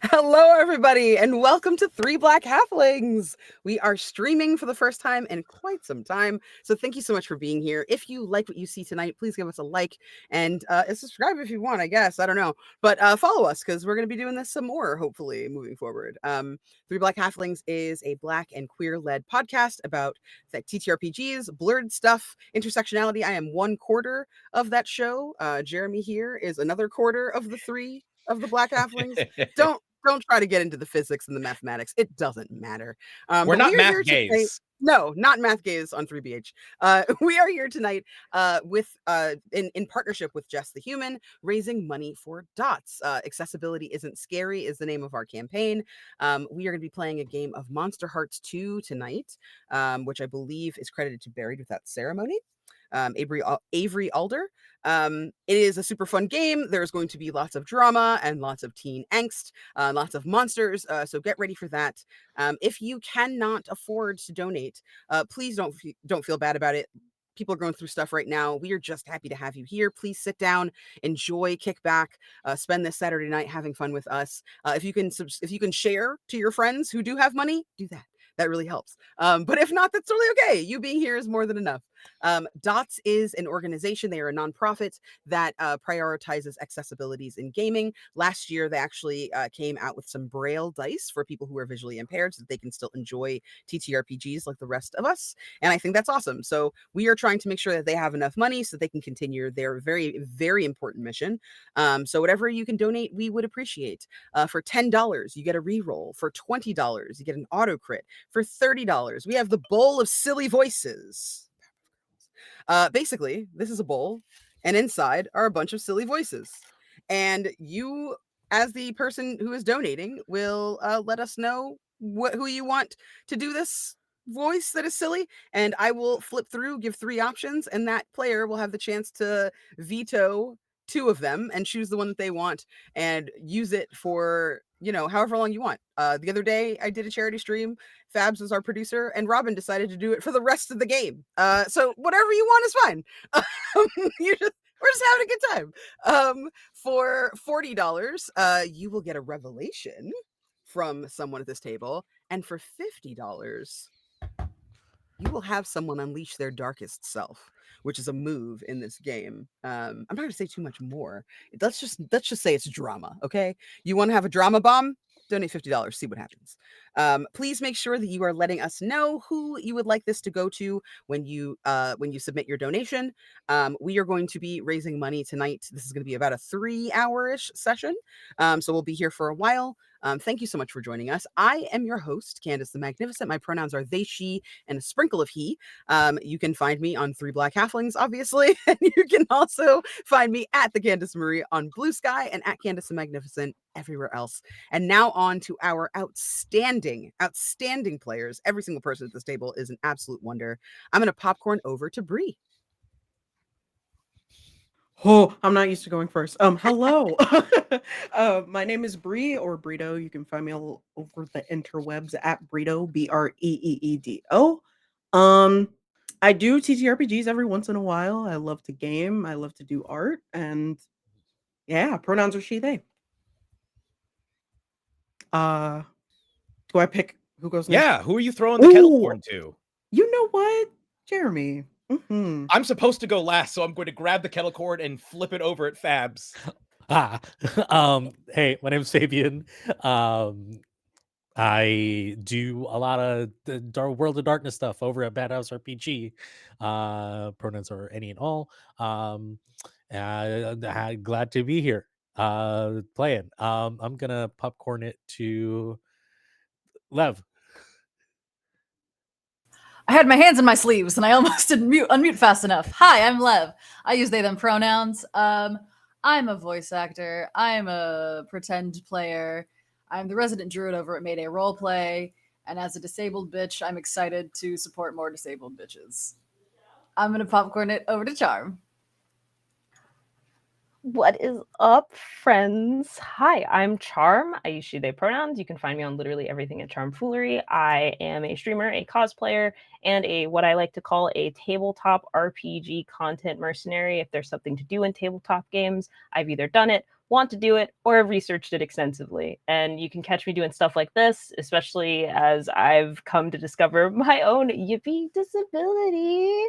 Hello, everybody, and welcome to Three Black Halflings. We are streaming for the first time in quite some time, so thank you so much for being here. If you like what you see tonight, please give us a like and subscribe if you want, I guess. I don't know. But follow us because we're going to be doing this some more, hopefully, moving forward. Three Black Halflings is a Black and queer-led podcast about TTRPGs, blurred stuff, intersectionality. I am one quarter of that show. Jeremy here is another quarter of the three of the Black Halflings. Don't try to get into the physics and the mathematics. It doesn't matter. We're But not we are math here today. gays. No, not math gays on 3BH. We are here tonight in partnership with Jess the Human, raising money for Dots. Accessibility Isn't Scary is the name of our campaign. We are going to be playing a game of Monsterhearts 2 tonight, which I believe is credited to Buried Without Ceremony. Avery Alder. It is a super fun game. There's going to be lots of drama and lots of teen angst, lots of monsters. So get ready for that. If you cannot afford to donate, please don't feel bad about it. People are going through stuff right now. We are just happy to have you here. Please sit down, enjoy, kick back, spend this Saturday night having fun with us. If you can share to your friends who do have money, do that. That really helps. But if not, that's totally okay. You being here is more than enough. Dots is an organization. They are a nonprofit that prioritizes accessibilities in gaming. Last year, they actually came out with some Braille dice for people who are visually impaired so that they can still enjoy TTRPGs like the rest of us. And I think that's awesome. So we are trying to make sure that they have enough money so they can continue their very, very important mission. So whatever you can donate, we would appreciate. For $10, you get a reroll. For $20, you get an auto crit. For $30, we have the Bowl of Silly Voices. Basically, this is a bowl, and inside are a bunch of silly voices. And you, as the person who is donating, will let us know who you want to do this voice that is silly, and I will flip through, give 3 options, and that player will have the chance to veto 2 of them and choose the one that they want and use it for however long you want. The other day I did a charity stream. Fabs was our producer, and Robin decided to do it for the rest of the game. So whatever you want is fine. We're just having a good time. For $40, you will get a revelation from someone at this table, and for $50, you will have someone unleash their darkest self, which is a move in this game. I'm not going to say too much more. Let's just say it's drama, okay? You want to have a drama bomb? Donate $50, see what happens. Please make sure that you are letting us know who you would like this to go to when you submit your donation. We are going to be raising money tonight. This is going to be about a 3-hour-ish session, so we'll be here for a while. Thank you so much for joining us. I am your host, Candace the Magnificent. My pronouns are they, she, and a sprinkle of he. You can find me on Three Black Halflings, obviously, and you can also find me at the Candace Marie on Blue Sky and at Candace the Magnificent everywhere else. And now on to our outstanding players. Every single person at this table is an absolute wonder. I'm going to popcorn over to Bree. Oh, I'm not used to going first. Hello. My name is Bree or Brito. You can find me all over the interwebs at Brito, Breeedo. I do TTRPGs every once in a while. I love to game. I love to do art, and yeah, pronouns are she, they. Do I pick who goes next? Yeah, who are you throwing the kettle corn to? You know what, Jeremy? Mm-hmm. I'm supposed to go last, so I'm going to grab the kettle corn and flip it over at Fabs. Hey, my name's Fabian. I do a lot of the World of Darkness stuff over at Bad House RPG. Pronouns are any and all. Glad to be here playing. I'm gonna popcorn it to Lev. I had my hands in my sleeves and I almost didn't unmute fast enough. Hi, I'm Lev. I use they, them pronouns. I'm a voice actor. I'm a pretend player. I'm the resident druid over at Mayday Roleplay. And as a disabled bitch, I'm excited to support more disabled bitches. I'm going to popcorn it over to Charm. What is up, friends? Hi, I'm Charm. I use she, they pronouns. You can find me on literally everything at Charmfoolery. I am a streamer, a cosplayer, and what I like to call a tabletop RPG content mercenary. If there's something to do in tabletop games, I've either done it want to do it or have researched it extensively. And you can catch me doing stuff like this, especially as I've come to discover my own yippee disability.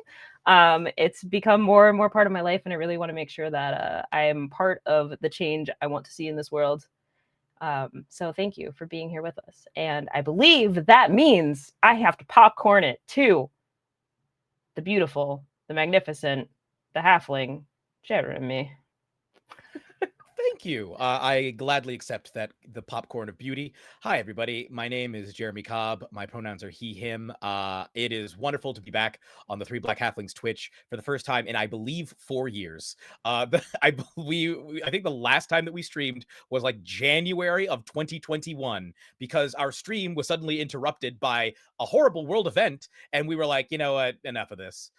It's become more and more part of my life, and I really want to make sure that I am part of the change I want to see in this world. So thank you for being here with us. And I believe that means I have to popcorn it to the beautiful, the magnificent, the halfling, Jeremy. Thank you. I gladly accept the popcorn of beauty. Hi, everybody. My name is Jeremy Cobb. My pronouns are he, him. It is wonderful to be back on the Three Black Halflings Twitch for the first time in, I believe, 4 years. I think the last time that we streamed was like January of 2021 because our stream was suddenly interrupted by a horrible world event, and we were like, you know what, enough of this.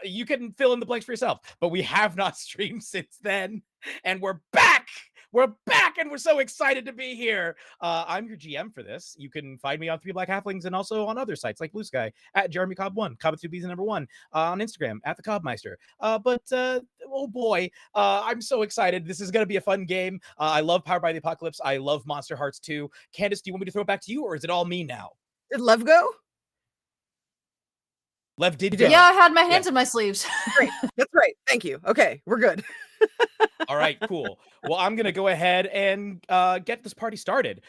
You can fill in the blanks for yourself. But we have not streamed since then. And we're back. We're back, and we're so excited to be here. I'm your GM for this. You can find me on Three Black Halflings and also on other sites like Blue Sky at Jeremy Cobb1, Cobb with 2 B's and number 1, on Instagram at the Cobbmeister. Oh boy, I'm so excited. This is going to be a fun game. I love Powered by the Apocalypse. I love Monsterhearts 2. Candace, do you want me to throw it back to you, or is it all me now? Did Lev go? Lev did You go. did. Yeah, I had my hands in my sleeves. Great. That's right. Thank you. Okay, we're good. All right, cool. Well, I'm going to go ahead and get this party started.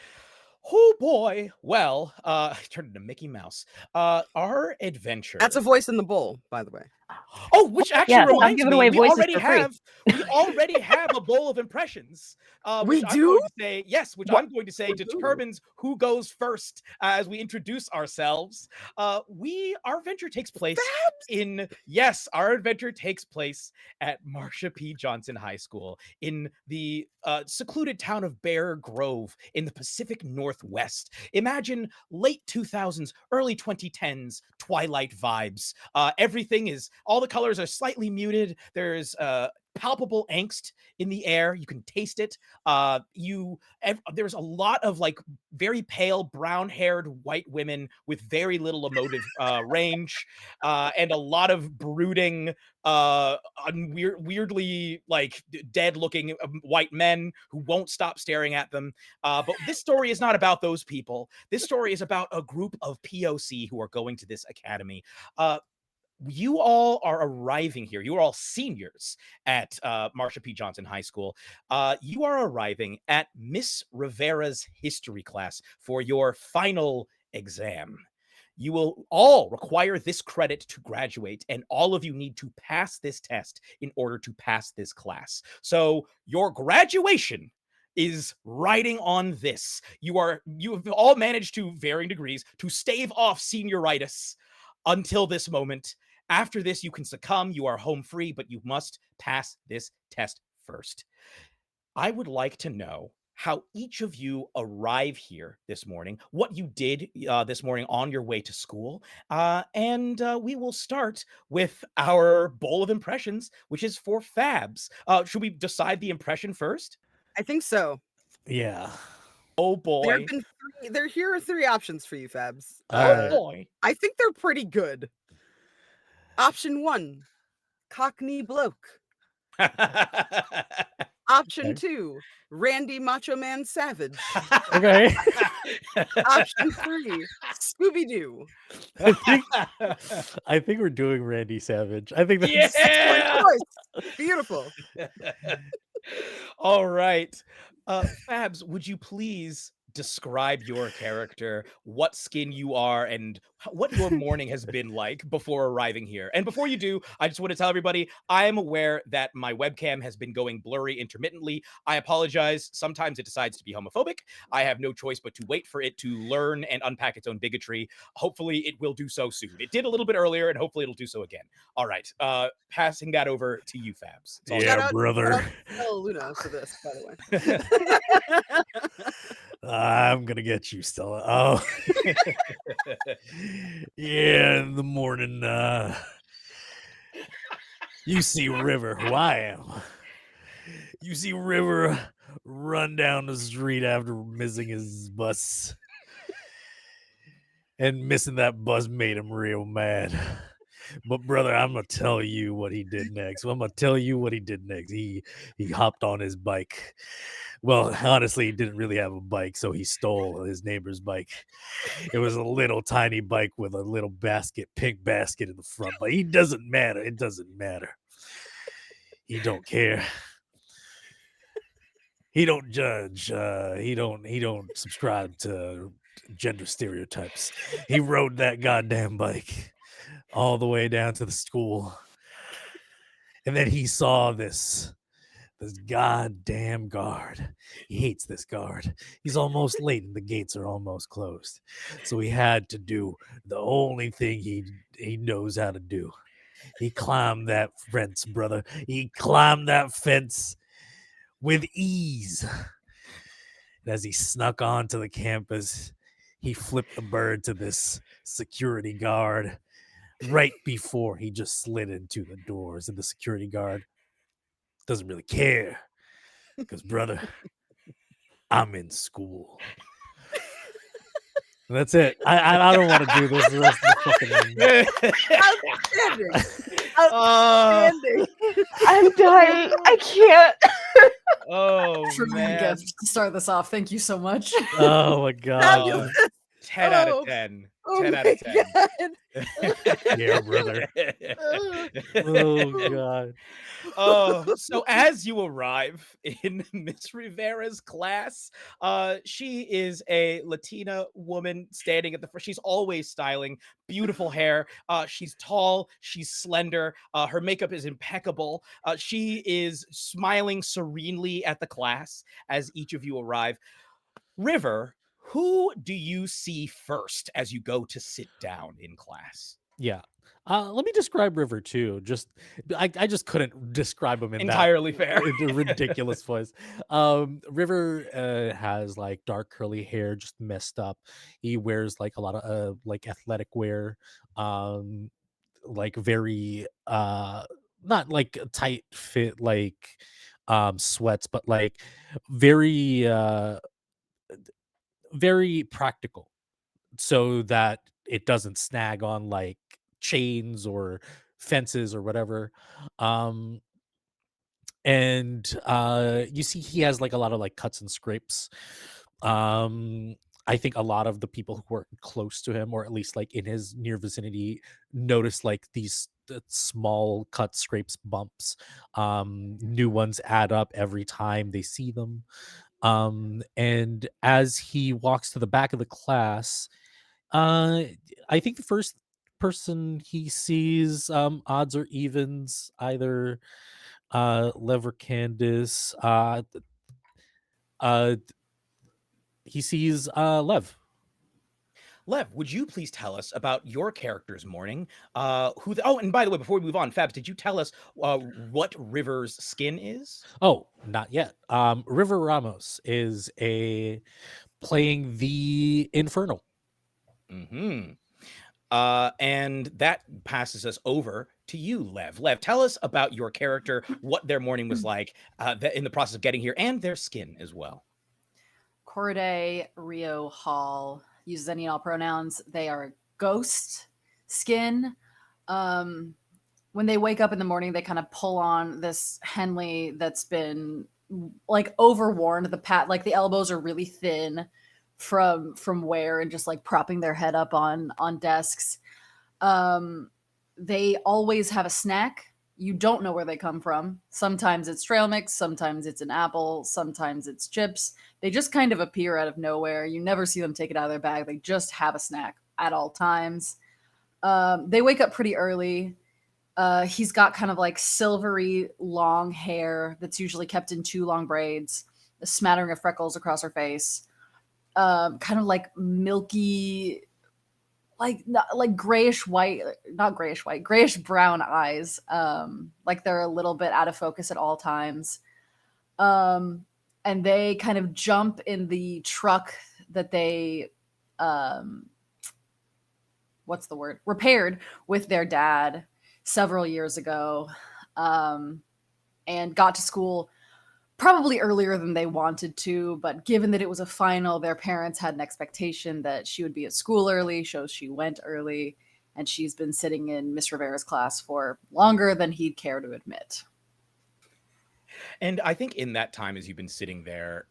Oh boy. Well, I turned into Mickey Mouse. Our adventure. That's a voice in the bowl, by the way. Oh, which actually Yeah, stop reminds giving me, away we voices already for free. have a bowl of impressions. We Which I'm do? going to say, yes, which What? I'm going to say We do? determines who goes first as we introduce ourselves. Our adventure takes place our adventure takes place at Marsha P. Johnson High School in the secluded town of Bear Grove in the Pacific Northwest. Imagine late 2000s, early 2010s Twilight vibes. All the colors are slightly muted. There's palpable angst in the air. You can taste it. There's a lot of like very pale brown-haired white women with very little emotive range, and a lot of brooding, weirdly like dead-looking white men who won't stop staring at them. But this story is not about those people. This story is about a group of POC who are going to this academy. You all are arriving here. You are all seniors at Marsha P. Johnson High School. You are arriving at Miss Rivera's history class for your final exam. You will all require this credit to graduate, and all of you need to pass this test in order to pass this class. So your graduation is riding on this. You have all managed to varying degrees to stave off senioritis until this moment. After this, you can succumb. You are home free, but you must pass this test first. I would like to know how each of you arrive here this morning, what you did this morning on your way to school, and we will start with our bowl of impressions, which is for Fabs. Should we decide the impression first? I think so. Yeah. Oh boy. Here are 3 options for you, Fabs. All boy. I think they're pretty good. Option 1, Cockney bloke. Option Okay. 2, Randy Macho Man Savage. Okay. Option 3, Scooby-Doo. I think we're doing Randy Savage. I think that's Yeah! Choice. Beautiful. All right. Fabs, would you please describe your character, what skin you are, and what your morning has been like before arriving here? And before you do, I just want to tell everybody, I am aware that my webcam has been going blurry intermittently. I apologize. Sometimes it decides to be homophobic. I have no choice but to wait for it to learn and unpack its own bigotry. Hopefully it will do so soon. It did a little bit earlier, and hopefully it'll do so again. All right. Passing that over to you, Fabs. Yeah, Shout out brother. Stella Luna for this, by the way. I'm gonna get you, Stella. Oh, yeah. In the morning, you see River, who I am. You see River run down the street after missing his bus, and missing that bus made him real mad. But brother, I'm gonna tell you what he did next. I'm gonna tell you what he did next. He hopped on his bike. Well, honestly, he didn't really have a bike, so he stole his neighbor's bike. It was a little tiny bike with a little basket, pink basket in the front, but he doesn't matter. It doesn't matter. He don't care. He don't judge. He don't subscribe to gender stereotypes. He rode that goddamn bike all the way down to the school. And then he saw this goddamn guard. He hates this guard. He's almost late and the gates are almost closed. So he had to do the only thing he knows how to do. He climbed that fence, brother. He climbed that fence with ease. And as he snuck onto the campus, he flipped the bird to this security guard right before he just slid into the doors. And the security guard doesn't really care because, brother, I'm in school. And that's it. I don't want to do this the rest of the fucking. Outstanding. Oh, Outstanding. I'm dying. I can't. oh Truly a man. gift to start this off. Thank you so much. Oh my god. Fabulous. 10 out of Oh. 10. Oh 10 out my of 10. God. Yeah, brother. Oh god. Oh, so as you arrive in Miss Rivera's class, she is a Latina woman standing at the front. She's always styling, beautiful hair. She's tall, she's slender. Her makeup is impeccable. She is smiling serenely at the class as each of you arrive. River, who do you see first as you go to sit down in class? Yeah. Let me describe River too. I just couldn't describe him in Entirely fair. in a ridiculous voice. River has like dark curly hair, just messed up. He wears like a lot of like athletic wear, like very not like tight fit like sweats, but like very very practical so that it doesn't snag on like chains or fences or whatever. Um and you see he has like a lot of like cuts and scrapes. um I think a lot of the people who were close to him, or at least like in his near vicinity, noticed like these small cut scrapes, bumps. New ones add up every time they see them. And as he walks to the back of the class, uh, I think the first person he sees, odds or evens, either Lev or Candace. Uh, he sees Lev. Lev, would you please tell us about your character's morning? Oh, and by the way, before we move on, Fabs, did you tell us what River's skin is? Oh, not yet. River Ramos is playing the Infernal. Mm-hmm. And that passes us over to you, Lev. Lev, tell us about your character, what their morning was like in the process of getting here, and their skin as well. Corday Rio Hall uses any and all pronouns. They are a ghost skin. When they wake up in the morning, they kind of pull on this Henley that's been like overworn. Like the elbows are really thin from wear and just like propping their head up on desks. They always have a snack. You don't know where they come from. Sometimes it's trail mix, sometimes it's an apple, sometimes it's chips. They just kind of appear out of nowhere. You never see them take it out of their bag. They just have a snack at all times. They wake up pretty early. He's got kind of like silvery long hair that's usually kept in 2 long braids, a smattering of freckles across her face, kind of like milky, like grayish white, not grayish white, grayish brown eyes. Like they're a little bit out of focus at all times. And they kind of jump in the truck that they, what's the word? Repaired with their dad several years ago, and got to school probably earlier than they wanted to, but given that it was a final, their parents had an expectation that she would be at school early, so she went early, and she's been sitting in Miss Rivera's class for longer than he'd care to admit. And I think in that time, as you've been sitting there,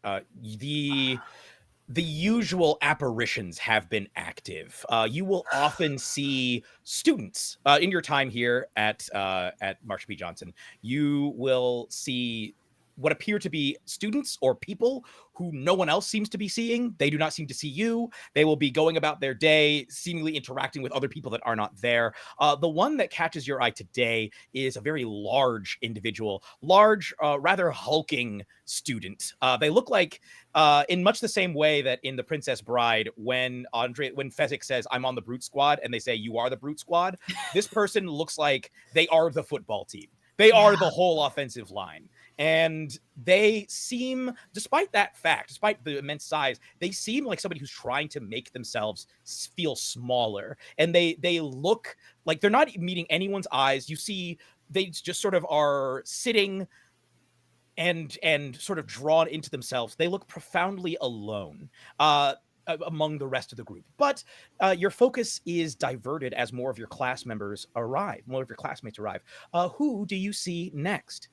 the usual apparitions have been active. You will often see students in your time here at Marsha P. Johnson. You will see what appear to be students or people who no one else seems to be seeing. They do not seem to see you. They will be going about their day, seemingly interacting with other people that are not there. The one that catches your eye today is a very large individual, large, rather hulking student. They look like in much the same way that in The Princess Bride, when Fezzik says, "I'm on the Brute Squad," and they say, "You are the Brute Squad," this person looks like they are the football team. They are the whole offensive line. And they seem, despite that fact, despite the immense size, they seem like somebody who's trying to make themselves feel smaller. And they look like they're not meeting anyone's eyes. You see, they just sort of are sitting and sort of drawn into themselves. They look profoundly alone among the rest of the group. But your focus is diverted as more of your class members arrive, more of your classmates arrive. Who do you see next?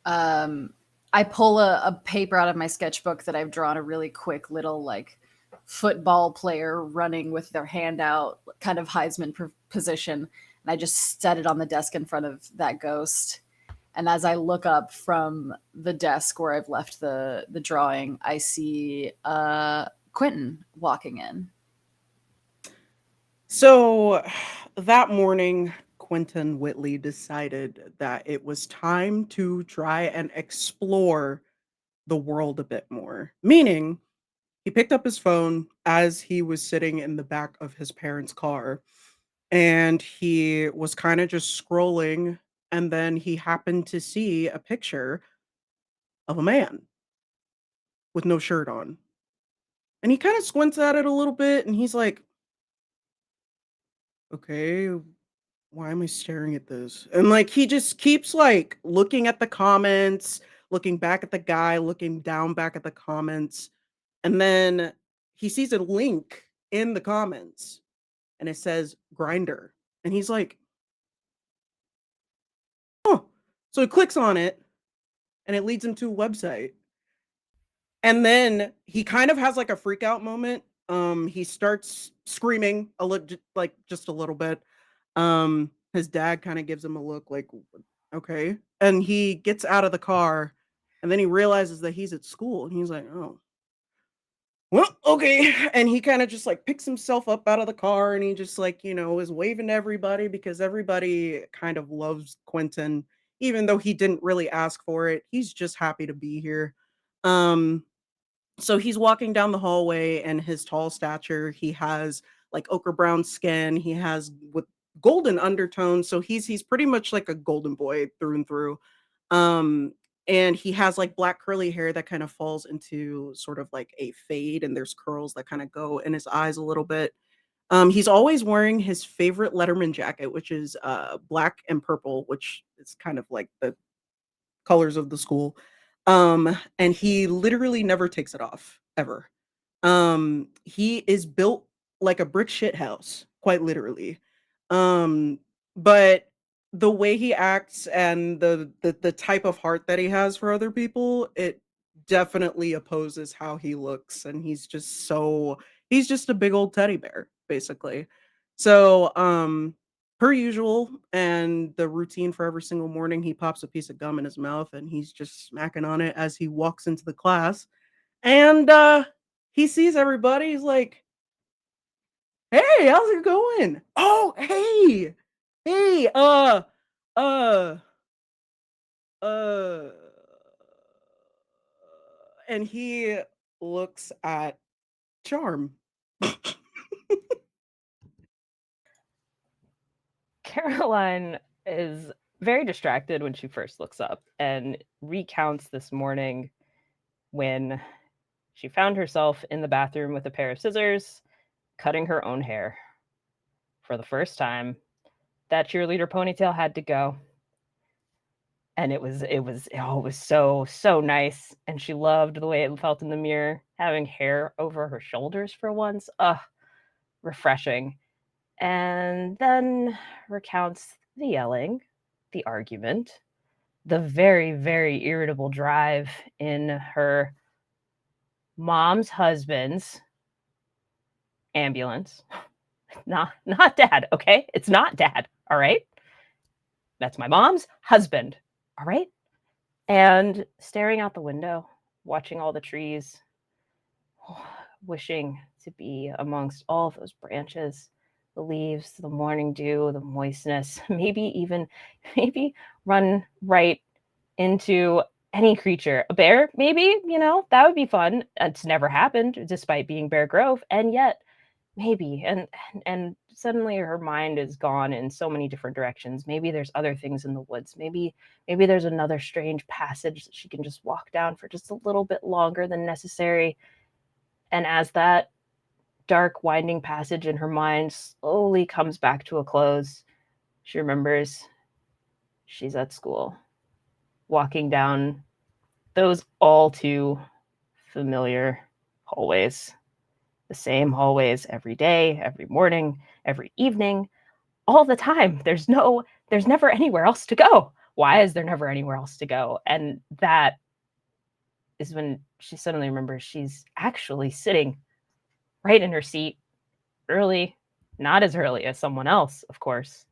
I pull a paper out of my sketchbook that I've drawn a really quick little like football player running with their hand out, kind of Heisman position, and I just set it on the desk in front of that ghost. And as I look up from the desk where I've left the drawing, I see Quentin walking in. So that morning, Quentin Whitley decided that it was time to try and explore the world a bit more. Meaning, he picked up his phone as he was sitting in the back of his parents' car and he was kind of just scrolling. And then he happened to see a picture of a man with no shirt on. And he kind of squints at it a little bit and he's like, okay, why am I staring at this? And like he just keeps like looking at the comments, looking back at the guy, looking down back at the comments. And then he sees a link in the comments and it says grinder. And he's like, oh. So he clicks on it and it leads him to a website. And then he kind of has like a freak out moment. He starts screaming like just a little bit. His dad kind of gives him a look like, okay. And he gets out of the car and then he realizes that he's at school and he's like, oh, well, okay. And he kind of just like picks himself up out of the car and he just like, is waving to everybody because everybody kind of loves Quentin, even though he didn't really ask for it. He's just happy to be here. Um, so he's walking down the hallway and his tall stature, he has like ochre brown skin, he has with golden undertones, so he's pretty much like a golden boy through and through. Um and he has like black curly hair that kind of falls into sort of like a fade and there's curls that kind of go in his eyes a little bit. He's always wearing his favorite Letterman jacket, which is black and purple, which is kind of like the colors of the school. And he literally never takes it off ever. He is built like a brick shit house, quite literally. Um, but the way he acts and the type of heart that he has for other people, it definitely opposes how he looks. And he's just a big old teddy bear, basically. So per usual, and the routine for every single morning, he pops a piece of gum in his mouth and he's just smacking on it as he walks into the class. And he sees everybody. He's like, "Hey, how's it going? Oh, hey, hey, uh, uh," and he looks at Charm. Caroline is very distracted when she first looks up and recounts this morning when she found herself in the bathroom with a pair of scissors, cutting her own hair. For the first time, that cheerleader ponytail had to go. And it was so nice. And she loved the way it felt in the mirror, having hair over her shoulders for once. Ugh, refreshing. and then recounts the yelling, the argument, the very, very irritable drive in her mom's husband's ambulance. Not dad, okay? It's not dad, all right? That's my mom's husband, all right? And staring out the window, watching all the trees, wishing to be amongst all of those branches, the leaves, the morning dew, the moistness, maybe run right into any creature. A bear, maybe, that would be fun. It's never happened despite being Bear Grove, and yet maybe. And suddenly her mind is gone in so many different directions. Maybe there's other things in the woods. Maybe there's another strange passage that she can just walk down for just a little bit longer than necessary. And as that dark, winding passage in her mind slowly comes back to a close, she remembers she's at school, walking down those all too familiar hallways. The same hallways every day, every morning, every evening, all the time. There's never anywhere else to go. Why is there never anywhere else to go? And that is when she suddenly remembers she's actually sitting right in her seat early, not as early as someone else, of course,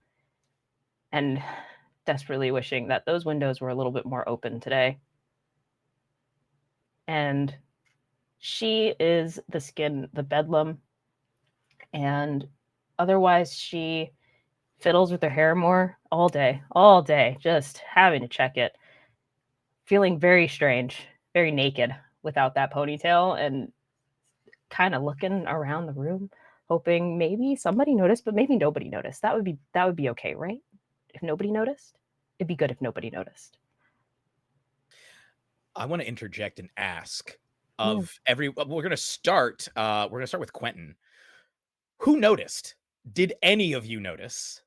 and desperately wishing that those windows were a little bit more open today. And she is the bedlam, and otherwise she fiddles with her hair more all day, just having to check it, feeling very strange, very naked without that ponytail, and kind of looking around the room, hoping maybe somebody noticed, but maybe nobody noticed. That would be okay, right? If nobody noticed, it'd be good if nobody noticed. I want to interject and ask Yeah. we're going to start with Quentin. Who noticed? Did any of you notice?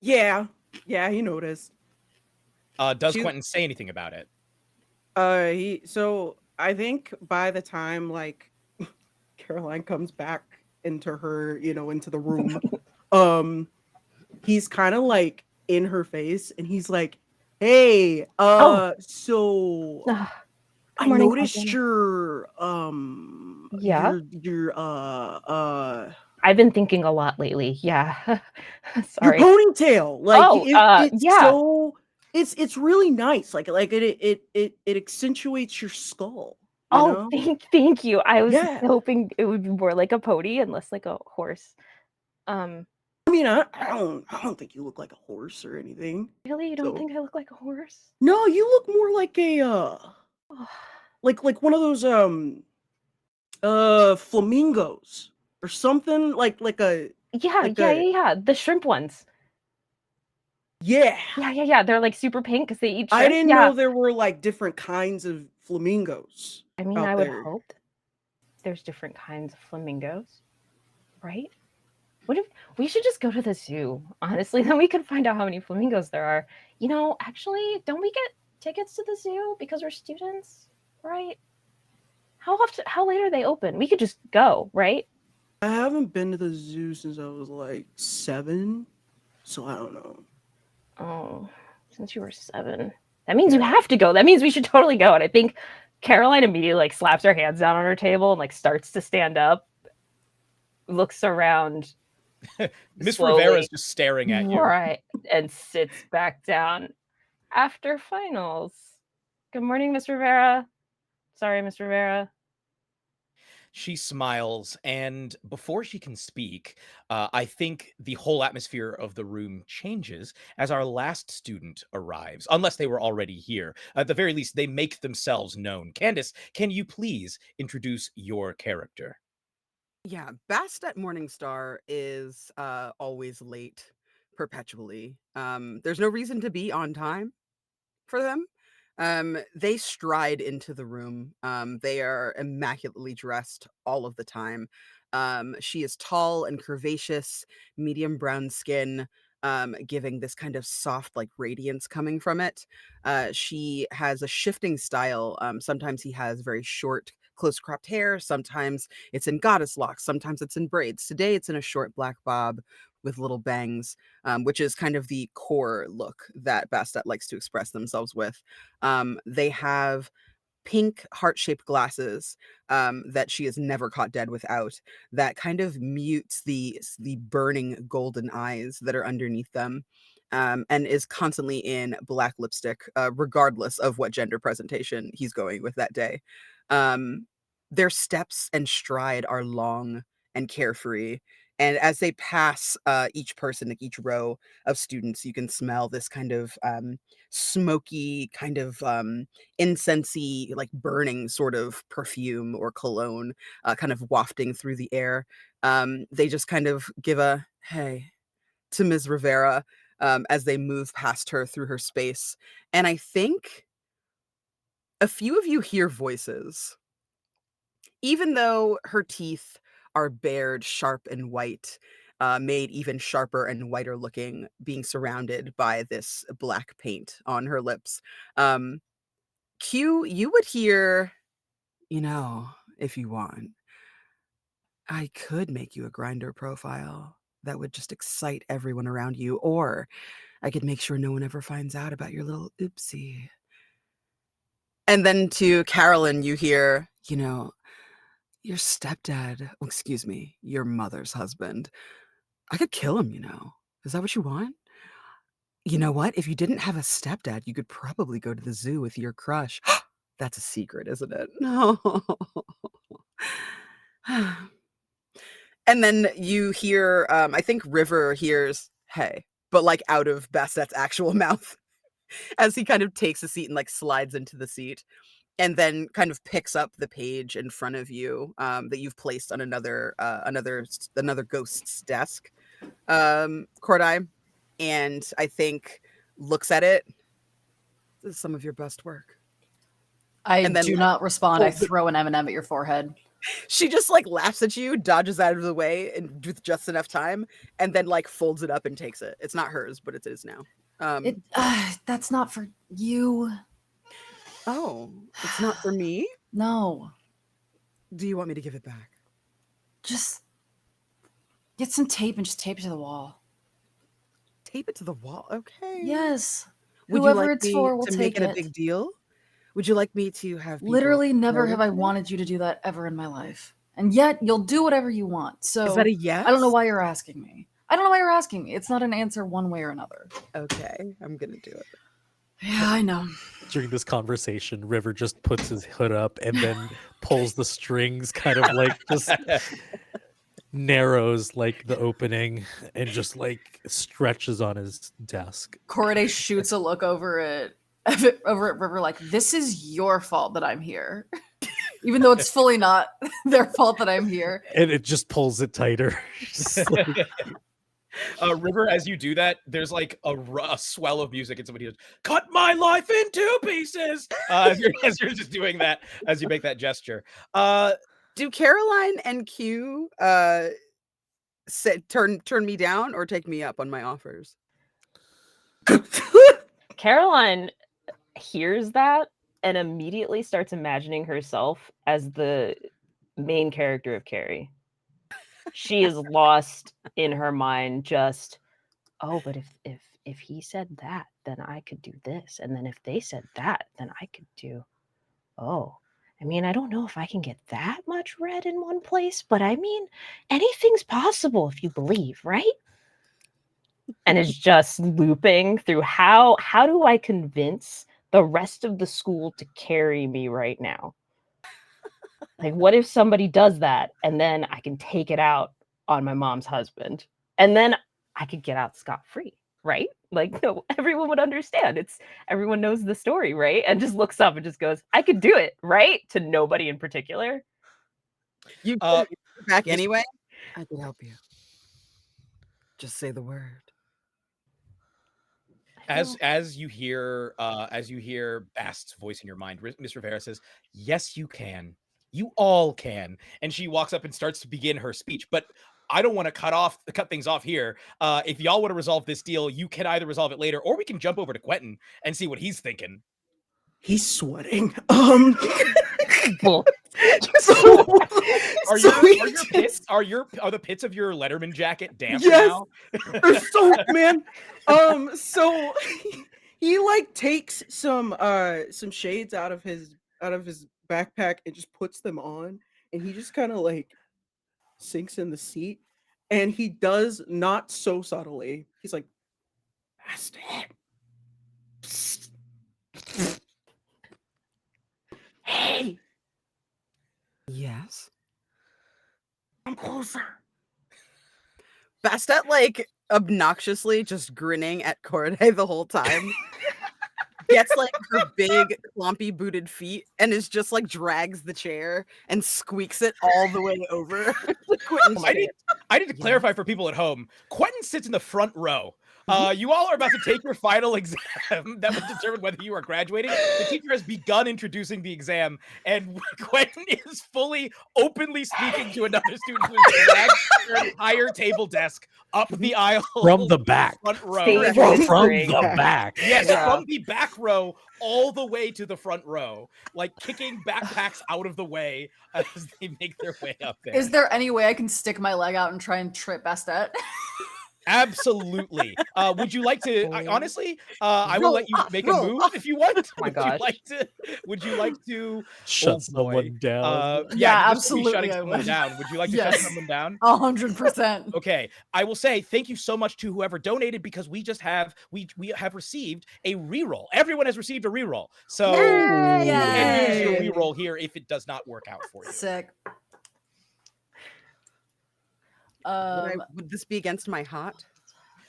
Yeah, he noticed. Does She- Quentin say anything about it? So I think by the time like Caroline comes back into her, into the room, he's kind of like in her face and he's like, "Hey, so Good I morning, noticed Quentin. your Yeah. your I've been thinking a lot lately. Yeah. your Sorry. ponytail. Like Oh, it's yeah. so it's really nice. Like it accentuates your skull. You Oh, know? thank you. I was Yeah. hoping it would be more like a pony and less like a horse. I mean, I don't think you look like a horse or anything. Really? You don't So think I look like a horse? no, you look more like a Oh, like one of those flamingos or something like a yeah. The shrimp ones. yeah. Yeah. They're like super pink because they eat I shrimp. didn't Yeah. know there were like different kinds of flamingos I mean, I out would there. hope there's different kinds of flamingos, right? What if we should just go to the zoo? Honestly, then we could find out how many flamingos there are. Actually, don't we get tickets to the zoo because we're students, right? How late are they open? We could just go, right? I haven't been to the zoo since I was like 7, so I don't know. Oh, since you were 7. That means you have to go. That means we should totally go. And I think Caroline immediately like slaps her hands down on her table and like starts to stand up, looks around. Miss slowly, Rivera's just staring at you. Right. And sits back down after finals. Good morning, Miss Rivera. Sorry, Miss Rivera. She smiles, and before she can speak, I think the whole atmosphere of the room changes as our last student arrives, unless they were already here. At the very least, they make themselves known. Candace, can you please introduce your character? Yeah, Bastet Morningstar is always late, perpetually. There's no reason to be on time for them. They stride into the room. They are immaculately dressed all of the time. She is tall and curvaceous, medium brown skin, giving this kind of soft, like radiance coming from it. She has a shifting style. Sometimes he has very short, close cropped hair. Sometimes it's in goddess locks. Sometimes it's in braids. Today it's in a short black bob with little bangs, which is kind of the core look that Bastet likes to express themselves with. They have pink heart-shaped glasses that she is never caught dead without, that kind of mutes the burning golden eyes that are underneath them, and is constantly in black lipstick, regardless of what gender presentation he's going with that day. Their steps and stride are long and carefree, and as they pass each person, like each row of students, you can smell this kind of smoky, kind of incensey, like burning sort of perfume or cologne, kind of wafting through the air. They just kind of give a hey to Ms. Rivera as they move past her through her space. And I think a few of you hear voices, even though her teeth are bared, sharp and white. Made even sharper and whiter looking, being surrounded by this black paint on her lips. Q, you would hear, if you want, I could make you a grinder profile that would just excite everyone around you, or I could make sure no one ever finds out about your little oopsie. And then to Carolyn, you hear, your stepdad, excuse me, your mother's husband. I could kill him, Is that what you want? You know what? If you didn't have a stepdad, you could probably go to the zoo with your crush. That's a secret, isn't it? No. And then you hear, I think River hears, hey, but like out of Basset's actual mouth as he kind of takes a seat and like slides into the seat and then kind of picks up the page in front of you that you've placed on another ghost's desk, Cordai, and I think looks at it. This is some of your best work. I And then, do like, not respond. I folds it. throw an M&M at your forehead. She just like laughs at you, dodges out of the way, and with just enough time, and then like folds it up and takes it. It's not hers, but it is now. That's not for you. Oh, it's not for me? No. Do you want me to give it back? Just get some tape and just tape it to the wall. Tape it to the wall? Okay. Yes. Would Whoever you like it's me for will to take make it a it. big deal? Would you like me to have people Literally never have I notice it? wanted you to do that ever in my life. And yet you'll do whatever you want. So Is that a yes? I don't know why you're asking me. I don't know why you're asking me. It's not an answer one way or another. Okay, I'm gonna do it. Yeah, I know. During this conversation, River just puts his hood up and then pulls the strings, kind of like just narrows like the opening and just like stretches on his desk. Corday shoots a look over at River like, this is your fault that I'm here. Even though it's fully not their fault that I'm here. And it just pulls it tighter. Just like, River, as you do that, there's like a swell of music, and somebody goes, "Cut my life in two pieces." As you're just doing that, as you make that gesture. Do Caroline and Q turn me down or take me up on my offers? Caroline hears that and immediately starts imagining herself as the main character of Carrie. She is lost in her mind, just, oh, but if he said that, then I could do this. And then if they said that, then I could do, oh, I mean, I don't know if I can get that much red in one place, but I mean, anything's possible if you believe, right? And it's just looping through how do I convince the rest of the school to carry me right now? Like, what if somebody does that and then I can take it out on my mom's husband and then I could get out scot-free, right? Like, no, everyone would understand. Everyone knows the story, right? And just looks up and just goes, I could do it, right? To nobody in particular. You back anyway? I can help you. Just say the word. As you hear Bast's voice in your mind, Miss Rivera says, "Yes, you can. You all can." And she walks up and starts to begin her speech. But I don't want to cut things off here. If y'all want to resolve this deal, you can either resolve it later, or we can jump over to Quentin and see what he's thinking. He's sweating. Bull. So, Are so he your just- pits are the pits of your Letterman jacket damp Yes. now? They're soaked, man. So he like takes some shades out of his backpack and just puts them on, and he just kind of like sinks in the seat, and he does not so subtly. He's like, "Bastard. Psst. Hey, Yes. come closer." Bastet, like, obnoxiously just grinning at Corday the whole time. Gets, like, her big, clumpy booted feet and is just, like, drags the chair and squeaks it all the way over to Quentin's I chair. need to clarify for people at home. Quentin sits in the front row. You all are about to take your final exam that will determine whether you are graduating. The teacher has begun introducing the exam, and Quentin is fully, openly speaking to another student who has dragged their entire table desk up the aisle From the back. front row. Stage From whispering. the back. Yes, Yeah. from the back row all the way to the front row, like kicking backpacks out of the way as they make their way up there. Is there any way I can stick my leg out and try and trip Bastet? Absolutely. Would you like to? Honestly, I will let you make a move if you want. my Would gosh. you like to? Would you like to Shut boy. someone down. Yeah, this will be absolutely shutting I someone would. down. Would you like to shut Yes. someone down? 100%. Okay, I will say thank you so much to whoever donated because we have received a reroll. Everyone has received a reroll, so you can use your Yay. reroll here if it does not work out for you. Sick. Would this be against my hot?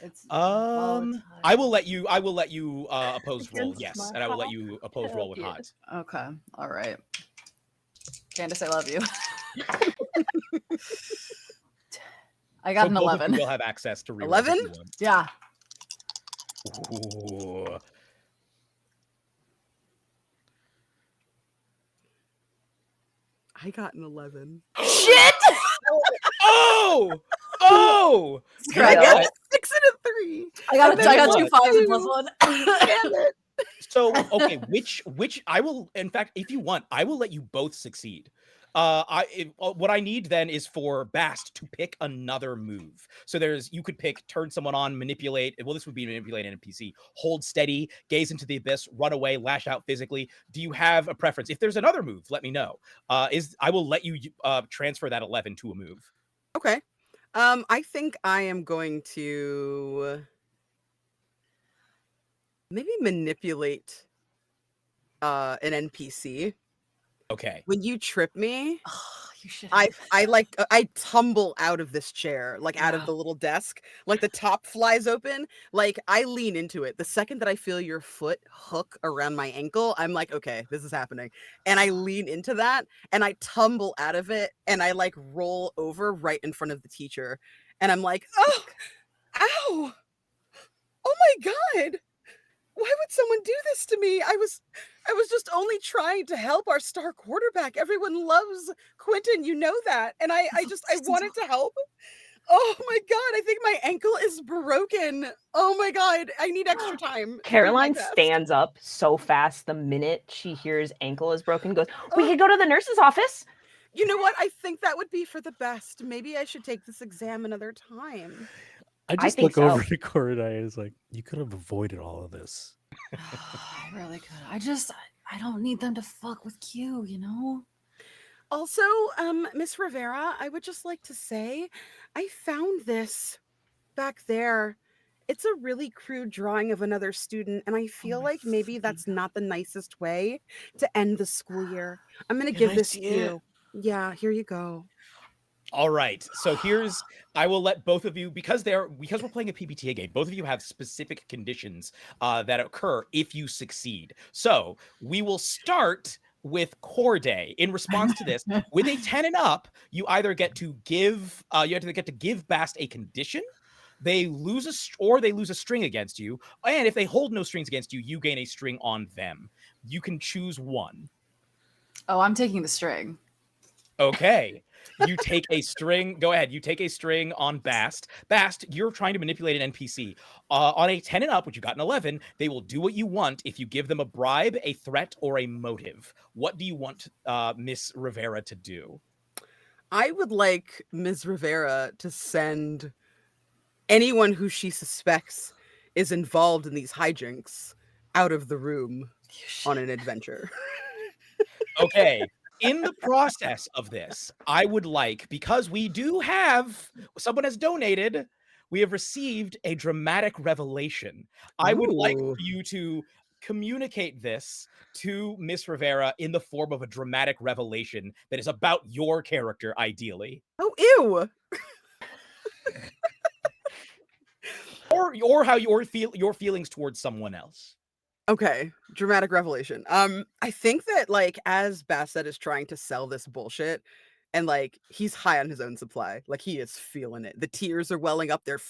It's I will let you oppose roll, Against yes, my and I will let hot. you oppose roll with hot. Okay. All right. Candace, I love you. I got So an both of you 11. will have access to reroll. 11? Yeah. Ooh. I got an 11. Shit! Oh! Scratch. You know I got what? a 6 and a 3. I got And then two what? 5s and plus 1. Damn it. So okay, which I will, in fact, if you want, I will let you both succeed. What I need then is for Bast to pick another move. So you could pick turn someone on, manipulate. Well, this would be manipulate an NPC. Hold steady, gaze into the abyss, run away, lash out physically. Do you have a preference? If there's another move, let me know. I will let you transfer that 11 to a move. Okay. I think I am going to maybe manipulate an NPC. Okay. When you trip me, Oh, you should. I tumble out of this chair, like out of Yeah. the little desk, like the top flies open, like I lean into it. The second that I feel your foot hook around my ankle, I'm like, okay, this is happening. And I lean into that and I tumble out of it and I like roll over right in front of the teacher. And I'm like, oh, ow, oh my God. Why would someone do this to me? I was just only trying to help our star quarterback. Everyone loves Quentin, you know that. And I wanted to help. Oh my God, I think my ankle is broken. Oh my God, I need extra time. for my Caroline test. stands up so fast the minute she hears ankle is broken, goes, "We could go to the nurse's office." You know what? I think that would be for the best. Maybe I should take this exam another time. I just think look over so. to Corday and it's like, you could have avoided all of this. I really could. I don't need them to fuck with Q, you know? Also, Miss Rivera, I would just like to say I found this back there. It's a really crude drawing of another student, and I feel my like maybe fucking that's not the nicest way to end the school year. I'm gonna Can give I this see to it? you. Yeah, here you go. All right. So I will let both of you, because we're playing a PBTA game, both of you have specific conditions that occur if you succeed. So we will start with Corday. In response to this, with a 10 and up, you either get to give Bast a condition, they lose a string against you, and if they hold no strings against you, you gain a string on them. You can choose one. Oh, I'm taking the string. Okay. You take a string. Go ahead. You take a string on Bast. Bast, you're trying to manipulate an NPC. On a 10 and up, which you got an 11, they will do what you want if you give them a bribe, a threat, or a motive. What do you want Miss Rivera to do? I would like Ms. Rivera to send anyone who she suspects is involved in these hijinks out of the room on an adventure. Okay. In the process of this, I would like, because we do have, someone has donated, we have received a dramatic revelation. I would like Ooh. for you to communicate this to Miss Rivera in the form of a dramatic revelation that is about your character, ideally. Oh, ew. Or how your feelings towards someone else. Okay, dramatic revelation. I think that like as Bassett is trying to sell this bullshit, and like he's high on his own supply, like he is feeling it. The tears are welling up, they're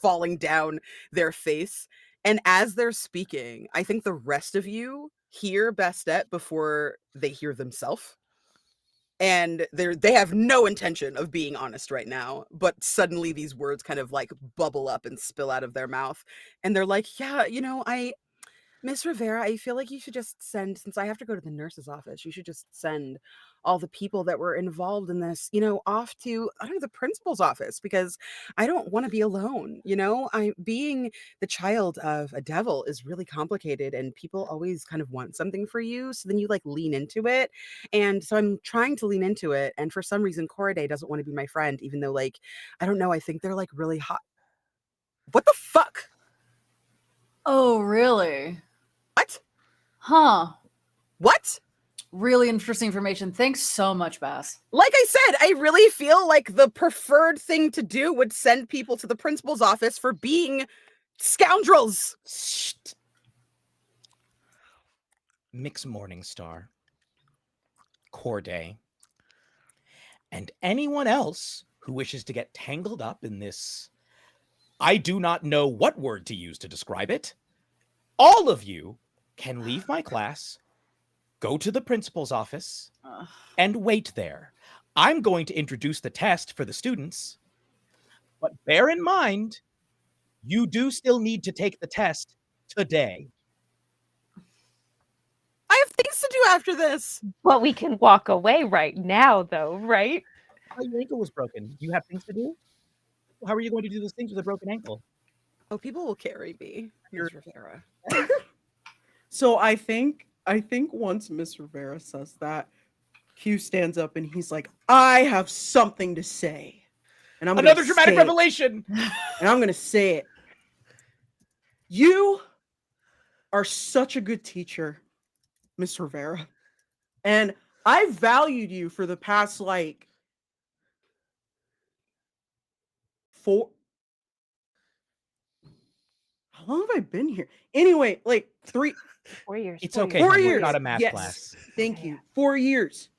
falling down their face, and as they're speaking, I think the rest of you hear Bastet before they hear themselves. And they have no intention of being honest right now, but suddenly these words kind of like bubble up and spill out of their mouth, and they're like, "Yeah, Miss Rivera, I feel like you should just send, since I have to go to the nurse's office, you should just send all the people that were involved in this, off to, I don't know, the principal's office, because I don't want to be alone. I being the child of a devil is really complicated, and people always kind of want something for you. So then you like lean into it. And so I'm trying to lean into it. And for some reason, Corday doesn't want to be my friend, even though like, I don't know, I think they're like really hot. What the fuck? Oh, really? What? Huh. What? Really interesting information. Thanks so much, Bass. Like I said, I really feel like the preferred thing to do would send people to the principal's office for being scoundrels. Mix Morningstar, Corday, and anyone else who wishes to get tangled up in this, I do not know what word to use to describe it. All of you can leave my class, go to the principal's office, and wait there. I'm going to introduce the test for the students, but bear in mind, you do still need to take the test today. I have things to do after this. But we can walk away right now, though, right? Oh, your ankle was broken. You have things to do? How are you going to do those things with a broken ankle? Oh, people will carry me, Ms. Rivera. So I think once Miss Rivera says that, Q stands up and he's like, "I have something to say." And I'm Another dramatic revelation. And I'm going to say it. You are such a good teacher, Miss Rivera. And I valued you for the past like 4. How long have I been here? Anyway, like 3 4 years. It's 4 okay. years. 4 We're years. not a math Yes. class. Thank you. 4 years.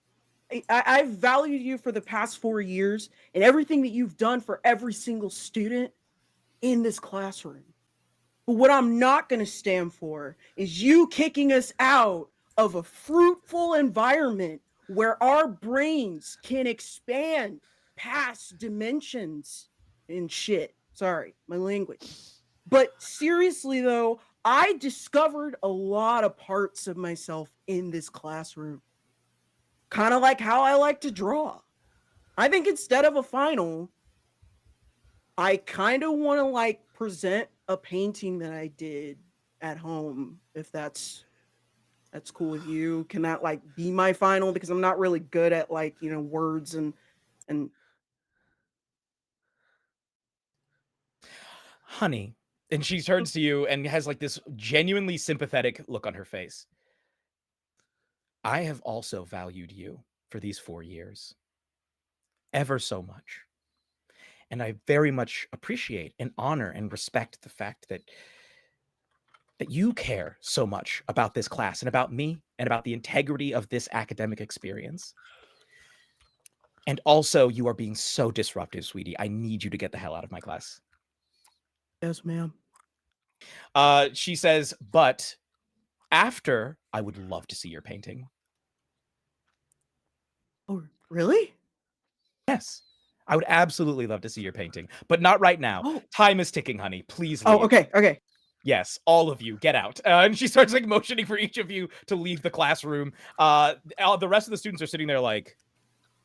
I've valued you for the past 4 years and everything that you've done for every single student in this classroom. But what I'm not going to stand for is you kicking us out of a fruitful environment where our brains can expand past dimensions and shit. Sorry, my language. But seriously, though, I discovered a lot of parts of myself in this classroom. Kind of like how I like to draw. I think instead of a final, I kind of want to like present a painting that I did at home, if that's cool with you. Can that like be my final? Because I'm not really good at like, words and Honey. And she turns to you and has like this genuinely sympathetic look on her face. I have also valued you for these 4 years. Ever so much. And I very much appreciate and honor and respect the fact that you care so much about this class and about me and about the integrity of this academic experience. And also, you are being so disruptive, sweetie. I need you to get the hell out of my class. Yes, ma'am. She says, but after, I would love to see your painting. Oh, Really? Yes. I would absolutely love to see your painting, but not right now. Oh. Time is ticking, honey. Please Oh, leave. okay, okay. Yes, all of you, get out. And she starts like motioning for each of you to leave the classroom. The rest of the students are sitting there like,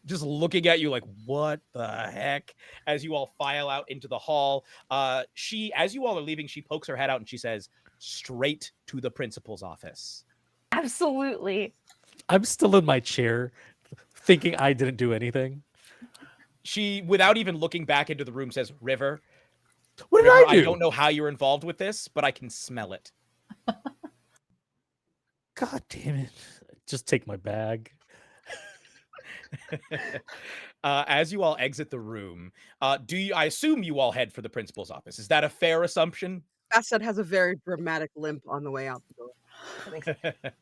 just looking at you like, what the heck? As you all file out into the hall. As you all are leaving, she pokes her head out and she says, straight to the principal's office. Absolutely. I'm still in my chair, thinking I didn't do anything. She, without even looking back into the room, says, River, What did River, I do? I don't know how you're involved with this, but I can smell it. God damn it! Just take my bag. As you all exit the room, I assume you all head for the principal's office. Is that a fair assumption? Bastet has a very dramatic limp on the way out the door. I think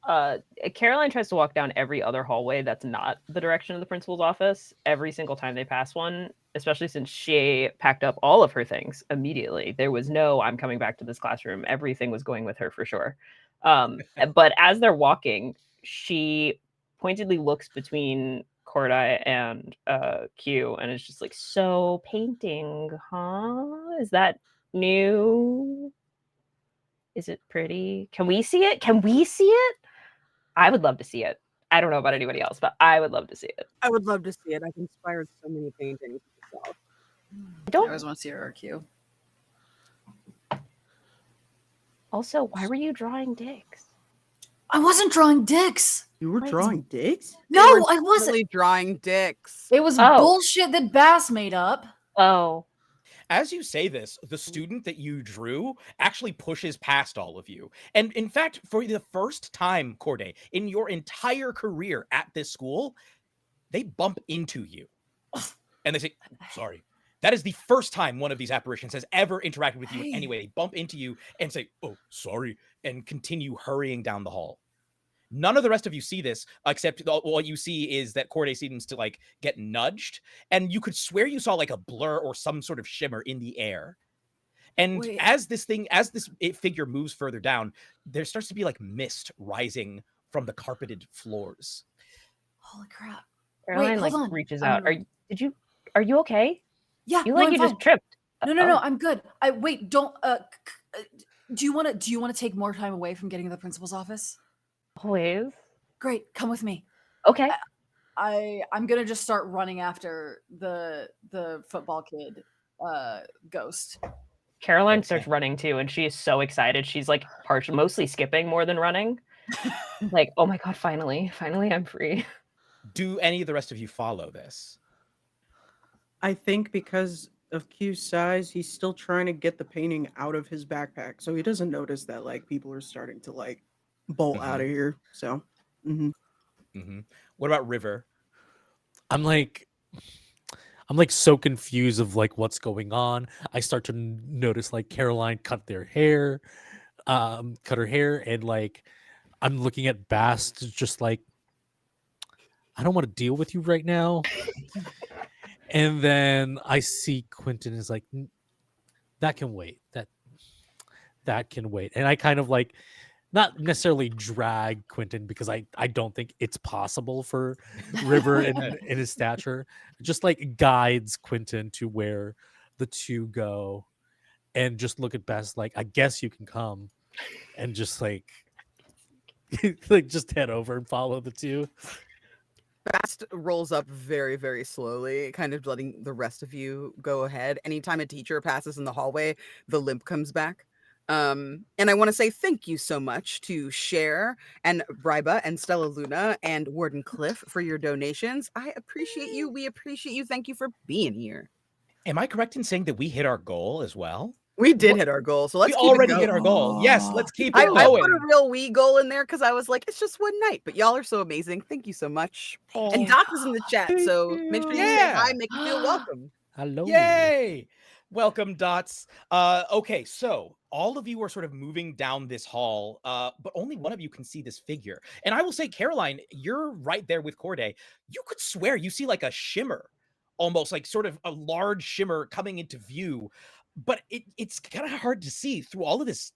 so. Caroline tries to walk down every other hallway that's not the direction of the principal's office every single time they pass one, especially since she packed up all of her things immediately. There was no, I'm coming back to this classroom. Everything was going with her for sure. But as they're walking, she pointedly looks between Cordai and Q and is just like, so painting, huh? Is that new? Is it pretty? Can we see it? Can we see it? I would love to see it. I don't know about anybody else, but I would love to see it. I would love to see it. I've inspired so many paintings myself. I don't. I always want to see her RQ. Also, why were you drawing dicks? I wasn't drawing dicks. You were What? drawing dicks? No, They were I wasn't. definitely drawing dicks. It was Oh. bullshit that Bass made up. Oh, As you say this, the student that you drew actually pushes past all of you. And in fact, for the first time, Corday, in your entire career at this school, they bump into you. And they say, sorry. That is the first time one of these apparitions has ever interacted with you in any way. They bump into you and say, oh, sorry, and continue hurrying down the hall. None of the rest of you see this, except what you see is that Corday seems to like get nudged, and you could swear you saw like a blur or some sort of shimmer in the air. And Wait. as this figure moves further down, there starts to be like mist rising from the carpeted floors. Holy crap. Caroline hold like on. reaches I'm- out. Are you okay? Yeah, You no, like I'm you fine. just tripped. No, Oh. I'm good. Don't do you want to take more time away from getting to the principal's office? Always. Great, come with me. Okay. I'm gonna just start running after the football kid ghost. Caroline starts running too, and she is so excited. She's like mostly skipping more than running. Like, oh my god, finally, I'm free. Do any of the rest of you follow this? I think because of Q's size, he's still trying to get the painting out of his backpack, so he doesn't notice that like people are starting to like bolt out of here. So, What about River? I'm like so confused of like what's going on. I start to notice like Caroline cut her hair, and like I'm looking at Bast just like, I don't want to deal with you right now. And then I see Quentin is like, that can wait. That can wait. And I kind of like not necessarily drag Quentin because I don't think it's possible for River in his stature. Just like guides Quentin to where the two go and just look at Best like, I guess you can come, and just like like just head over and follow the two. Bast rolls up very, very slowly, kind of letting the rest of you go ahead. Anytime a teacher passes in the hallway, the limp comes back. And I want to say thank you so much to Cher and Briba and Stella Luna and Warden Cliff for your donations. I appreciate you. We appreciate you. Thank you for being here. Am I correct in saying that we hit our goal as well? We did hit our goal, so let's We keep already it hit going. our goal. Yes, let's keep I it going. put a real wee goal in there because I was like, it's just one night, but y'all are so amazing. Thank you so much. And Doc is in the chat, so make sure you say Yeah. hi, make you feel welcome. Hello. Yay! Welcome, Dots. Okay, so all of you are sort of moving down this hall, but only one of you can see this figure. And I will say, Caroline, you're right there with Corday. You could swear you see like a shimmer, almost like sort of a large shimmer coming into view, but it's kind of hard to see through all of this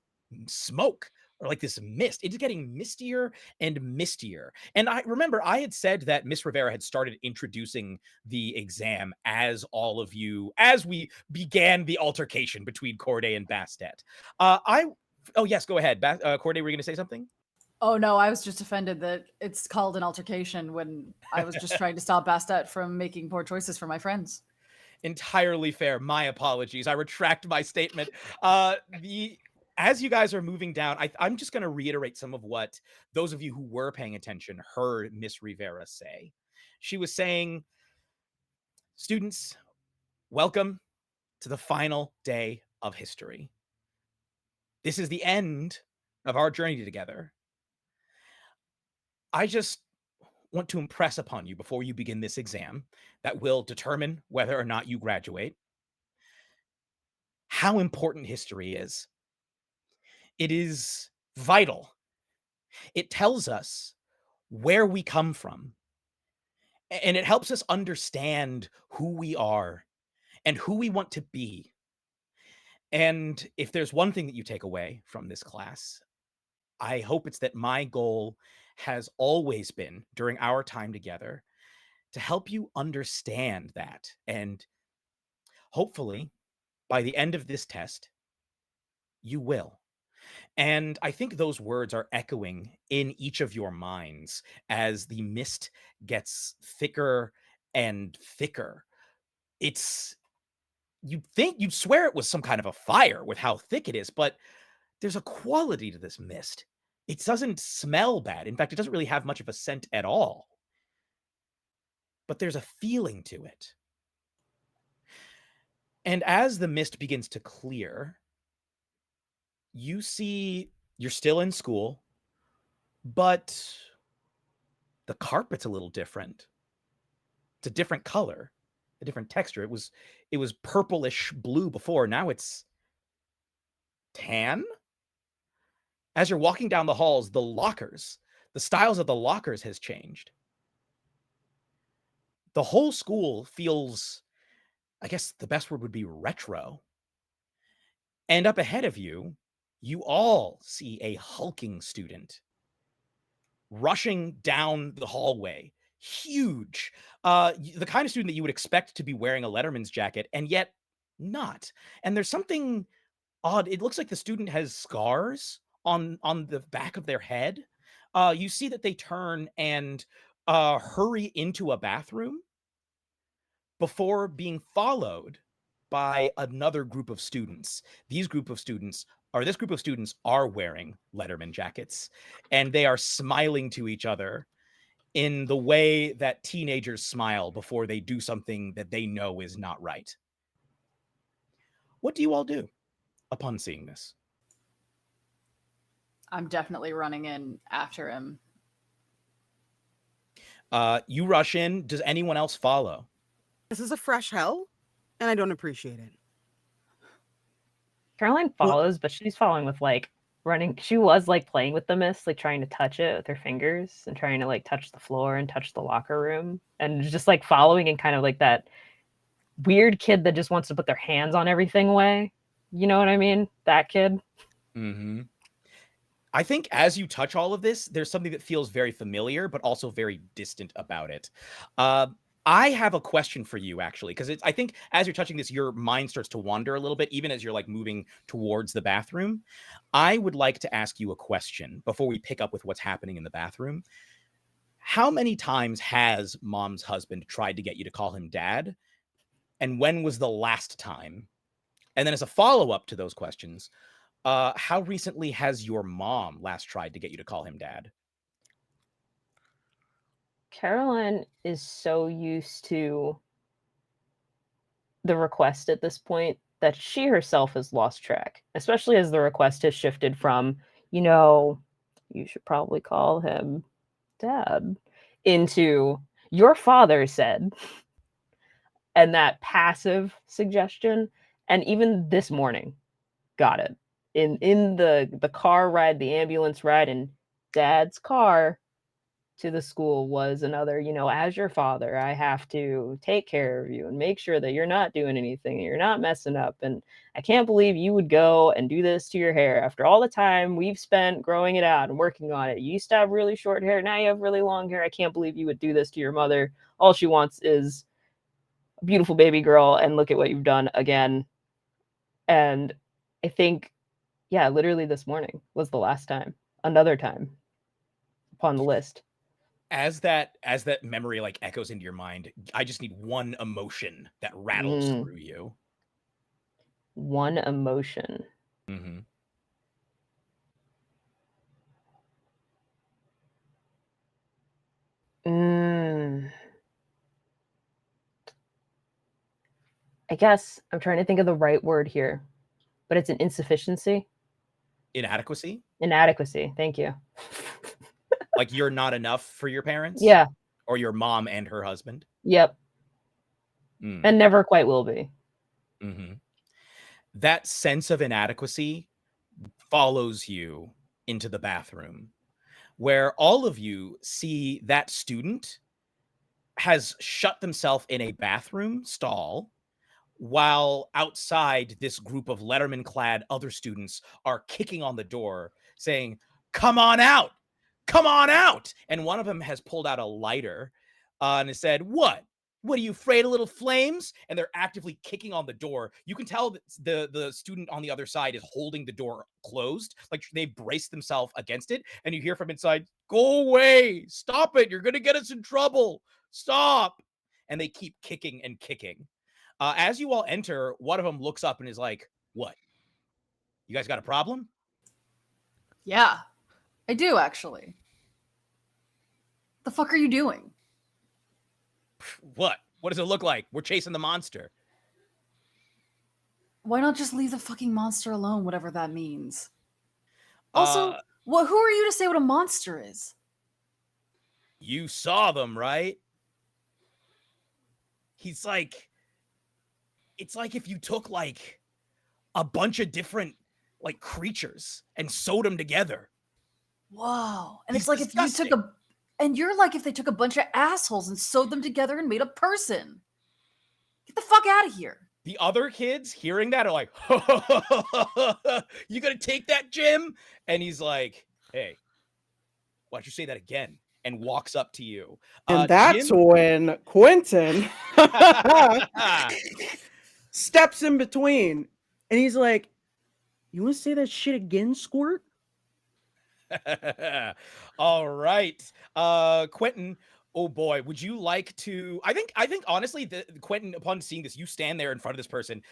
smoke. or like this mist. It's getting mistier and mistier. And I remember I had said that Miss Rivera had started introducing the exam as we began the altercation between Corday and Bastet. Oh yes, go ahead. Corday, were you going to say something? Oh no, I was just offended that it's called an altercation when I was just trying to stop Bastet from making poor choices for my friends. Entirely fair. My apologies. I retract my statement. As you guys are moving down, I'm just going to reiterate some of what those of you who were paying attention heard Miss Rivera say. She was saying, students, welcome to the final day of history. This is the end of our journey together. I just want to impress upon you before you begin this exam that will determine whether or not you graduate how important history is. It is vital. It tells us where we come from, and it helps us understand who we are and who we want to be. And if there's one thing that you take away from this class, I hope it's that my goal has always been, during our time together, to help you understand that. And hopefully, by the end of this test, you will. And I think those words are echoing in each of your minds as the mist gets thicker and thicker. You'd swear it was some kind of a fire with how thick it is, but there's a quality to this mist. It doesn't smell bad. In fact, it doesn't really have much of a scent at all. But there's a feeling to it. And as the mist begins to clear, you see you're still in school, but the carpet's a little different. It's a different color, a different texture. It was purplish blue before. Now it's tan. As you're walking down the halls, the styles of the lockers has changed. The whole school feels, I guess the best word would be retro. And up ahead of you, you all see a hulking student rushing down the hallway. Huge. The kind of student that you would expect to be wearing a Letterman's jacket, and yet not. And there's something odd. It looks like the student has scars on the back of their head. You see that they turn and hurry into a bathroom before being followed by another group of students. This group of students are wearing Letterman jackets, and they are smiling to each other in the way that teenagers smile before they do something that they know is not right. What do you all do upon seeing this? I'm definitely running in after him. You rush in. Does anyone else follow? This is a fresh hell, and I don't appreciate it. Caroline follows, but she's following with like running. She was like playing with the mist, like trying to touch it with her fingers and trying to like touch the floor and touch the locker room and just like following and kind of like that weird kid that just wants to put their hands on everything way. You know what I mean? That kid. Mm-hmm. I think as you touch all of this, there's something that feels very familiar, but also very distant about it. I have a question for you, actually, because I think as you're touching this, your mind starts to wander a little bit, even as you're like moving towards the bathroom. I would like to ask you a question before we pick up with what's happening in the bathroom. How many times has Mom's husband tried to get you to call him dad? And when was the last time? And then as a follow-up to those questions, how recently has your mom last tried to get you to call him dad? Caroline is so used to the request at this point that she herself has lost track, especially as the request has shifted from, you should probably call him dad, into your father said, and that passive suggestion. And even this morning, got it. In the car ride, the ambulance ride in dad's car, to the school was another, as your father, I have to take care of you and make sure that you're not doing anything, you're not messing up. And I can't believe you would go and do this to your hair after all the time we've spent growing it out and working on it. You used to have really short hair, now you have really long hair. I can't believe you would do this to your mother. All she wants is a beautiful baby girl, and look at what you've done again. And I think, yeah, literally this morning was the last time, another time upon the list. As that memory like echoes into your mind, I just need one emotion that rattles through you. One emotion. Mm-hmm. I guess I'm trying to think of the right word here, but it's an insufficiency. Inadequacy? Inadequacy. Thank you. Like you're not enough for your parents? Yeah. Or your mom and her husband? Yep. And never quite will be. Mm-hmm. That sense of inadequacy follows you into the bathroom, where all of you see that student has shut themselves in a bathroom stall, while outside this group of Letterman-clad other students are kicking on the door saying, "Come on out! Come on out!" And one of them has pulled out a lighter and has said, What are you, afraid of little flames? And they're actively kicking on the door. You can tell that the student on the other side is holding the door closed, like they've braced themselves against it. And you hear from inside, "Go away! Stop it! You're going to get us in trouble! Stop!" And they keep kicking and kicking. As you all enter, one of them looks up and is like, "What? You guys got a problem?" Yeah, I do actually. The fuck are you doing? What? What does it look like? We're chasing the monster. Why not just leave the fucking monster alone, whatever that means? Also, who are you to say what a monster is? You saw them, right? He's like, it's like if you took like a bunch of different like creatures and sewed them together. Whoa. And He's it's like disgusting. if you took and you're like if they took a bunch of assholes and sewed them together and made a person. Get the fuck out of here. The other kids hearing that are like, "You gonna take that, Jim?" And he's like, "Hey, why'd you say that again?" And walks up to you. And that's Jim... when Quentin steps in between. And he's like, "You want to say that shit again, Squirt?" All right. Quentin, oh boy, would you like to... I think honestly, Quentin, upon seeing this, you stand there in front of this person.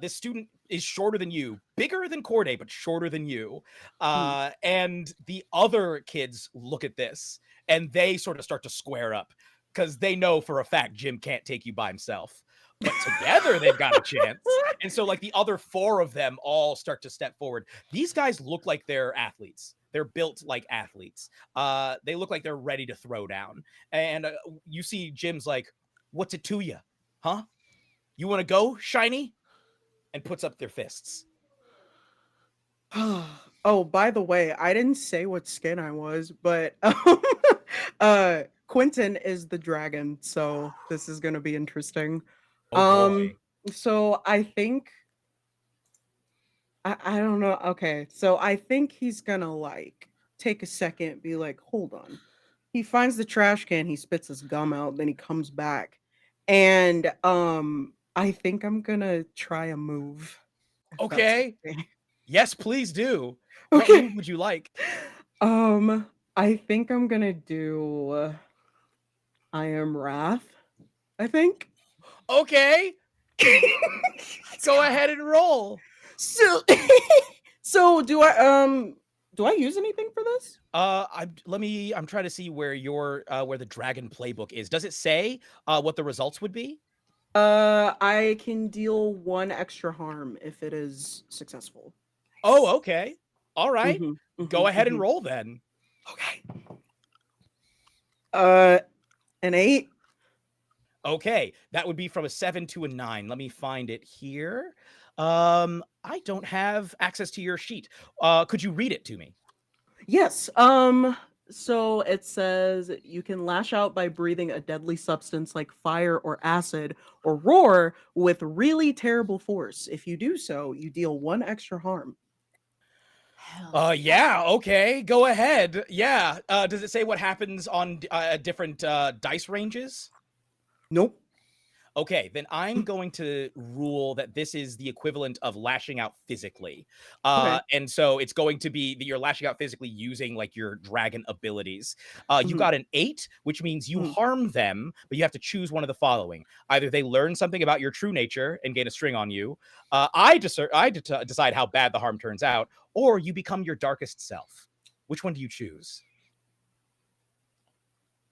This student is shorter than you, bigger than Corday, but shorter than you. And the other kids look at this and they sort of start to square up because they know for a fact Jim can't take you by himself. But together they've got a chance. And so like the other four of them all start to step forward. These guys look like they're athletes. They're built like athletes. They look like they're ready to throw down. And you see Jim's like, "What's it to you? Huh? You want to go, Shiny?" And puts up their fists. Oh, by the way, I didn't say what skin I was, but Quentin is the dragon, so this is gonna be interesting. Oh boy. So I think I don't know. Okay, so I think he's gonna like take a second, be like, hold on. He finds the trash can, he spits his gum out, then he comes back. And I think I'm gonna try a move. If that's Okay. okay. Yes, please do. What Okay. move would you like? I think I'm gonna do I am Wrath, I think. Okay. Go ahead and roll. So so do I use anything for this? I'm trying to see where where the dragon playbook is. Does it say what the results would be? I can deal 1 extra harm if it is successful. Oh, okay. All right. Go ahead and Mhm. roll then. Okay. An 8. Okay, that would be from a 7 to a 9. Let me find it here. I don't have access to your sheet. Could you read it to me? Yes. So it says you can lash out by breathing a deadly substance like fire or acid, or roar with really terrible force. If you do so, you deal 1 extra harm. Hell Yeah, okay, go ahead. Yeah. Does it say what happens on different dice ranges? Nope. Okay, then I'm going to rule that this is the equivalent of lashing out physically. Okay. And so it's going to be that you're lashing out physically using like your dragon abilities. You Mhm, got an 8, which means you mhm. harm them, but you have to choose one of the following. Either they learn something about your true nature and gain a string on you. Decide how bad the harm turns out, or you become your darkest self. Which one do you choose?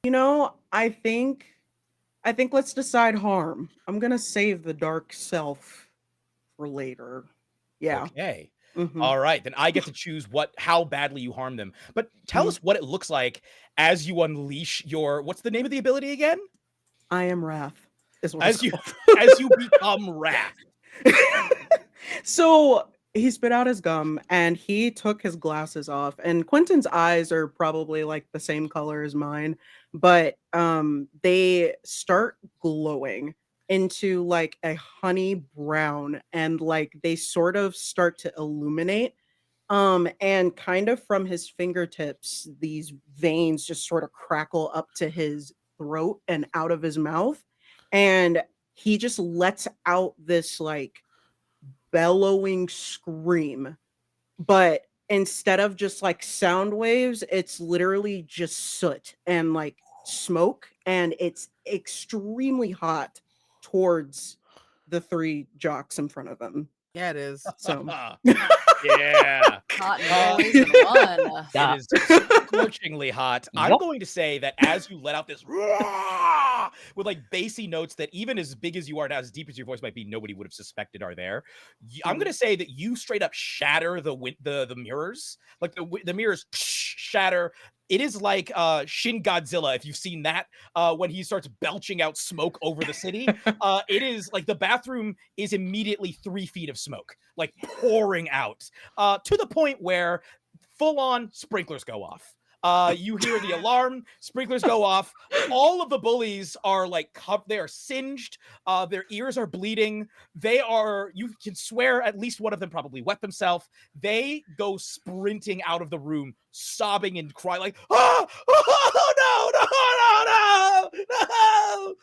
You know, I think let's decide harm. I'm gonna save the dark self for later. Yeah. Okay. Mhm. All right, then I get to choose how badly you harm them. But tell Mhm. us what it looks like as you unleash your what's the name of the ability again? I am wrath is what it's As you called. as you become wrath. So he spit out his gum and he took his glasses off. And Quentin's eyes are probably like the same color as mine, but they start glowing into like a honey brown and like they sort of start to illuminate. And kind of from his fingertips, these veins just sort of crackle up to his throat and out of his mouth. And he just lets out this like bellowing scream, but instead of just like sound waves, it's literally just soot and like smoke, and it's extremely hot towards the 3 jocks in front of him. Yeah, it is. So Yeah. hot in more Uh, ways than one. It Yeah. is scorchingly hot. I'm Yup. going to say that as you let out this "Rah!" with like bassy notes that even as big as you are now, as deep as your voice might be, nobody would have suspected are there. I'm going to say that you straight up shatter the mirrors, like the mirrors shatter. It is like Shin Godzilla, if you've seen that, when he starts belching out smoke over the city. It is like the bathroom is immediately 3 feet of smoke, like pouring out, to the point where full on sprinklers go off. You hear the alarm, sprinklers go off. All of the bullies are like they are singed. Their ears are bleeding. You can swear at least one of them probably wet themselves. They go sprinting out of the room, sobbing and crying like, oh, oh no, no, no, no,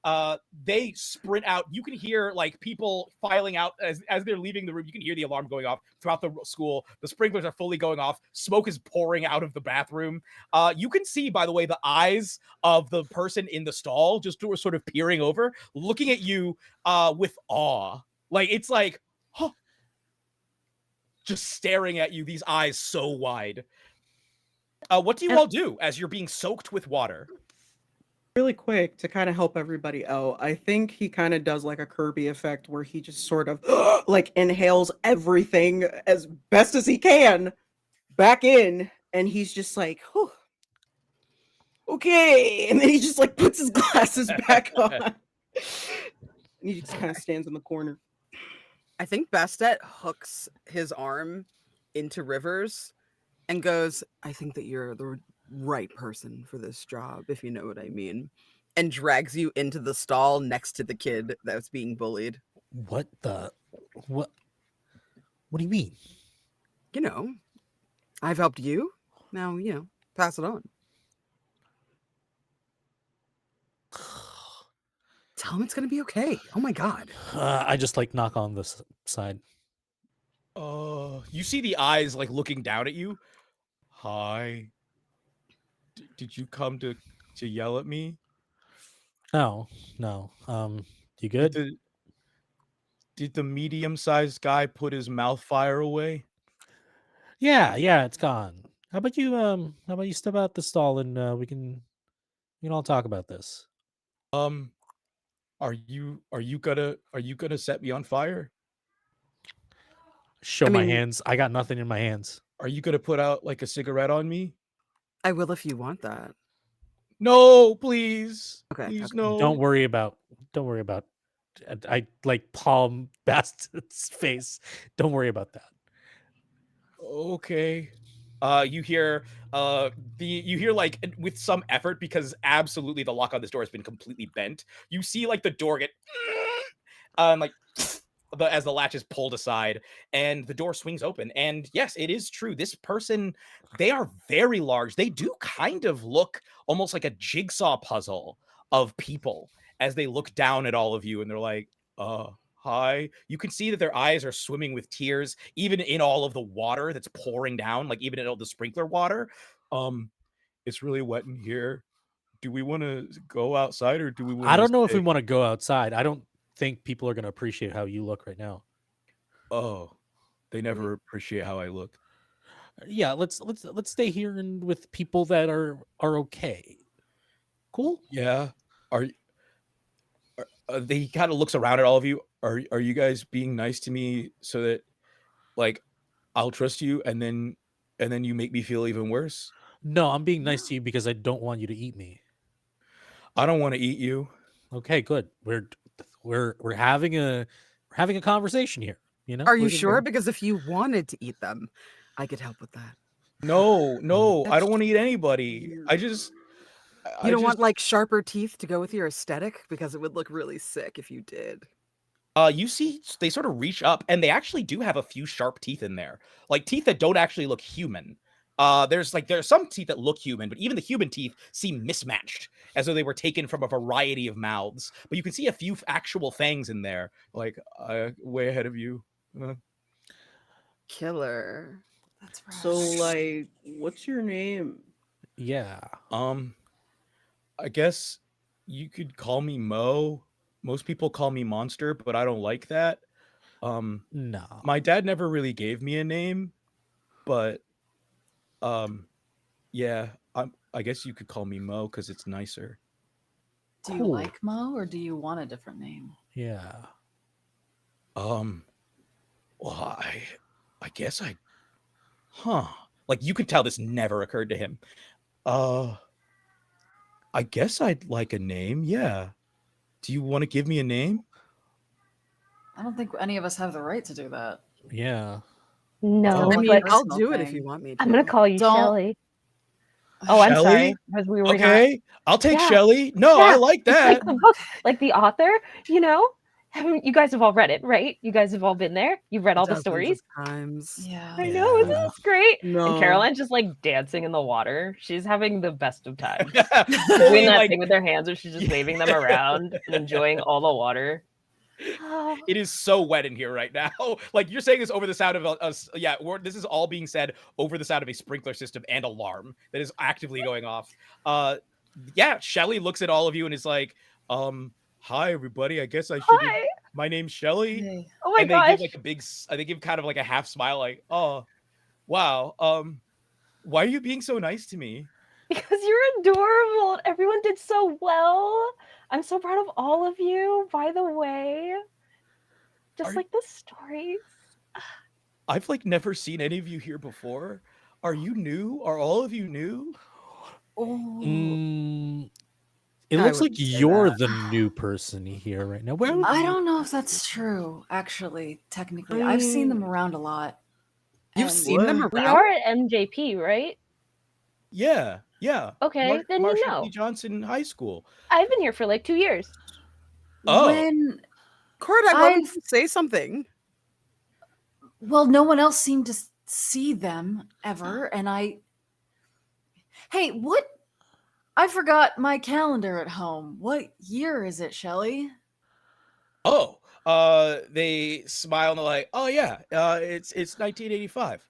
no. They sprint out. You can hear like people filing out as they're leaving the room. You can hear the alarm going off throughout the school. The sprinklers are fully going off. Smoke is pouring out of the bathroom. You can see, by the way, the eyes of the person in the stall just sort of peering over, looking at you with awe. Like it's like, huh, just staring at you. These eyes so wide. What do you And all do as you're being soaked with water? really quick to kind of help everybody out, I think he kind of does like a Kirby effect where he just sort of like inhales everything as best as he can back in, and he's just like, whew, okay, and then he just like puts his glasses back on, and he just kind of stands in the corner. I think Bastet hooks his arm into Rivers and goes, I think that you're the right person for this job, if you know what I mean. And drags you into the stall next to the kid that's being bullied. What the? What? What do you mean? You know, I've helped you. Now, pass it on. Tell him it's going to be okay. Oh my God. I just like knock on this side. You see the eyes like looking down at you. Hi. Did you come to yell at me? No, no. You Did good? the medium-sized guy put his mouth fire away? Yeah, yeah. It's gone. How about you? How about you step out the stall and we can all talk about this. Um, are you gonna set me on fire? Show I my mean, hands. I got nothing in my hands. Are you gonna put out like a cigarette on me? I will if you want that. No, please. Okay. Please Okay. Don't no. worry about. Don't worry about. I like palm Bastet's face. Don't worry about that. Okay. You hear like with some effort, because absolutely the lock on this door has been completely bent. You see like the door get like as the latch is pulled aside and the door swings open. And yes, it is true. This person, they are very large. They do kind of look almost like a jigsaw puzzle of people as they look down at all of you and they're like, hi. You can see that their eyes are swimming with tears, even in all of the water that's pouring down, like even in all the sprinkler water. It's really wet in here. Do we want to go outside or do we want I to don't know if stay? we want to go outside. I don't think people are going to appreciate how you look right now. Oh, they never appreciate how I look. Yeah, let's stay here and with people that are okay. Cool. Yeah. Are they kind of looks around at all of you? Are you guys being nice to me so that like I'll trust you and then you make me feel even worse? No, I'm being nice to you because I don't want you to eat me. I don't want to eat you. Okay, good. We're having a conversation here. You know. Are you sure? Because if you wanted to eat them, I could help with that. No, I That's don't want to eat anybody. weird. I just You don't want like sharper teeth to go with your aesthetic, because it would look really sick if you did. You see they sort of reach up and they actually do have a few sharp teeth in there. Like teeth that don't actually look human. There's some teeth that look human, but even the human teeth seem mismatched, as though they were taken from a variety of mouths. But you can see a few actual fangs in there, like way ahead of you. Killer. That's right. So, like, what's your name? Yeah. I guess you could call me Mo. Most people call me Monster, but I don't like that. No. My dad never really gave me a name, but yeah, I guess you could call me Mo because it's nicer. Do you Cool. like Mo or do you want a different name? Yeah. Well, I guess like you could tell this never occurred to him. I guess I'd like a name. Yeah. Do you want to give me a name? I don't think any of us have the right to do that. Yeah. No, like a but I'll personal do it if thing. you want me to. I'm gonna call you Don't- Shelly. Oh, I'm Shelley? sorry, because we were not Okay, I'll take Yeah. Shelley. No, I Yeah, like it's that. like the book, like the author. You know, you guys have all read it, right? You guys have all been there. You've read all the Dozens stories. of times. Yeah. I know, isn't Yeah. this great? No. And Caroline's just like dancing in the water. She's having the best of times. She's Fully, doing that like, thing with her hands where she's just waving them around and enjoying all the water. Oh, it is so wet in here right now. Like you're saying this over the sound of us. Yeah, this is all being said over the sound of a sprinkler system and alarm that is actively going off. Yeah, Shelly looks at all of you and is like, hi everybody. I guess I should. hi! My name's Shelly. Hey. Oh my And they gosh! give like a big. They give kind of like a half smile, like, oh, wow. Why are you being so nice to me? Because you're adorable. Everyone did so well. I'm so proud of all of you, by the way. Just like the stories. I've like never seen any of you here before. Are you new? Are all of you new? Oh. It I looks like wouldn't say you're that. the new person here right now. Where? I don't know if that's true, actually, technically. I I've seen them mean- around a lot. You've and- seen them What? We around? are at MJP, right? Yeah. Okay, then you Marsha know. P. Johnson High School. I've been here for like 2 years. Oh. When Cordak, why would I've- you say something? Well, no one else seemed to see them ever, and Hey, what? I forgot my calendar at home. What year is it, Shelley? Oh. They smile and they're like, oh yeah, it's 1985.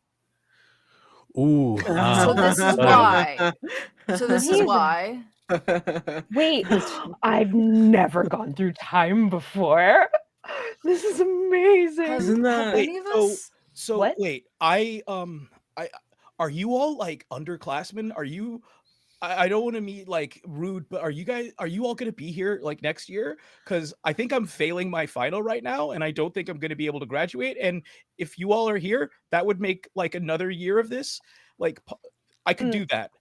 Ooh. So this is okay. why. So this is Amazing. why. Wait, I've never gone through time before. This is amazing. Isn't that- Any of us? So What? wait, I are you all like underclassmen? Are you? I don't want to be like rude, but are you all going to be here like next year? Because I think I'm failing my final right now, and I don't think I'm going to be able to graduate. And if you all are here, that would make like another year of this. Like I could do that.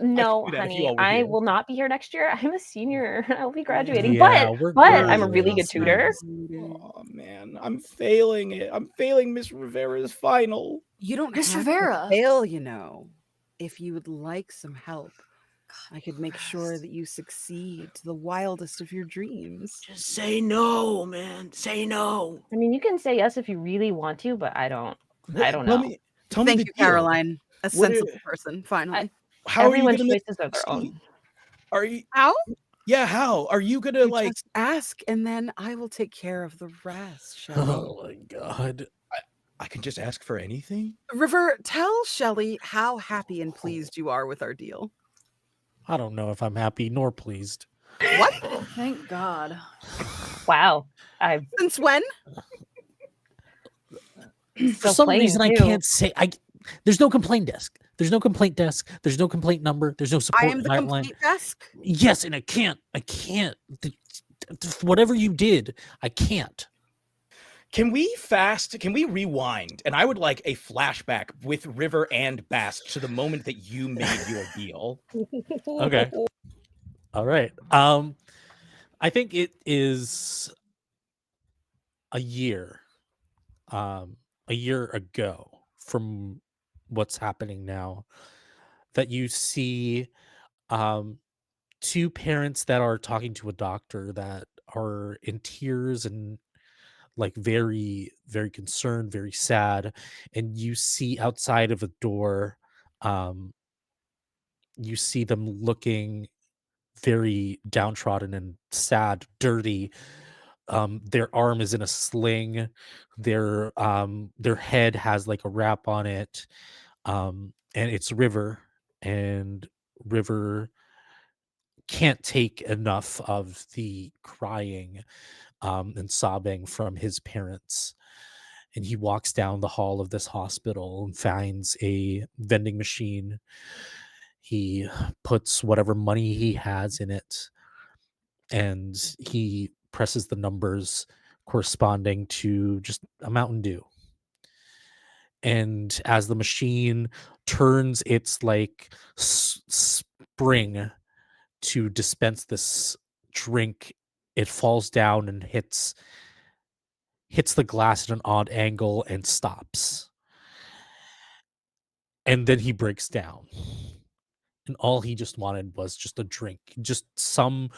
No, do that if you honey, all were I here. will not be here next year. I'm a senior. I'll be graduating. Yeah, we're but good. I'm a really good tutor. Oh man, I'm failing it. I'm failing Miss Rivera's final. You don't Miss have Rivera. to fail, you know. if you would like some help, I could make sure that you succeed to the wildest of your dreams. Just say no, man. Say no. I mean, you can say yes if you really want to, but I don't Tell know. tell me Thank the you, deal. Caroline. A What sensible person, finally. how are you Everyone's gonna choices are their succeed? own. Are you How? Yeah, how? Are you gonna, You like just ask, and then I will take care of the rest, Shelley. Oh my god. I can just ask for anything? River, tell Shelley how happy and pleased you are with our deal. I don't know if I'm happy nor pleased. What? Thank God. Wow. I'm Since when? For still some playing reason I too. can't say there's no complaint desk. There's no complaint desk. There's no complaint number. There's no I support am the hotline. complaint desk. Yes, and I can't. Whatever you did, I can't. Can we rewind? And I would like a flashback with River and Bast to the moment that you made your deal. Okay. All right. I think it is a year ago from what's happening now that you see um two parents that are talking to a doctor that are in tears and like very very concerned, very sad, and you see outside of a door um you see them looking very downtrodden and sad, dirty. Their arm is in a sling. Their head has like a wrap on it. And it's River, and River can't take enough of the crying and sobbing from his parents. And he walks down the hall of this hospital and finds a vending machine. He puts whatever money he has in it, and he presses the numbers corresponding to just a Mountain Dew. And as the machine turns its like spring to dispense this drink, it falls down and hits the glass at an odd angle and stops. And then he breaks down. And all he just wanted was just a drink, just some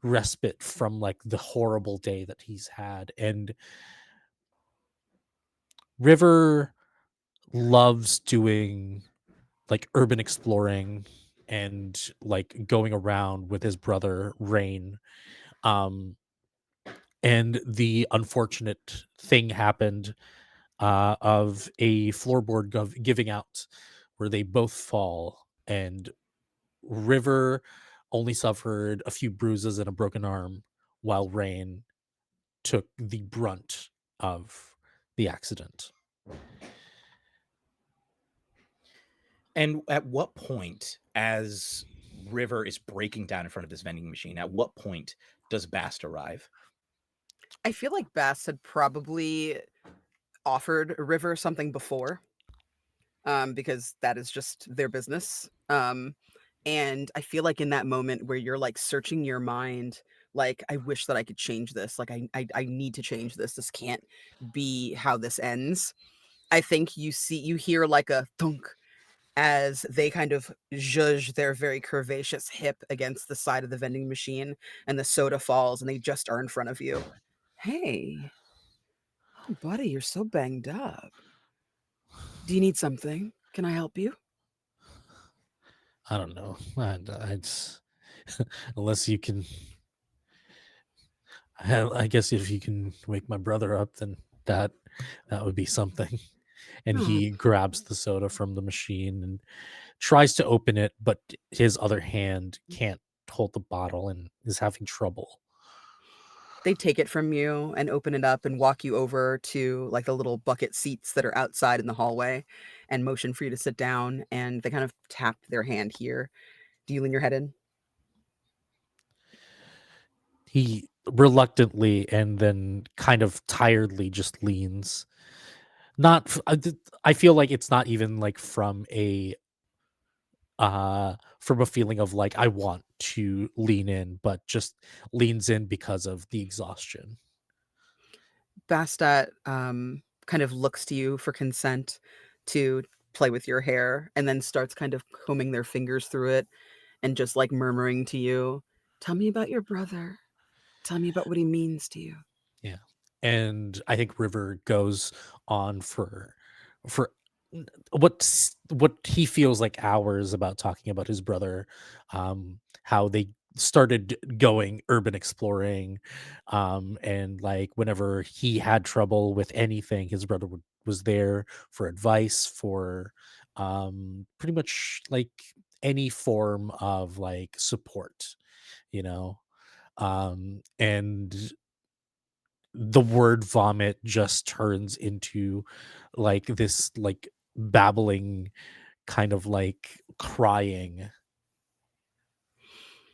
respite from like the horrible day that he's had. And River loves doing like urban exploring and like going around with his brother Rain. Um and the unfortunate thing happened of a floorboard giving out where they both fall, and River only suffered a few bruises and a broken arm, while Rain took the brunt of the accident. And at what point, as River is breaking down in front of this vending machine, at what point does Bast arrive? I feel like Bast had probably offered River something before, because that is just their business. And I feel like in that moment where you're like searching your mind, like I wish that I could change this. Like I need to change this. This can't be how this ends. I think you hear like a thunk as they kind of zhuzh their very curvaceous hip against the side of the vending machine, and the soda falls, and they just are in front of you. Hey, oh, buddy, you're so banged up. Do you need something? Can I help you? I don't know. Unless you can, I guess if you can wake my brother up, then that that would be something. And Oh, he grabs the soda from the machine and tries to open it, but his other hand can't hold the bottle and is having trouble. they take it from you and open it up and walk you over to like the little bucket seats that are outside in the hallway and motion for you to sit down. And they kind of tap their hand here. Do you lean your head in? He reluctantly and then kind of tiredly just leans. Not, I feel like it's not even like from a feeling of like I want to lean in, but just leans in because of the exhaustion. Bastat kind of looks to you for consent to play with your hair and then starts kind of combing their fingers through it and just like murmuring to you, "Tell me about your brother. Tell me about what he means to you." Yeah. And I think River goes on for what he feels like hours about talking about his brother, how they started going urban exploring, and like whenever he had trouble with anything, his brother was there for advice, for pretty much like any form of like support, you know. And the word vomit just turns into like this like babbling kind of like crying,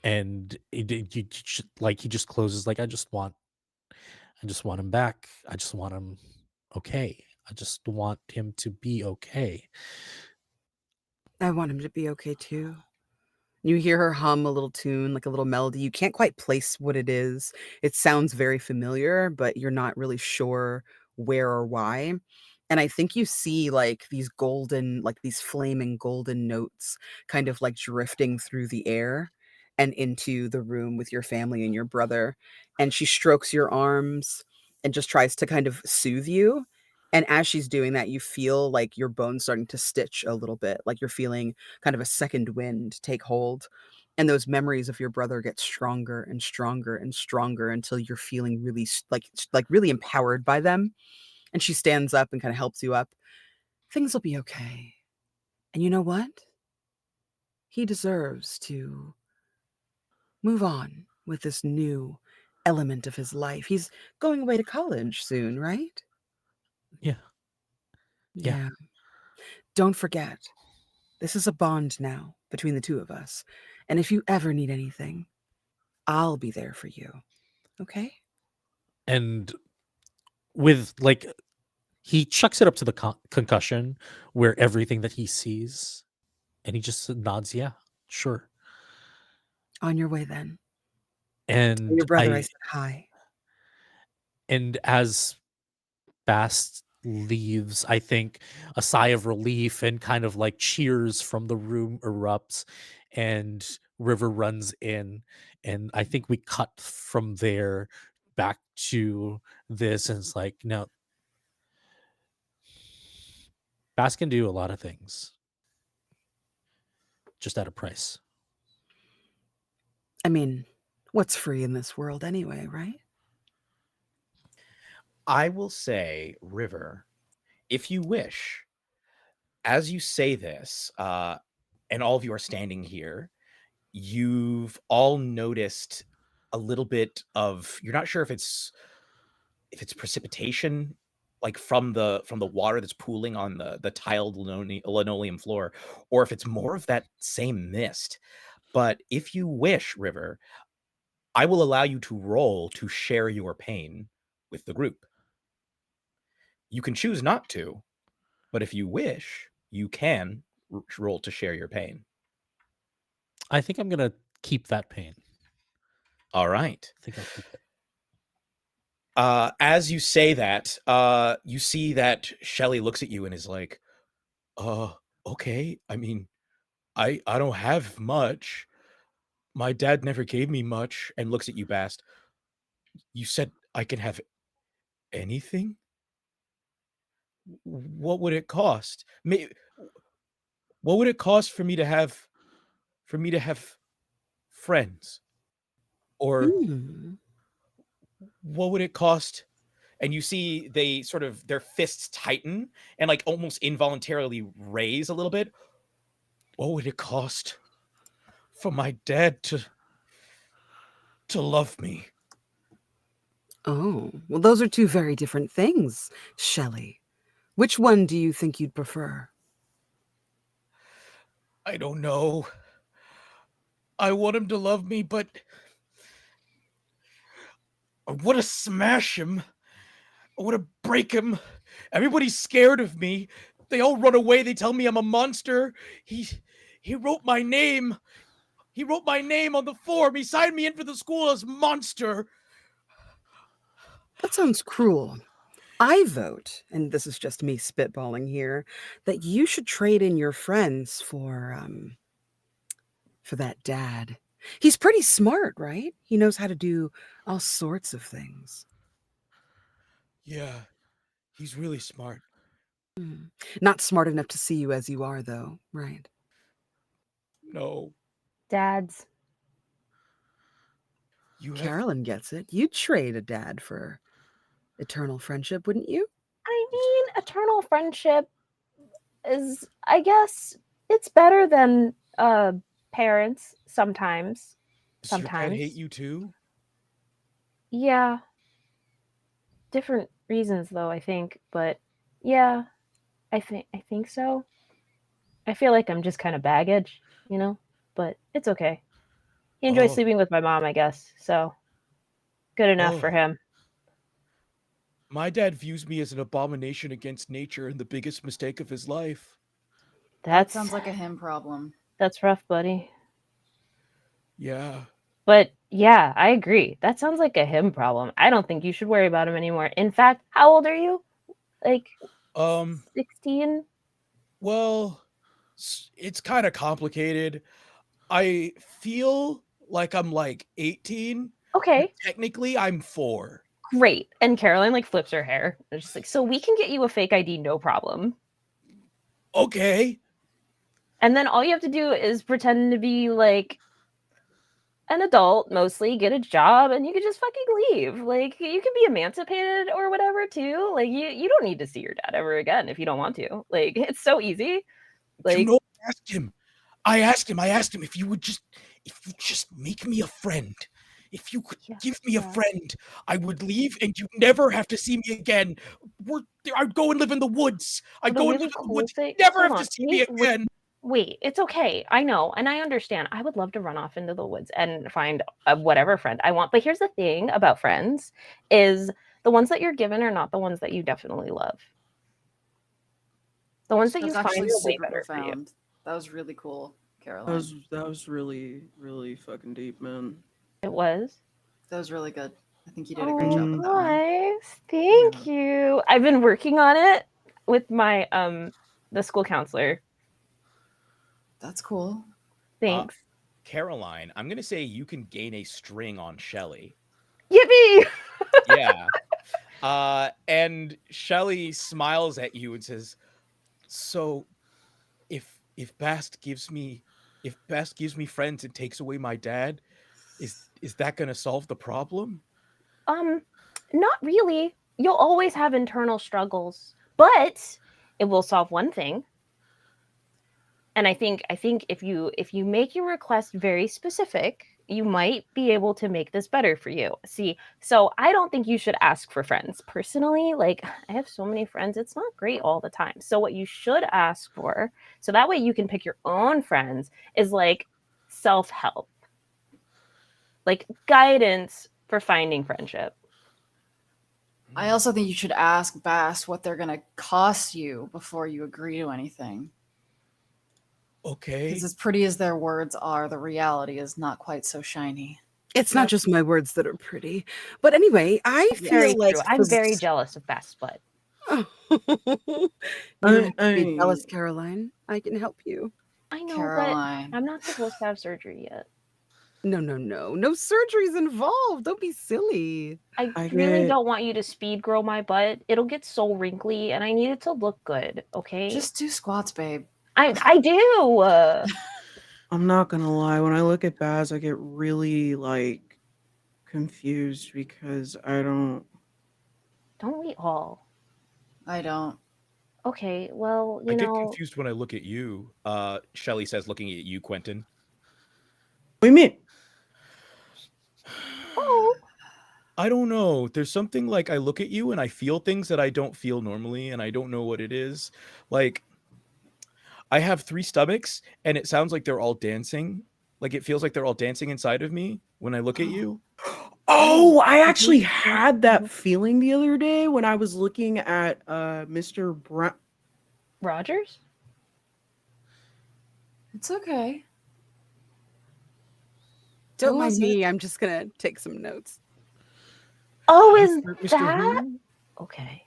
and like he just closes like, I just want him back, I just want him okay, I just want him to be okay. I want him to be okay too. You hear her hum a little tune, like a little melody. You can't quite place what it is. It sounds very familiar, but you're not really sure where or why. And I think you see like these golden, like these flaming golden notes kind of like drifting through the air and into the room with your family and your brother. And she strokes your arms and just tries to kind of soothe you. And as she's doing that, you feel like your bones starting to stitch a little bit, like you're feeling kind of a second wind take hold. And those memories of your brother get stronger and stronger and stronger until you're feeling really like really empowered by them. And she stands up and kind of helps you up. Things will be okay. And you know what? He deserves to move on with this new element of his life. He's going away to college soon, right? Yeah. Yeah. Yeah. Don't forget, this is a bond now between the two of us. And if you ever need anything, I'll be there for you. Okay? And with like he chucks it up to the concussion where everything that he sees, and he just nods, yeah, sure. On your way then. Tell And your brother I said hi. as Bast leaves, I think a sigh of relief and kind of like cheers from the room erupts, and River runs in, and I think we cut from there back to this, and it's like, no, Bast can do a lot of things, just at a price. I mean, what's free in this world anyway, right? I will say, River, if you wish, as you say this, and all of you are standing here, you've all noticed a little bit of, you're not sure if it's precipitation, like from the water that's pooling on the tiled linoleum floor, or if it's more of that same mist. But if you wish, River, I will allow you to roll to share your pain with the group. You can choose not to, but if you wish, you can roll to share your pain. I think I'm gonna keep that pain. All right. I think I'll keep it. As you say that, you see that Shelly looks at you and is like, okay. I mean, I don't have much. My dad never gave me much," and looks at you, Bast. "You said I can have anything? What would it cost? What would it cost for me to have friends? Or Hmm. what would it cost?" And you see they sort of their fists tighten and like almost involuntarily raise a little bit. "What would it cost for my dad to love me?" Oh, well, those are two very different things, Shelley. Which one do you think you'd prefer? "I don't know. I want him to love me, but I want to smash him. I want to break him. Everybody's scared of me. They all run away. They tell me I'm a monster. He wrote my name. He wrote my name on the form. He signed me in for the school as monster. That sounds cruel. I vote, and this is just me spitballing here, that you should trade in your friends for that dad. He's pretty smart, right? He knows how to do all sorts of things. Yeah, he's really smart. Hmm. Not smart enough to see you as you are, though, right? No, Dads. you have. Carolyn gets it. You'd trade a dad for eternal friendship, wouldn't you? I mean, eternal friendship is, I guess, it's better than parents sometimes. Does your dad hate Sometimes. you too? Yeah. Different reasons though, I think, but yeah, I think so. I feel like I'm just kind of baggage, but it's okay. He enjoys Oh, sleeping with my mom, I guess. So, good enough for oh. him. My dad views me as an abomination against nature and the biggest mistake of his life. That That's sounds like a him problem. that's rough, buddy. Yeah. But yeah, I agree. That sounds like a him problem. I don't think you should worry about him anymore. In fact, how old are you? Like Um, 16? well, it's kind of complicated. I feel like I'm like 18, but Okay, technically I'm 4. great. And Caroline like flips her hair. And she's like, "So we can get you a fake ID, no problem." Okay. And then all you have to do is pretend to be like an adult, mostly get a job, and you can just fucking leave. Like you can be emancipated or whatever too. Like you don't need to see your dad ever again if you don't want to. Like it's so easy. You Like know, I asked him. I asked him if you just make me a friend. If you could yeah, give me a yeah. friend, I would leave and you'd never have to see me again. I'd go and live in the woods. I'd The go and really live in the cool woods. thing. Never Hold have to on. see me again. Wait, it's okay. I know, and I understand. I would love to run off into the woods and find whatever friend I want. But here's the thing about friends is the ones that you're given are not the ones that you definitely love. The ones that you That's find actually are way super better for you. profound. That was really cool, That Caroline. was really, really fucking deep, man. It was. That was really good. I think you did a great job with Oh, that one. nice. Thank you. I've been working on it with my the school counselor. That's cool. Thanks. Caroline, I'm gonna say you can gain a string on Shelly. Yippee! Yeah. And Shelly smiles at you and says, "So, if Bast gives me friends and takes away my dad, is that gonna solve the problem?" Not really. You'll always have internal struggles, but it will solve one thing. And I think if you make your request very specific, you might be able to make this better for you. See, so I don't think you should ask for friends. Personally, like I have so many friends, it's not great all the time. So what you should ask for, so that way you can pick your own friends, is like self-help. Like guidance for finding friendship. I also think you should ask Bass what they're going to cost you before you agree to anything. Okay. Because as pretty as their words are, the reality is not quite so shiny. It's not just my words that are pretty. But anyway, I Very feel like true. I'm very jealous of Best Butt. You don't have to be I- jealous, Caroline. I can help you. I know, Caroline. but I'm not supposed to have surgery yet. No, no, no. No surgeries involved. Don't be silly. I I really get- don't want you to speed grow my butt. It'll get so wrinkly, and I need it to look good. Okay, Just do squats, babe. I do. I'm not gonna lie. When I look at Baz, I get really like confused because I don't. Don't we all? I don't. Okay, well, I get confused when I look at you. Shelly says, looking at you, Quentin. What do you mean? Oh, I don't know. There's something like I look at you and I feel things that I don't feel normally, and I don't know what it is. Like, I have 3 stomachs, and it sounds like they're all dancing. Like, it feels like they're all dancing inside of me when I look at you. Oh, I actually had that feeling the other day when I was looking at Mr. Brown. Rogers? It's okay. Don't Who mind was me. it? I'm just going to take some notes. Oh, is Mr. that Who? okay?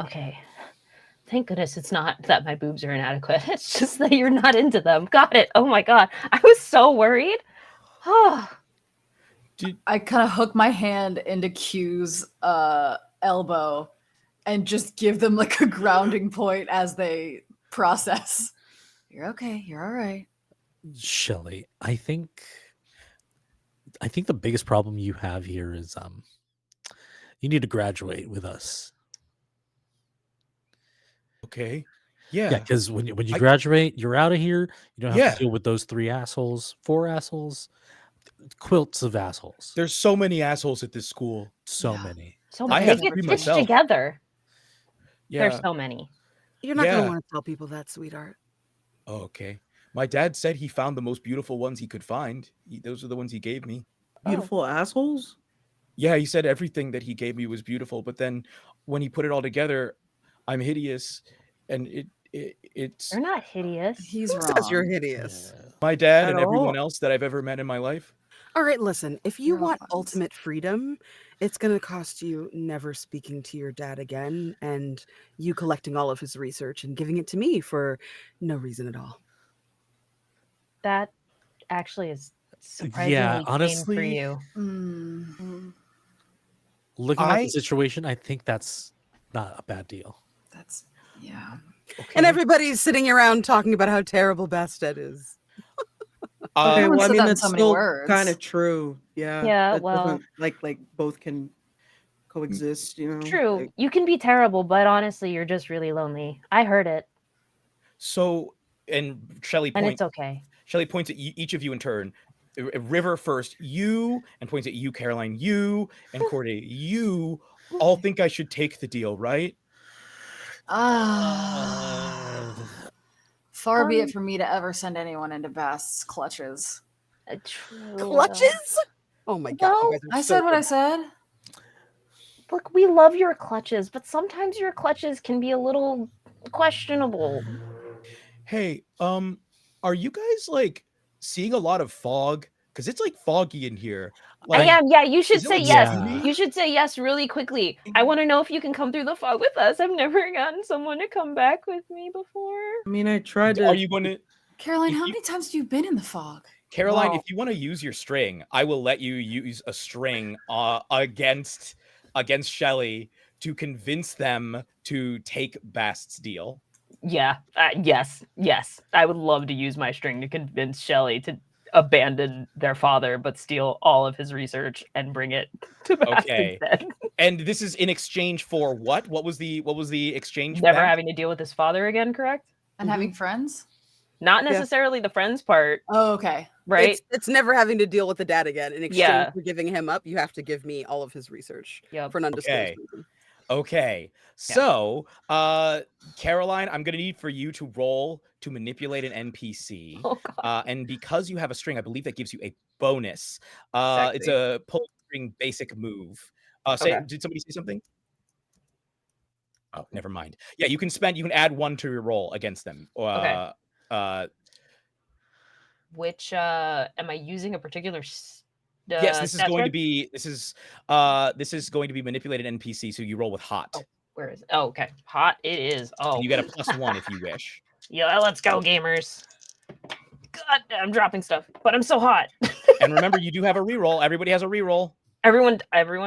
Okay. Thank goodness it's not that my boobs are inadequate. It's just that you're not into them. Got it. Oh my god. I was so worried. Oh. I kind of hook my hand into Q's elbow and just give them like a grounding point as they process. You're okay. You're all right. Shelly, I think the biggest problem you have here is you need to graduate with us. Okay. Yeah, Yeah. because when you I- graduate, you're out of here. You don't have Yeah. to deal with those 4 assholes, quilts of assholes. There's so many assholes at this school. So Yeah. many. So I they have get three stitched myself. together. Yeah. There's so many. You're not going Yeah. to want to tell people that, sweetheart. Oh, okay. My dad said he found the most beautiful ones he could find. Those are the ones he gave me. Beautiful assholes. Yeah, he said everything that he gave me was beautiful, but then when he put it all together, I'm hideous, and it's You're not hideous. He's Who wrong. says you're hideous? my dad At and everyone all? else that I've ever met in my life. All right, listen, if you You're all want fine. ultimate freedom, it's going to cost you never speaking to your dad again and you collecting all of his research and giving it to me for no reason at all. That actually is surprisingly Yeah, tame for honestly, you. Mm, looking at the I situation, I think that's not a bad deal. that's yeah. okay. And everybody's sitting around talking about how terrible Bastet is. Okay, Everyone well, I said mean that in that's so many still words. kind of true. Yeah, Yeah, that well, doesn't like both can coexist. You know, true. like, You can be terrible, but honestly, you're just really lonely. I heard it, So, and Shelly and points. it's okay. Shelly points at each of you in turn. River first, you, and points at you, Caroline, you, and Corday, you. All think I should take the deal, right? Ah. Far be Um, it from me to ever send anyone into Bast's clutches. True. Clutches? Oh my god, you Well, guys are I so said what I good. said. Look, we love your clutches, but sometimes your clutches can be a little questionable. Hey, are you guys like seeing a lot of fog? Because it's like foggy in here. I Like, am. Yeah, you should is it say like yes. steamy? You should say yes really quickly. I want to know if you can come through the fog with us. I've never gotten someone to come back with me before. I mean, I tried Are to. you going to, Caroline, if how you- many times have you been in the fog? Caroline? Wow. If you want to use your string, I will let you use a string against Shelly to convince them to take Bast's deal. Yeah. Yes. I would love to use my string to convince Shelly to abandon their father, but steal all of his research and bring it to Bast Okay. instead. And this is in exchange for what? What was the exchange? Never Beth? having to deal with his father again, correct? And having friends? Not Yeah. necessarily the friends part, Oh, okay. right? It's never having to deal with the dad again. In exchange Yeah. for giving him up, you have to give me all of his research Yep. for an undisclosed Okay. reason. Okay. So, Caroline, I'm gonna need for you to roll to manipulate an NPC. Oh god. And because you have a string, I believe that gives you a bonus. It's Sexy. a pull string basic move. Okay. Did somebody say something? Oh, never mind. Yeah, you can add 1 to your roll against them. Okay. Uh, Which am I using a particular yes, this is stat going to check? be this is going to be manipulated NPC, so you roll with hot. Oh, where is it? Oh, okay. Hot it is. Oh. And you get a +1 if you wish. Yeah, let's go, gamers. God, I'm dropping stuff, but I'm so hot. And remember, you do have a reroll. Everybody has a reroll. Everyone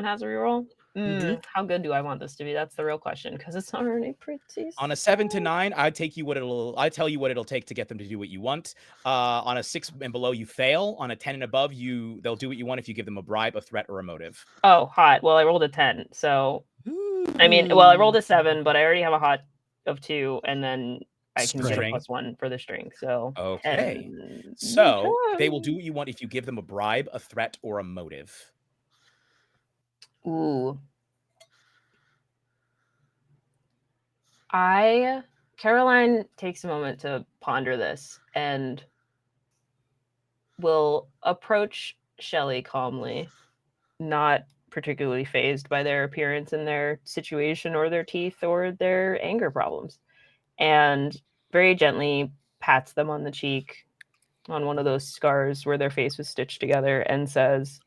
has a reroll. Mhm. How good do I want this to be? That's the real question, because it's already pretty. On a 7 to 9, I tell you what it'll take to get them to do what you want. On a 6 and below, you fail. On a 10 and above, they'll do what you want if you give them a bribe, a threat, or a motive. Oh, hot. Well, I rolled a 10, so I mean, well, I rolled a 7, but I already have a hot of 2, and then I can get a String. +1 for the string. So Okay. 10. So they will do what you want if you give them a bribe, a threat, or a motive. Ooh. Caroline takes a moment to ponder this and will approach Shelley calmly, not particularly fazed by their appearance and their situation or their teeth or their anger problems, and very gently pats them on the cheek, on one of those scars where their face was stitched together, and says,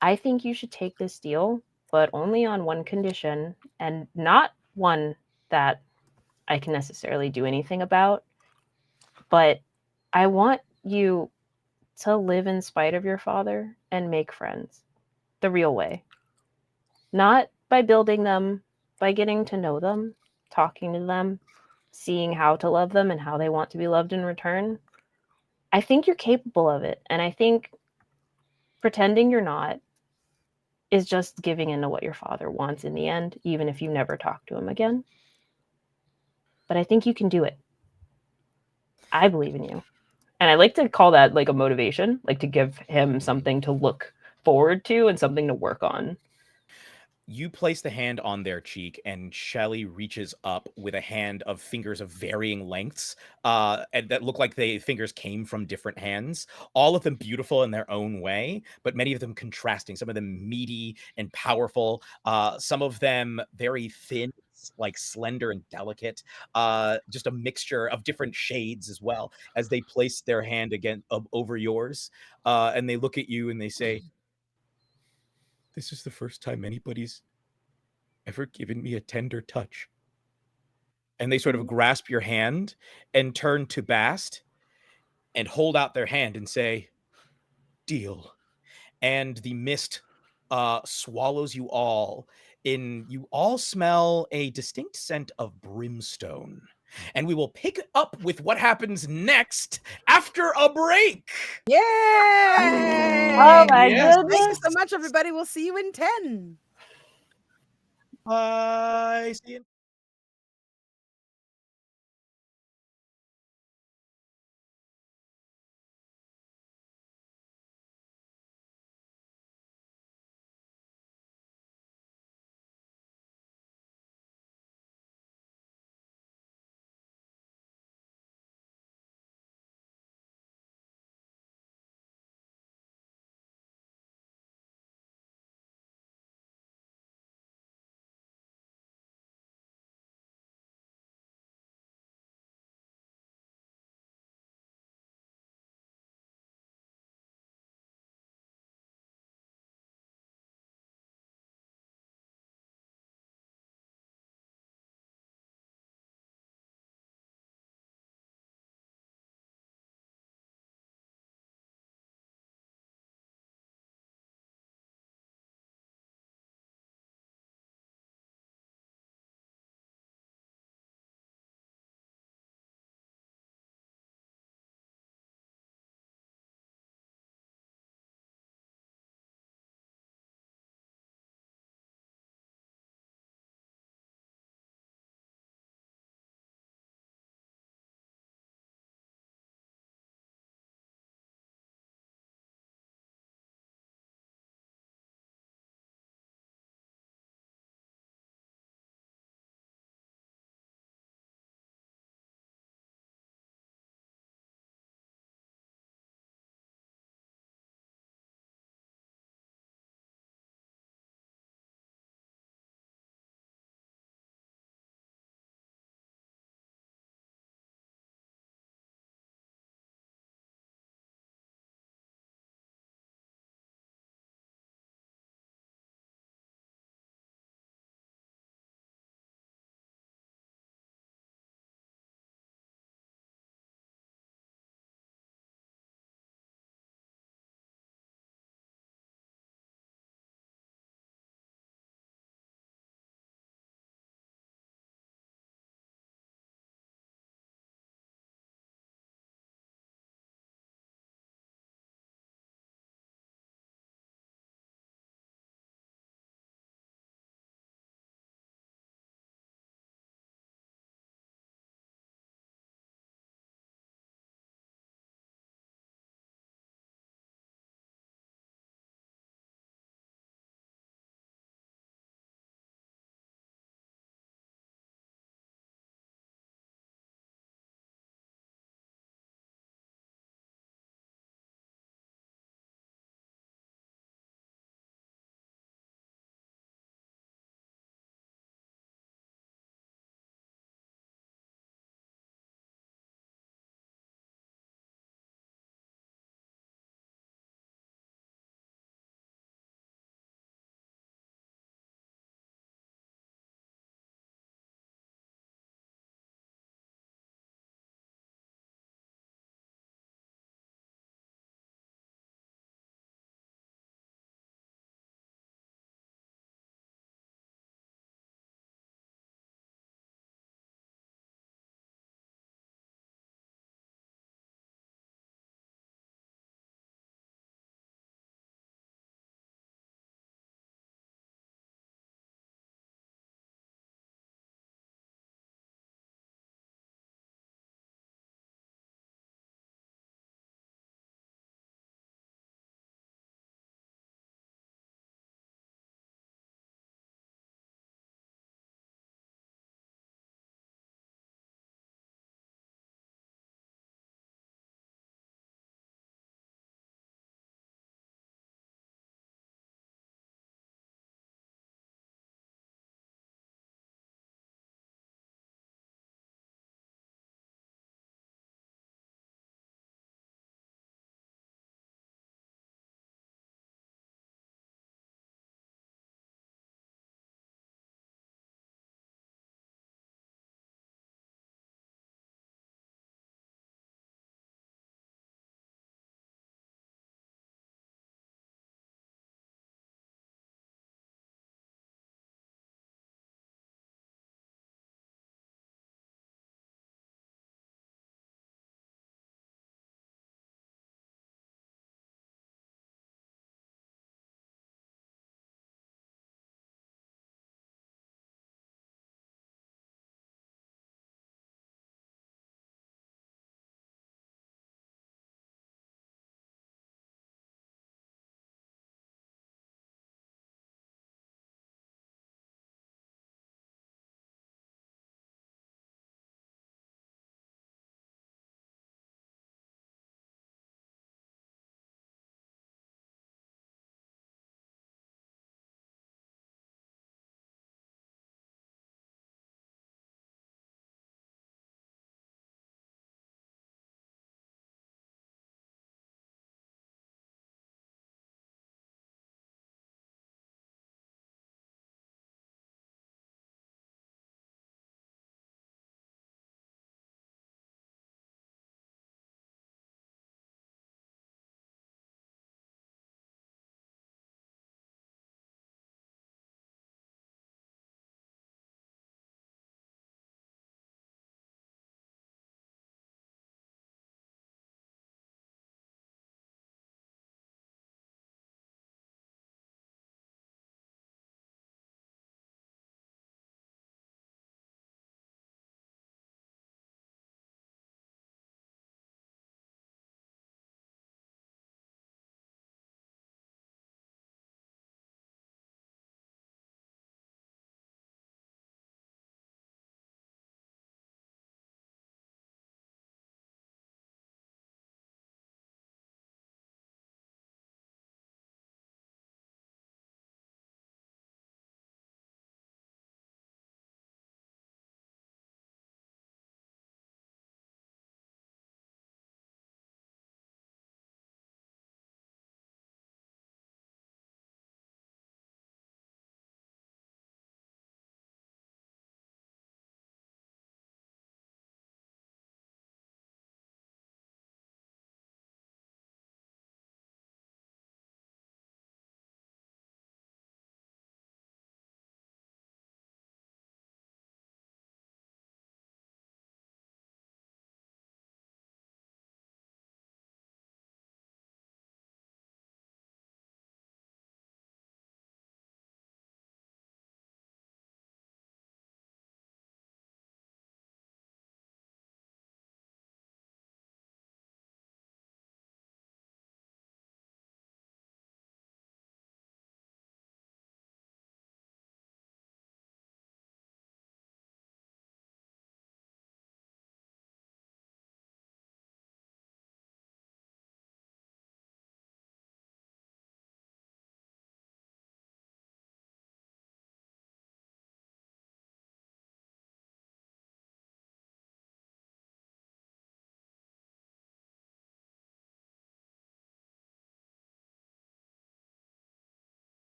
I think you should take this deal, but only on one condition, and not one that I can necessarily do anything about, but I want you to live in spite of your father and make friends the real way. Not by building them, by getting to know them, talking to them, seeing how to love them and how they want to be loved in return. I think you're capable of it. And I think pretending you're not is just giving in to what your father wants in the end, even if you never talk to him again. But I think you can do it. I believe in you. And I like to call that like a motivation, like to give him something to look forward to and something to work on. You place the hand on their cheek, and Shelly reaches up with a hand of fingers of varying lengths, and that look like the fingers came from different hands. All of them beautiful in their own way, but many of them contrasting. Some of them meaty and powerful. Some of them very thin, like slender and delicate. Just a mixture of different shades as well. As they place their hand again over yours, and they look at you and they say, "This is the first time anybody's ever given me a tender touch." And they sort of grasp your hand and turn to Bast and hold out their hand and say, "Deal." And the mist swallows you all in. You all smell a distinct scent of brimstone. And we will pick up with what happens next after a break. Yay! Oh my Yes. Thank you goodness. so much, everybody. We'll see you in 10. Bye. See you.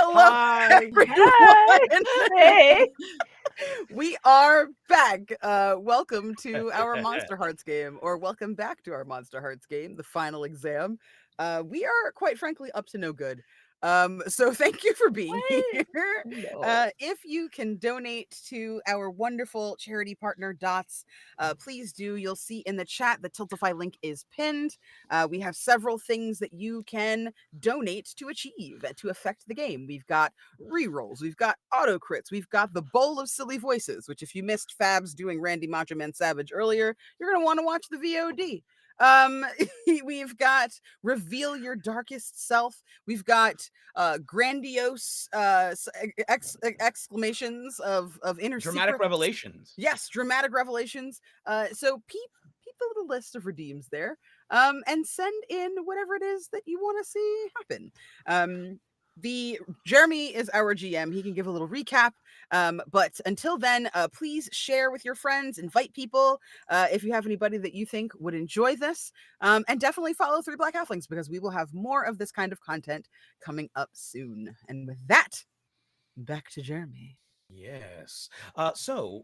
Hello, Hi. everyone. Hey. We are back. Welcome to our Monster Hearts game, or welcome back to our Monster Hearts game, the final exam. We are, quite frankly, up to no good. So thank you for being What? here. No. If you can donate to our wonderful charity partner Dots, please do. You'll see in the chat the Tiltify link is pinned. We have several things that you can donate to achieve to affect the game. We've got rerolls, we've got auto crits, we've got the bowl of silly voices, which if you missed Fabs doing Randy Macho Man Savage earlier, you're gonna want to watch the VOD. We've got reveal your darkest self. We've got grandiose exclamations of inner Dramatic secrets. revelations. Yes, dramatic revelations. So peep the little list of redeems there, and send in whatever it is that you want to see happen. The Jeremy is our GM. He can give a little recap. But until then, please share with your friends, invite people if you have anybody that you think would enjoy this, and definitely follow Three Black Halflings because we will have more of this kind of content coming up soon. And with that, back to Jeremy. Yes. For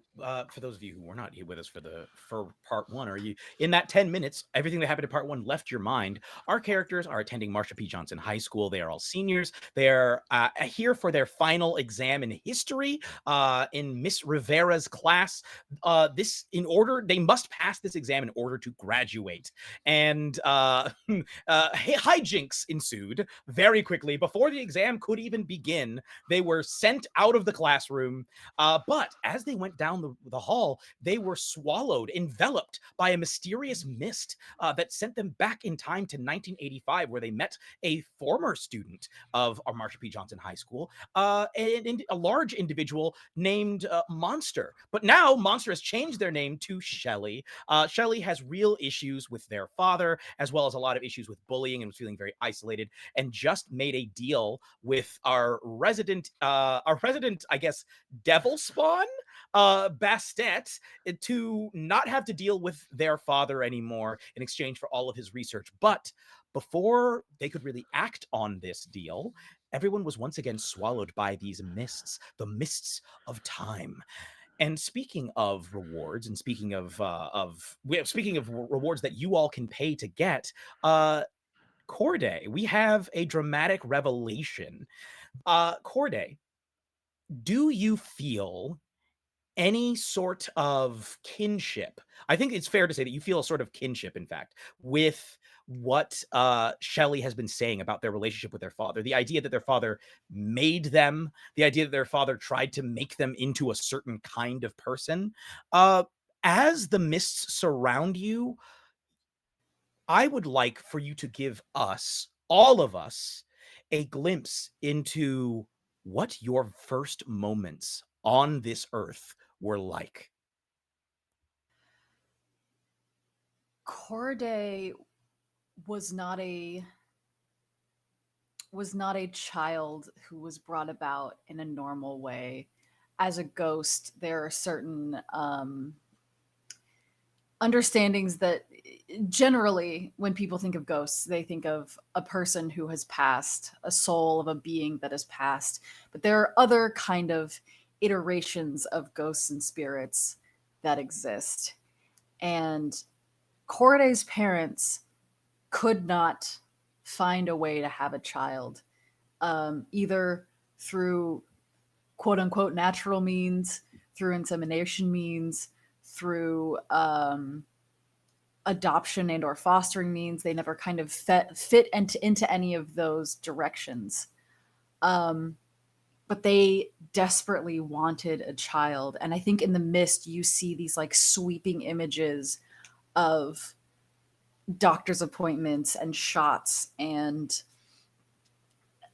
those of you who were not here with us for part one, are you in that 10 minutes? Everything that happened in part one left your mind. Our characters are attending Marsha P. Johnson High School. They are all seniors. They're here for their final exam in history in Miss Rivera's class. They must pass this exam in order to graduate. And hijinks ensued very quickly before the exam could even begin. They were sent out of the classroom. But as they went down the hall, they were enveloped by a mysterious mist that sent them back in time to 1985, where they met a former student of Marsha P. Johnson High School, a large individual named Monster. But now Monster has changed their name to Shelly. Shelly has real issues with their father, as well as a lot of issues with bullying, and was feeling very isolated, and just made a deal with our resident, I guess, devil spawn, Bastet, to not have to deal with their father anymore in exchange for all of his research. But before they could really act on this deal, everyone was once again swallowed by these mists, the mists of time. And speaking of rewards, and speaking of rewards that you all can pay to get, Corday, we have a dramatic revelation. Corday, do you feel any sort of kinship? I think it's fair to say that you feel a sort of kinship, in fact, with what Shelley has been saying about their relationship with their father. The idea that their father made them, the idea that their father tried to make them into a certain kind of person. As the mists surround you, I would like for you to give us, all of us, a glimpse into what your first moments on this earth were like. Corday was not a child who was brought about in a normal way. As a ghost, there are certain understandings that generally, when people think of ghosts, they think of a person who has passed, a soul of a being that has passed. But there are other kind of iterations of ghosts and spirits that exist. And Corday's parents could not find a way to have a child, either through quote unquote natural means, through insemination means, through adoption and or fostering means. They never kind of fit into any of those directions. But they desperately wanted a child. And I think in the mist, you see these like sweeping images of doctor's appointments and shots and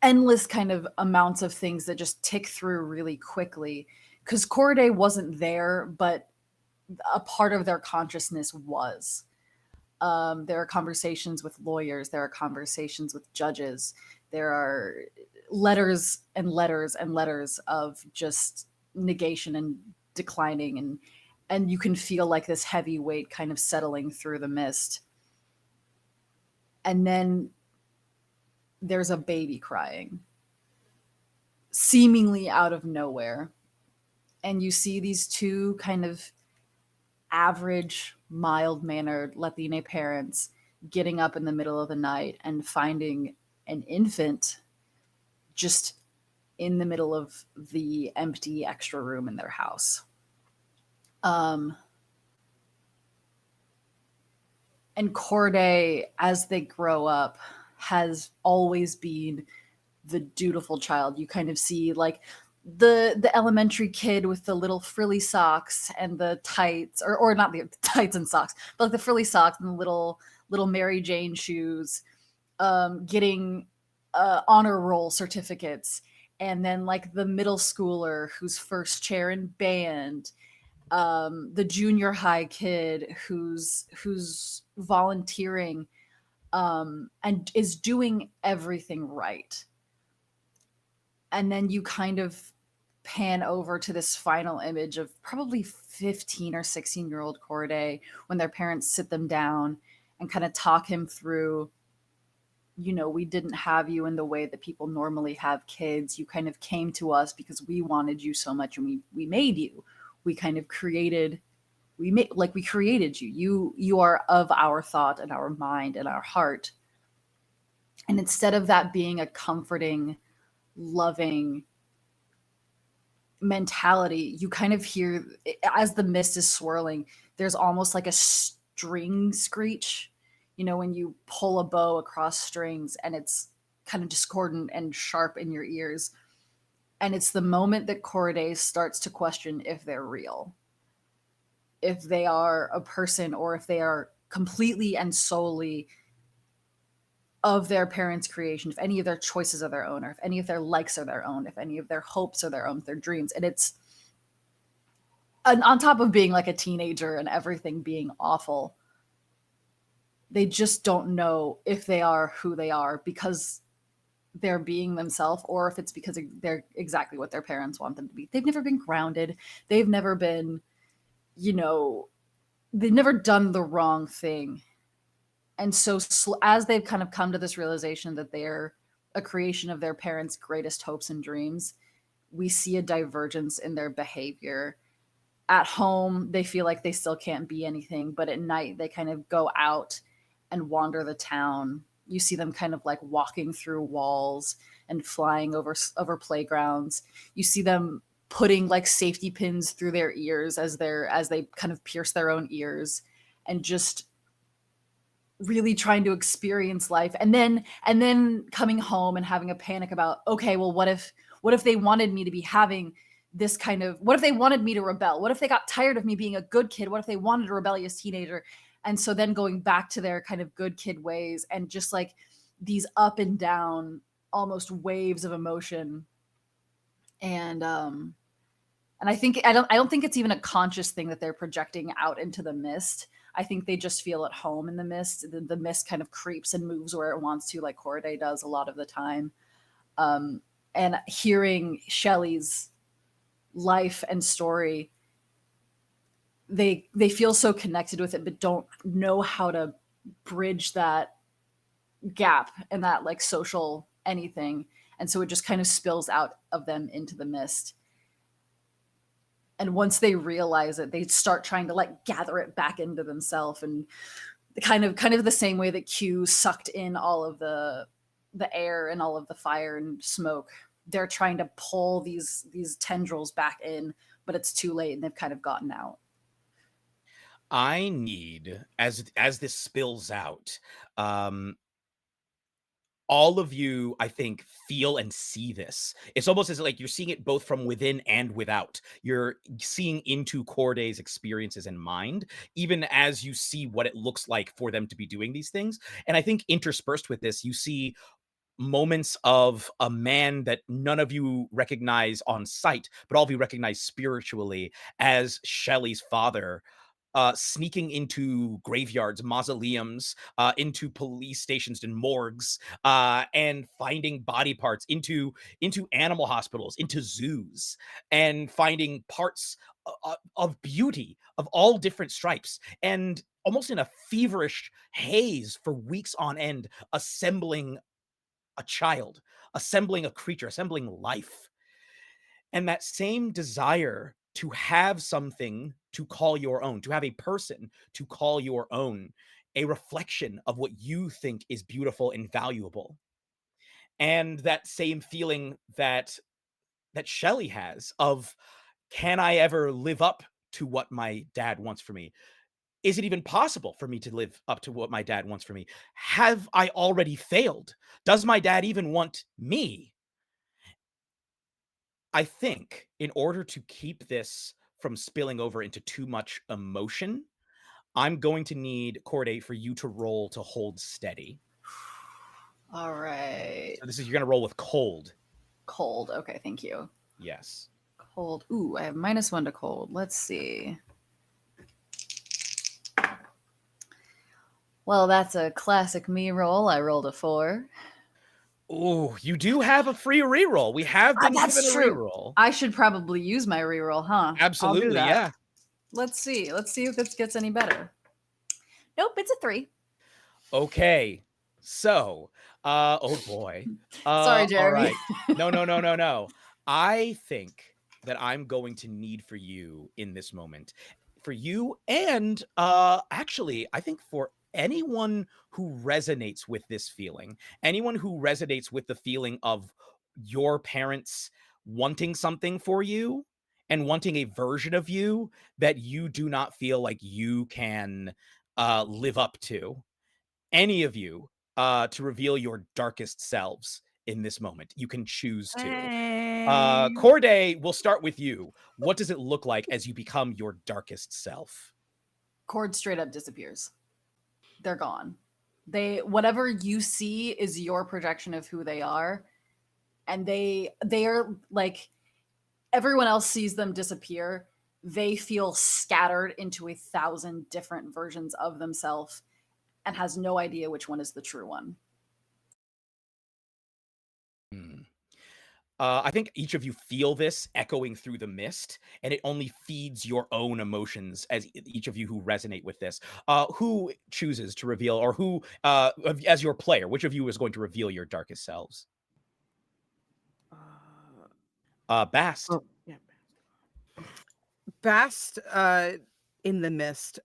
endless kind of amounts of things that just tick through really quickly. Because Corday wasn't there, but a part of their consciousness was. There are conversations with lawyers. There are conversations with judges. There are letters and letters and letters of just negation and declining, and you can feel like this heavy weight kind of settling through the mist. And then there's a baby crying. seemingly out of nowhere. And you see these two kind of average, mild mannered Latine parents getting up in the middle of the night and finding an infant just in the middle of the empty extra room in their house. Um, and Corday, as they grow up, has always been the dutiful child. You kind of see like the elementary kid with the little frilly socks and the tights, or not the tights and socks, but like the frilly socks and the little Mary Jane shoes, getting honor roll certificates, and then like the middle schooler who's first chair in band, the junior high kid who's volunteering, and is doing everything right. And then you kind of pan over to this final image of probably 15 or 16-year-old Corday when their parents sit them down and kind of talk him through, we didn't have you in the way that people normally have kids. You kind of came to us because we wanted you so much, and we made you. We kind of created we created you. You are of our thought and our mind and our heart. And instead of that being a comforting, loving mentality, you kind of hear, as the mist is swirling, there's almost like a string screech, when you pull a bow across strings, and it's kind of discordant and sharp in your ears. And it's the moment that Corday starts to question if they're real, if they are a person, or if they are completely and solely of their parents' creation, if any of their choices are their own, or if any of their likes are their own, if any of their hopes are their own, their dreams. And it's on top of being like a teenager and everything being awful, they just don't know if they are who they are because they're being themselves, or if it's because they're exactly what their parents want them to be. They've never been grounded. They've never been, they've never done the wrong thing. And so as they've kind of come to this realization that they're a creation of their parents' greatest hopes and dreams, we see a divergence in their behavior. At home, they feel like they still can't be anything, but at night they kind of go out and wander the town. You see them kind of like walking through walls and flying over playgrounds. You see them putting like safety pins through their ears as they kind of pierce their own ears, and just really trying to experience life, and then coming home and having a panic about, okay, well, what if they wanted me to be having this kind of, what if they wanted me to rebel? What if they got tired of me being a good kid? What if they wanted a rebellious teenager? And so then going back to their kind of good kid ways, and just like these up and down almost waves of emotion. And I don't think it's even a conscious thing that they're projecting out into the mist. I think they just feel at home in the mist. The mist kind of creeps and moves where it wants to, like Corday does a lot of the time. And hearing Shelley's life and story, they feel so connected with it, but don't know how to bridge that gap and that like social anything. And so it just kind of spills out of them into the mist. And once they realize it, they start trying to like gather it back into themselves, and kind of the same way that Q sucked in all of the air and all of the fire and smoke. They're trying to pull these tendrils back in, but it's too late, and they've kind of gotten out. I need, as this spills out, all of you, I think, feel and see this. It's almost as like you're seeing it both from within and without. You're seeing into Corday's experiences and mind, even as you see what it looks like for them to be doing these things. And I think interspersed with this, you see moments of a man that none of you recognize on sight, but all of you recognize spiritually as Shelley's father, sneaking into graveyards, mausoleums, into police stations and morgues, and finding body parts, into animal hospitals, into zoos, and finding parts of beauty of all different stripes, and almost in a feverish haze for weeks on end, assembling a child, assembling a creature, assembling life. And that same desire to have something to call your own, to have a person to call your own, a reflection of what you think is beautiful and valuable. And that same feeling that Shelley has of, can I ever live up to what my dad wants for me? Is it even possible for me to live up to what my dad wants for me? Have I already failed? Does my dad even want me? I think in order to keep this from spilling over into too much emotion, I'm going to need Corday for you to roll to hold steady. All right. So this is, you're going to roll with cold. Cold. Okay, thank you. Yes. Cold. Ooh, I have -1 to cold. Let's see. Well, that's a classic me roll. I rolled a 4. Oh, you do have a free reroll. We have been given That's a true. reroll. I should probably use my reroll, huh? I'll do Absolutely, that. yeah. Let's see. Let's see if this gets any better. Nope, it's a 3. Okay. So, oh boy. Sorry, All Jeremy. right. No. I think that I'm going to need for you in this moment, for you and actually, I think for anyone who resonates with this feeling, anyone who resonates with the feeling of your parents wanting something for you and wanting a version of you that you do not feel like you can live up to, any of you to reveal your darkest selves in this moment. You can choose to. Corday, we'll start with you. What does it look like as you become your darkest self? Cord straight up disappears. They're gone. Whatever you see is your projection of who they are, and they are like, everyone else sees them disappear. They feel scattered into 1,000 different versions of themselves and has no idea which one is the true one. Hmm. I think each of you feel this echoing through the mist, and it only feeds your own emotions as each of you who resonate with this. Who chooses to reveal, or who, as your player, which of you is going to reveal your darkest selves? Bast. Oh, yeah. Bast, in the mist,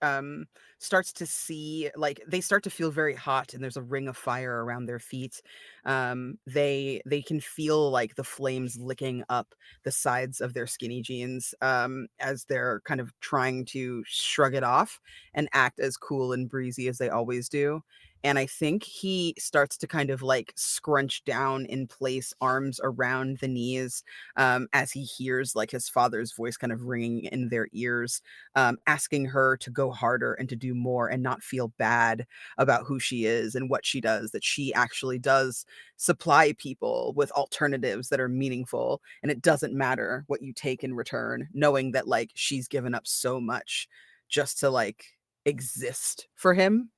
starts to see, like, they start to feel very hot, and there's a ring of fire around their feet. They can feel like the flames licking up the sides of their skinny jeans, as they're kind of trying to shrug it off and act as cool and breezy as they always do. And I think he starts to kind of like scrunch down in place, arms around the knees, as he hears like his father's voice kind of ringing in their ears, asking her to go harder and to do more and not feel bad about who she is and what she does, that she actually does supply people with alternatives that are meaningful. And it doesn't matter what you take in return, knowing that like she's given up so much just to like exist for him.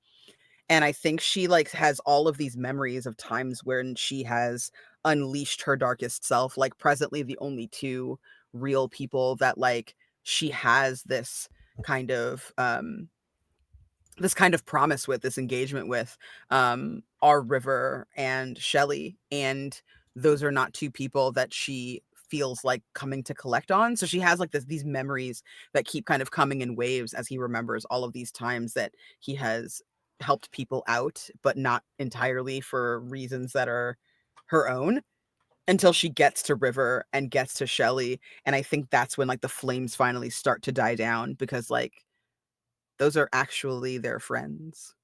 And I think she, like, has all of these memories of times when she has unleashed her darkest self, like, presently, the only 2 real people that, like, she has kind of, um this kind of promise with, this engagement with, are River and Shelley, and those are not 2 people that she feels like coming to collect on. So she has, like, these memories that keep kind of coming in waves as he remembers all of these times that he has helped people out, but not entirely for reasons that are her own, until she gets to River and gets to Shelley. And I think that's when, like, the flames finally start to die down, because, like, those are actually their friends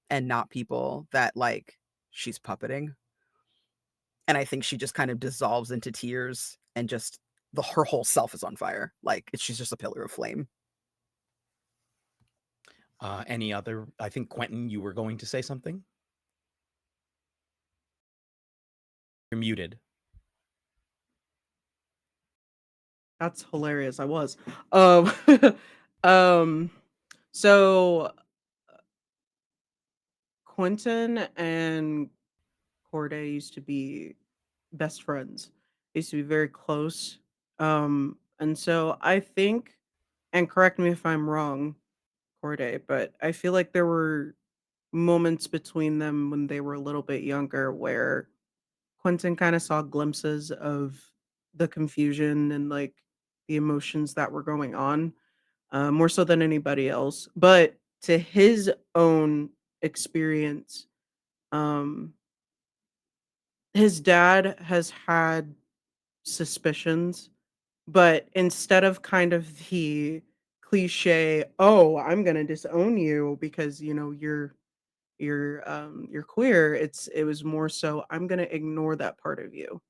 and not people that, like, she's puppeting. And I think she just kind of dissolves into tears, and just her whole self is on fire. Like, she's just a pillar of flame. Any other? I think Quentin, you were going to say something. You're muted. That's hilarious. I was. Um, um, so Quentin and Corday used to be best friends. They used to be very close. And so I think, and correct me if I'm wrong, Corday, but I feel like there were moments between them when they were a little bit younger where Quentin kind of saw glimpses of the confusion and like the emotions that were going on, more so than anybody else. But to his own experience, um, his dad has had suspicions, but instead of kind of the cliche, "Oh, I'm gonna disown you because, you know, you're queer," it was more so, "I'm gonna ignore that part of you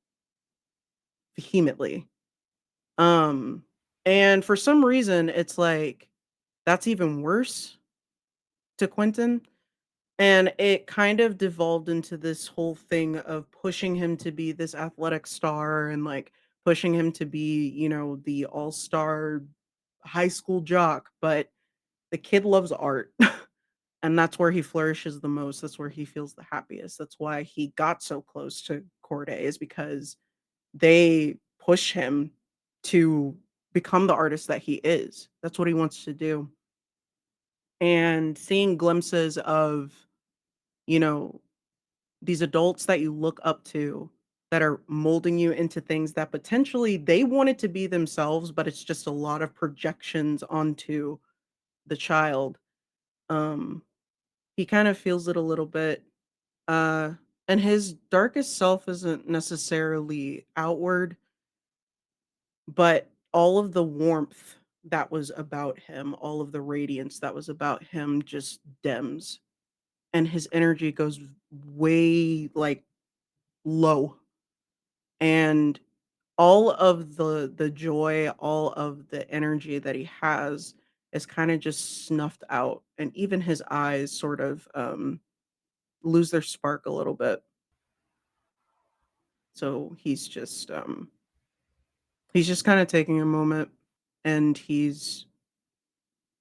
vehemently." Um, and for some reason, it's like, that's even worse to Quentin, and it kind of devolved into this whole thing of pushing him to be this athletic star and, like, pushing him to be, you know, the all-star high school jock, but the kid loves art, and that's where he flourishes the most, that's where he feels the happiest, that's why he got so close to Corday is because they push him to become the artist that he is. That's what he wants to do. And seeing glimpses of, you know, these adults that you look up to that are molding you into things that potentially they wanted to be themselves, but it's just a lot of projections onto the child. Um, he kind of feels it a little bit. Uh, and his darkest self isn't necessarily outward, but all of the warmth that was about him, all of the radiance that was about him just dims, and his energy goes way, like, low, and all of the joy, all of the energy that he has is kinda just snuffed out, and even his eyes sort of, lose their spark a little bit. So he's just kinda taking a moment, and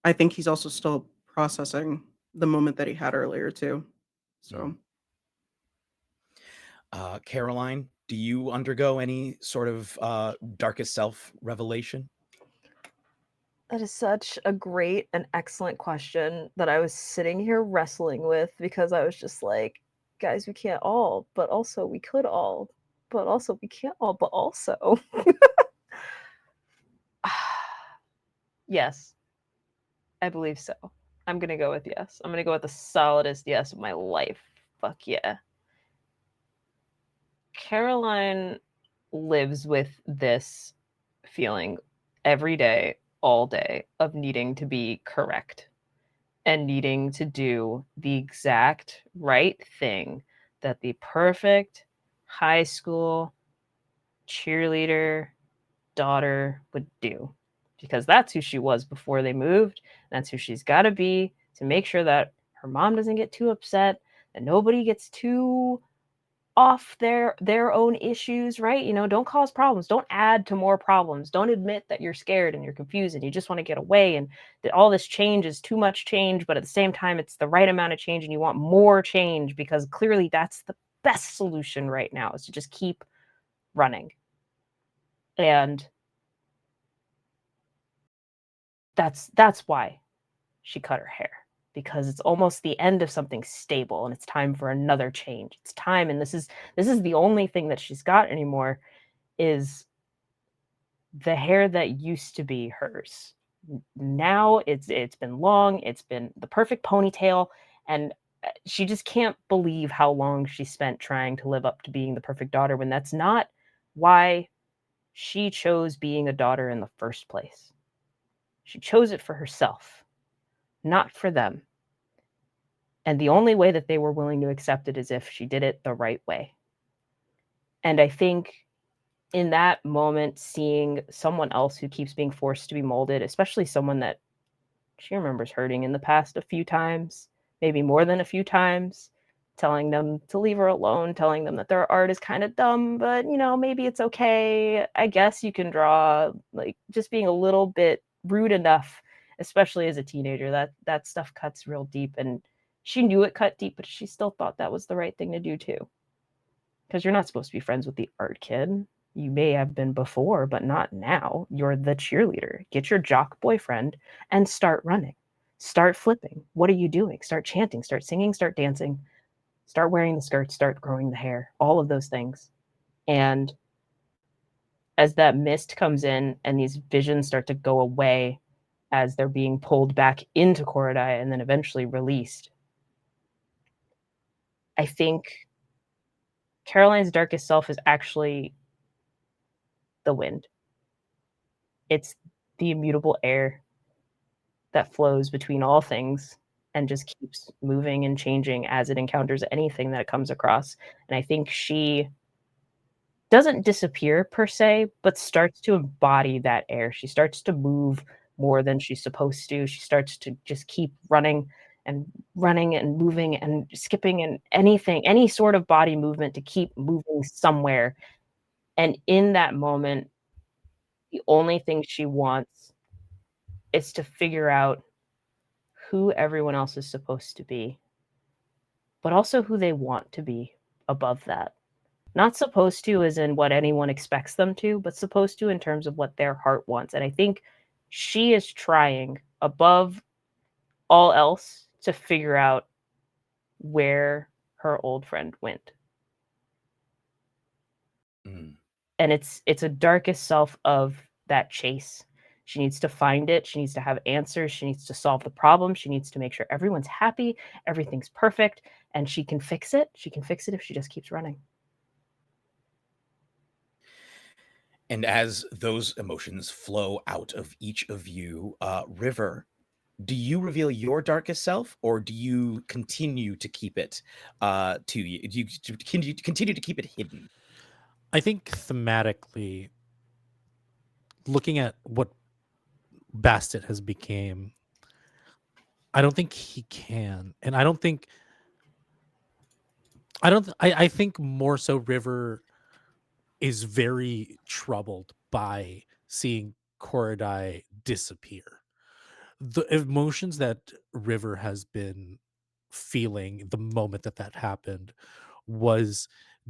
I think he's also still processing the moment that he had earlier too. So, Mhm. Caroline, do you undergo any sort of darkest self revelation? That is such a great and excellent question that I was sitting here wrestling with because I was just like, guys, we can't all, but also we could all, but also we can't all, but also. Yes, I believe so. I'm gonna go with yes. I'm gonna go with the solidest yes of my life. Fuck yeah. Caroline lives with this feeling every day, all day, of needing to be correct and needing to do the exact right thing that the perfect high school cheerleader daughter would do. Because that's who she was before they moved. That's who she's got to be to make sure that her mom doesn't get too upset, that nobody gets too off their own issues, right? You know, don't cause problems, don't add to more problems, don't admit that you're scared and you're confused and you just want to get away and that all this change is too much change, but at the same time it's the right amount of change and you want more change because clearly that's the best solution right now is to just keep running. And that's why she cut her hair, because it's almost the end of something stable and it's time for another change. It's time, and this is the only thing that she's got anymore is the hair that used to be hers. Now it's been long, it's been the perfect ponytail, and she just can't believe how long she spent trying to live up to being the perfect daughter when that's not why she chose being a daughter in the first place. She chose it for herself, not for them. And the only way that they were willing to accept it is if she did it the right way. And I think in that moment, seeing someone else who keeps being forced to be molded, especially someone that she remembers hurting in the past a few times, maybe more than a few times, telling them to leave her alone, telling them that their art is kind of dumb, but you know, maybe it's okay. I guess you can draw, like just being a little bit rude enough, especially as a teenager, that stuff cuts real deep. And she knew it cut deep, but she still thought that was the right thing to do too. Because you're not supposed to be friends with the art kid. You may have been before, but not now. You're the cheerleader. Get your jock boyfriend and start running. Start flipping. What are you doing? Start chanting, start singing, start dancing, start wearing the skirts, start growing the hair, all of those things. And as that mist comes in and these visions start to go away as they're being pulled back into Korodai and then eventually released, I think Caroline's darkest self is actually the wind. It's the immutable air that flows between all things and just keeps moving and changing as it encounters anything that it comes across. And I think she doesn't disappear per se, but starts to embody that air. She starts to move more than she's supposed to. She starts to just keep running and moving and skipping and anything, any sort of body movement to keep moving somewhere. And in that moment, the only thing she wants is to figure out who everyone else is supposed to be, but also who they want to be above that. Not supposed to as in what anyone expects them to, but supposed to in terms of what their heart wants. And I think she is trying above all else to figure out where her old friend went. Mm. And it's a darkest self of that chase. She needs to find it. She needs to have answers. She needs to solve the problem. She needs to make sure everyone's happy, everything's perfect, and she can fix it. She can fix it if she just keeps running. And as those emotions flow out of each of you, River, do you reveal your darkest self, or do you continue to keep it to you? Do you continue to keep it hidden? I think thematically, looking at what Bastet has became, I don't think he can, and I don't think I think more so River is very troubled by seeing Korodai disappear. The emotions that River has been feeling the moment that that happened was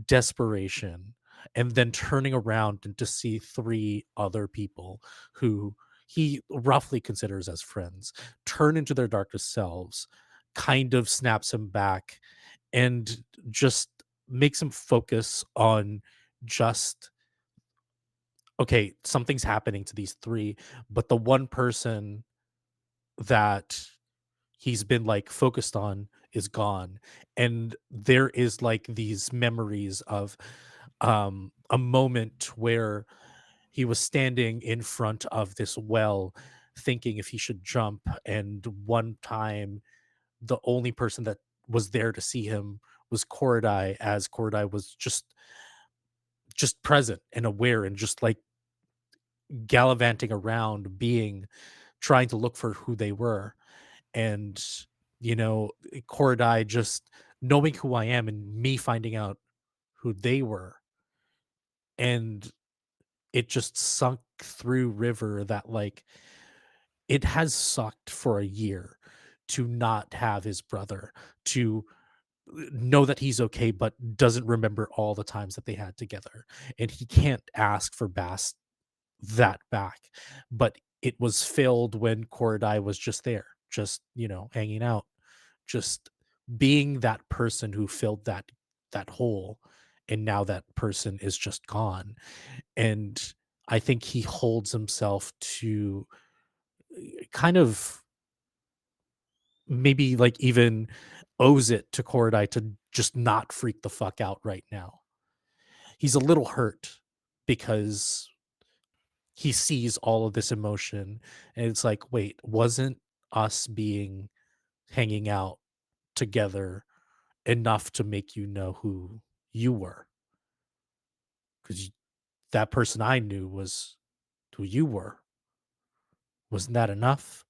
desperation, and then turning around and to see three other people who he roughly considers as friends turn into their darkest selves kind of snaps him back and just makes him focus on just okay, something's happening to these three, but the one person that he's been like focused on is gone. And there is like these memories of a moment where he was standing in front of this well thinking if he should jump, and one time the only person that was there to see him was Korodai, as Korodai was just present and aware and just like gallivanting around being trying to look for who they were. And Korodai just knowing who I am and me finding out who they were, and it just sunk through River that like it has sucked for a year to not have his brother, to know that he's okay but doesn't remember all the times that they had together, and he can't ask for Bass that back. But it was filled when Korodai was just there, just hanging out, just being that person who filled that hole, and now that person is just gone. And I think he holds himself to kind of maybe like even owes it to Korodai to just not freak the fuck out right now. He's a little hurt because he sees all of this emotion, and it's like, wait, wasn't us being hanging out together enough to make you know who you were? Because that person I knew was who you were. Wasn't that enough?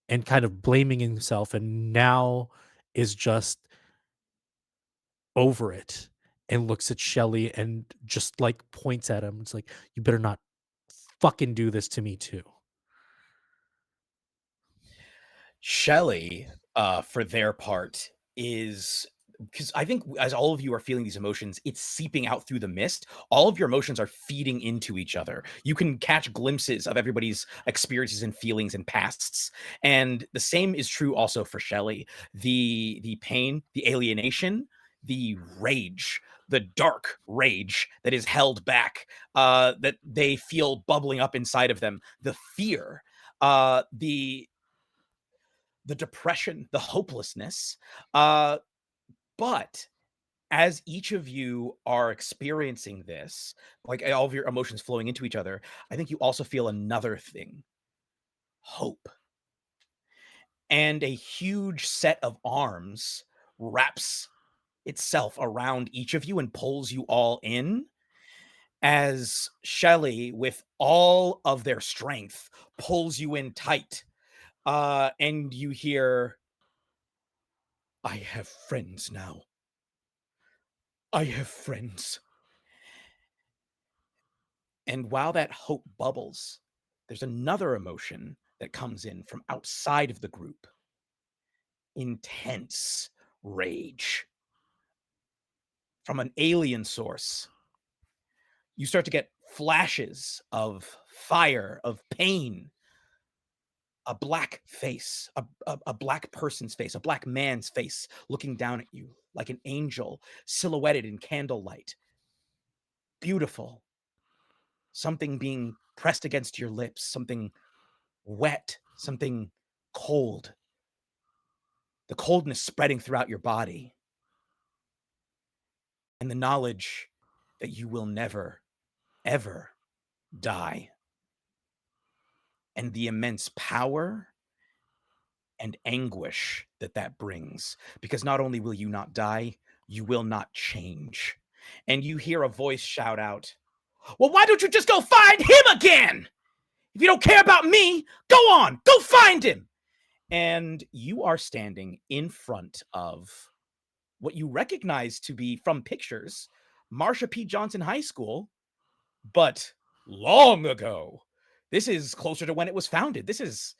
And kind of blaming himself, and now is just over it and looks at Shelly and just like points at him. It's like, you better not fucking do this to me too. Shelley, for their part, is because I think as all of you are feeling these emotions, it's seeping out through the mist. All of your emotions are feeding into each other. You can catch glimpses of everybody's experiences and feelings and pasts. And the same is true also for Shelley. The pain, the alienation, the rage, the dark rage that is held back, that they feel bubbling up inside of them, the fear, the depression, the hopelessness. But as each of you are experiencing this, like all of your emotions flowing into each other, I think you also feel another thing: hope. And a huge set of arms wraps itself around each of you and pulls you all in, as Shelley, with all of their strength, pulls you in tight. And you hear, "I have friends now. I have friends." And while that hope bubbles, there's another emotion that comes in from outside of the group: intense rage from an alien source. You start to get flashes of fire, of pain, a black face, a black person's face, a black man's face looking down at you like an angel silhouetted in candlelight. Beautiful. Something being pressed against your lips, something wet, something cold. The coldness spreading throughout your body. And the knowledge that you will never, ever die. And the immense power and anguish that that brings. Because not only will you not die, you will not change. And you hear a voice shout out, "Well, why don't you just go find him again? If you don't care about me, go on, go find him." And you are standing in front of what you recognize to be, from pictures, Marsha P. Johnson High School, but long ago. This is closer to when it was founded. This is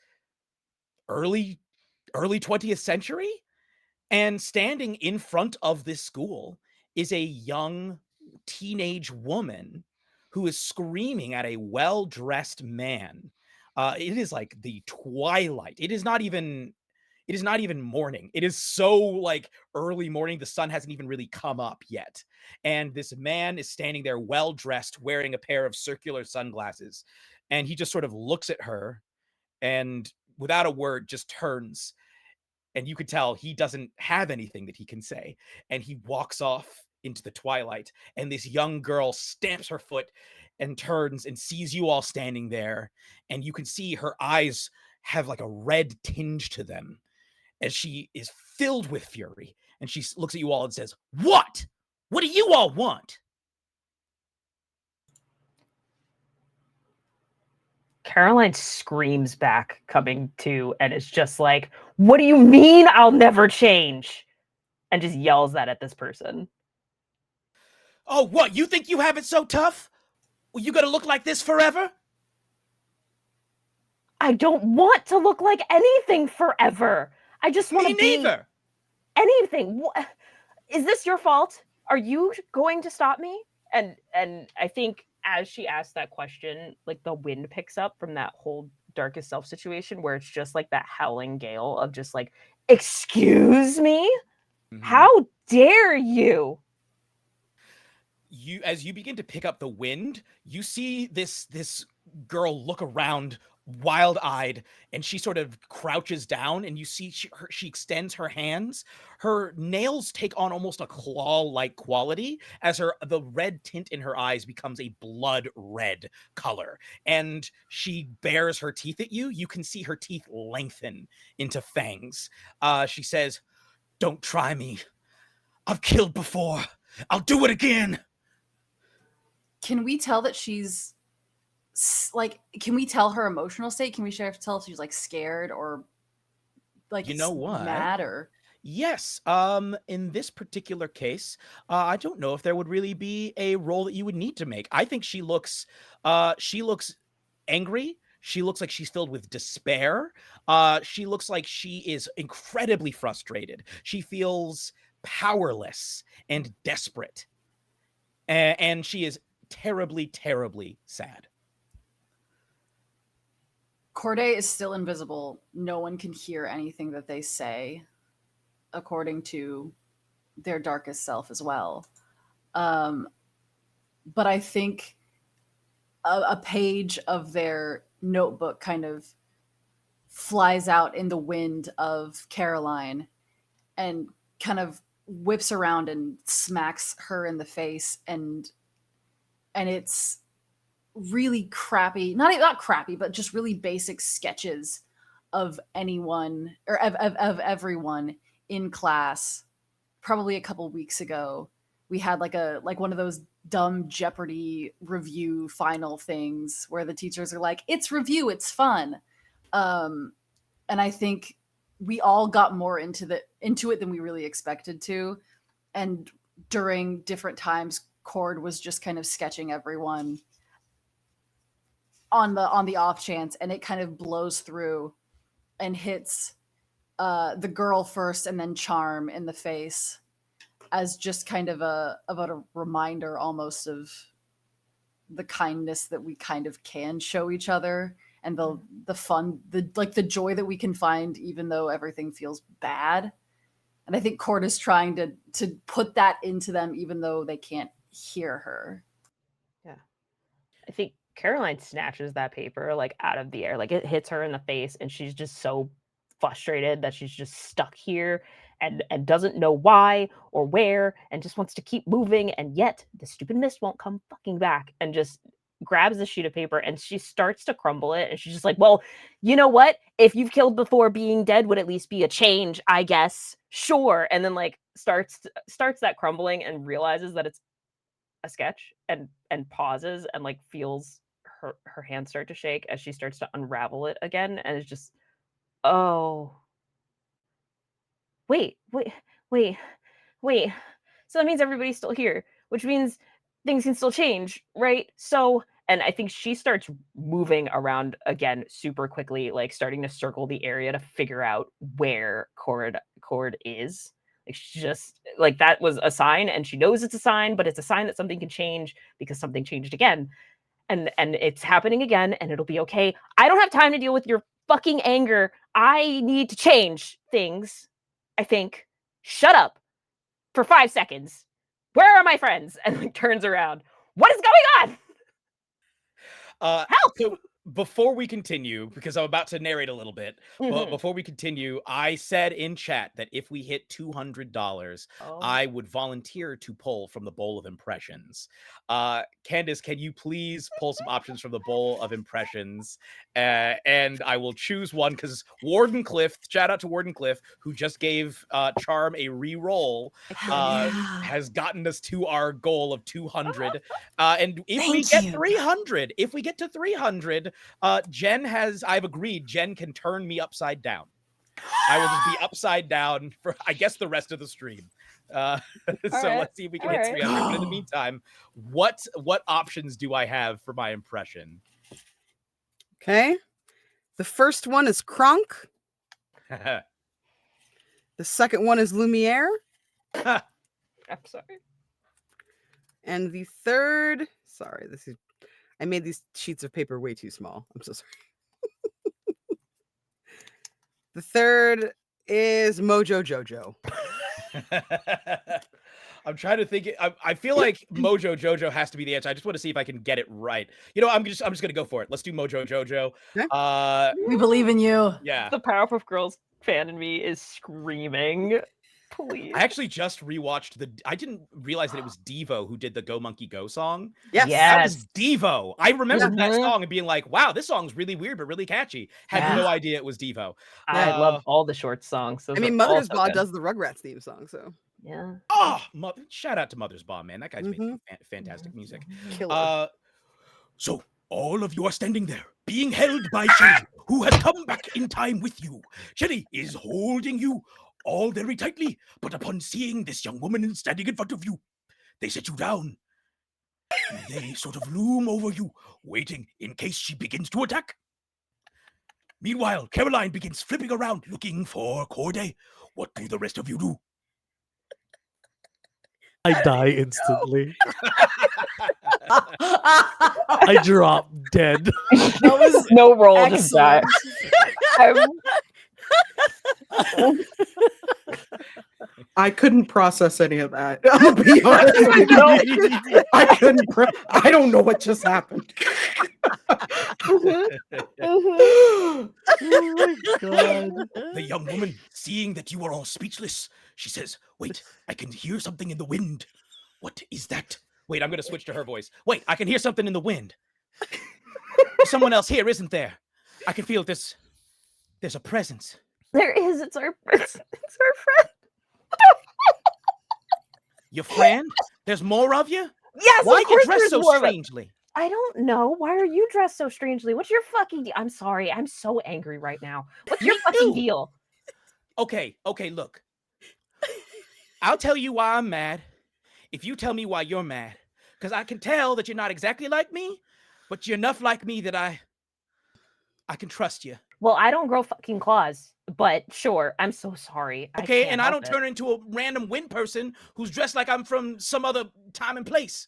early 20th century. And standing in front of this school is a young teenage woman who is screaming at a well-dressed man. It is like the twilight. It is not even morning. It is so like early morning. The sun hasn't even really come up yet. And this man is standing there well-dressed, wearing a pair of circular sunglasses. And he just sort of looks at her and without a word just turns, and you could tell he doesn't have anything that he can say. And he walks off into the twilight, and this young girl stamps her foot and turns and sees you all standing there. And you can see her eyes have like a red tinge to them as she is filled with fury. And she looks at you all and says, "What? What do you all want?" Caroline screams back, coming to, and it's just like, "What do you mean I'll never change?" And just yells that at this person. "Oh, what? You think you have it so tough? Well, you gonna look like this forever?" I don't want to look like anything forever. I just want "Me to be neither." anything. Is this your fault? Are you going to stop me? And I think as she asked that question, like the wind picks up from that whole darkest self situation where it's just like that howling gale of just like, "Excuse me? How dare you?" As you begin to pick up the wind, you see this girl look around wild-eyed, and she sort of crouches down, and you see she extends her hands. Her nails take on almost a claw-like quality as the red tint in her eyes becomes a blood red color, and she bares her teeth at you. You can see her teeth lengthen into fangs. She says, "Don't try me. I've killed before. I'll do it again." Can we tell that she's like? Can we tell her emotional state? Can we tell if she's like scared or like You know what? mad or? Yes. In this particular case, I don't know if there would really be a role that you would need to make. I think she looks angry. She looks like she's filled with despair. She looks like she is incredibly frustrated. She feels powerless and desperate. And she is terribly, terribly sad. Corday is still invisible. No one can hear anything that they say, according to their darkest self as well. But I think a page of their notebook kind of flies out in the wind of Caroline and kind of whips around and smacks her in the face, and it's really crappy, not crappy, but just really basic sketches of anyone or of everyone in class. Probably a couple weeks ago, we had like one of those dumb Jeopardy review final things where the teachers are like, "It's review, it's fun," and I think we all got more into it than we really expected to. And during different times, Cord was just kind of sketching everyone on the off chance, and it kind of blows through and hits the girl first and then Charm in the face as just kind of a reminder almost of the kindness that we kind of can show each other, and the fun, the joy that we can find even though everything feels bad. And I think Cord is trying to put that into them even though they can't hear her. Yeah. I think Caroline snatches that paper like out of the air. Like it hits her in the face and she's just so frustrated that she's just stuck here and doesn't know why or where and just wants to keep moving, and yet the stupid mist won't come fucking back, and just grabs a sheet of paper and she starts to crumble it, and she's just like, well, you know what? If you've killed before, being dead would at least be a change, I guess. Sure. And then like starts that crumbling and realizes that it's a sketch, and pauses and like feels her hands start to shake as she starts to unravel it again, and it's just, oh, wait. So that means everybody's still here, which means things can still change, right? So, and I think she starts moving around again super quickly, like starting to circle the area to figure out where Cord is. Like she just, like, that was a sign, and she knows it's a sign, but it's a sign that something can change because something changed again. And it's happening again, and it'll be okay. I don't have time to deal with your fucking anger. I need to change things, I think. Shut up for 5 seconds. Where are my friends? And like turns around. What is going on? Help! So before we continue, because I'm about to narrate a little bit, but before we continue, I said in chat that if we hit $200, I would volunteer to pull from the bowl of impressions. Candace, can you please pull some options from the bowl of impressions? And I will choose one because Warden Cliff, shout out to Warden Cliff, who just gave Charm a re-roll, has gotten us to our goal of 200. And if we get 300, if we get to 300, I've agreed, Jen can turn me upside down. I will just be upside down for, I guess, the rest of the stream. So let's see if we can hit 300. But in the meantime, what options do I have for my impression? Okay. The first one is Kronk. The second one is Lumiere. I'm sorry. And the third, sorry, I made these sheets of paper way too small. I'm so sorry. The third is Mojo Jojo. I'm trying to think. I feel like Mojo Jojo has to be the answer. I just want to see if I can get it right. You know, I'm just gonna go for it. Let's do Mojo Jojo. Okay. We believe in you. Yeah. The Powerpuff Girls fan in me is screaming. Please. I actually just rewatched I didn't realize that it was Devo who did the Go Monkey Go song. Yes. That was Devo. I remembered that song and being like, wow, this song's really weird but really catchy. Had no idea it was Devo. I love all the short songs. I mean, Mother's Baugh does the Rugrats theme song, so. Yeah. Oh, shout out to Mother's Baugh, man. That guy's making fantastic music. Killer. So all of you are standing there, being held by Shelly, who has come back in time with you. Shelly is holding you all very tightly, but upon seeing this young woman standing in front of you, they set you down. They sort of loom over you, waiting in case she begins to attack. Meanwhile, Caroline begins flipping around, looking for Corday. What do the rest of you do? I die instantly. I drop dead. That was no roll, just die. I couldn't process any of that. I'm gonna be honest with you. I couldn't. I don't know what just happened. Mhm. Oh my god. The young woman, seeing that you are all speechless, she says, "Wait, I can hear something in the wind. What is that?" Wait, I'm going to switch to her voice. "Wait, I can hear something in the wind. There's someone else here, isn't there? I can feel this. There's a presence." There is. It's our friend. "Your friend? There's more of you? Yes, Why of are you course dressed there's so more of it. strangely?" I don't know. Why are you dressed so strangely? What's your fucking deal? I'm sorry. I'm so angry right now. What's your Me fucking too. deal? Okay, look. I'll tell you why I'm mad if you tell me why you're mad. Because I can tell that you're not exactly like me, but you're enough like me that I can trust you. Well, I don't grow fucking claws, but sure. I'm so sorry. I Okay, can't and I help don't it. turn into a random wind person who's dressed like I'm from some other time and place.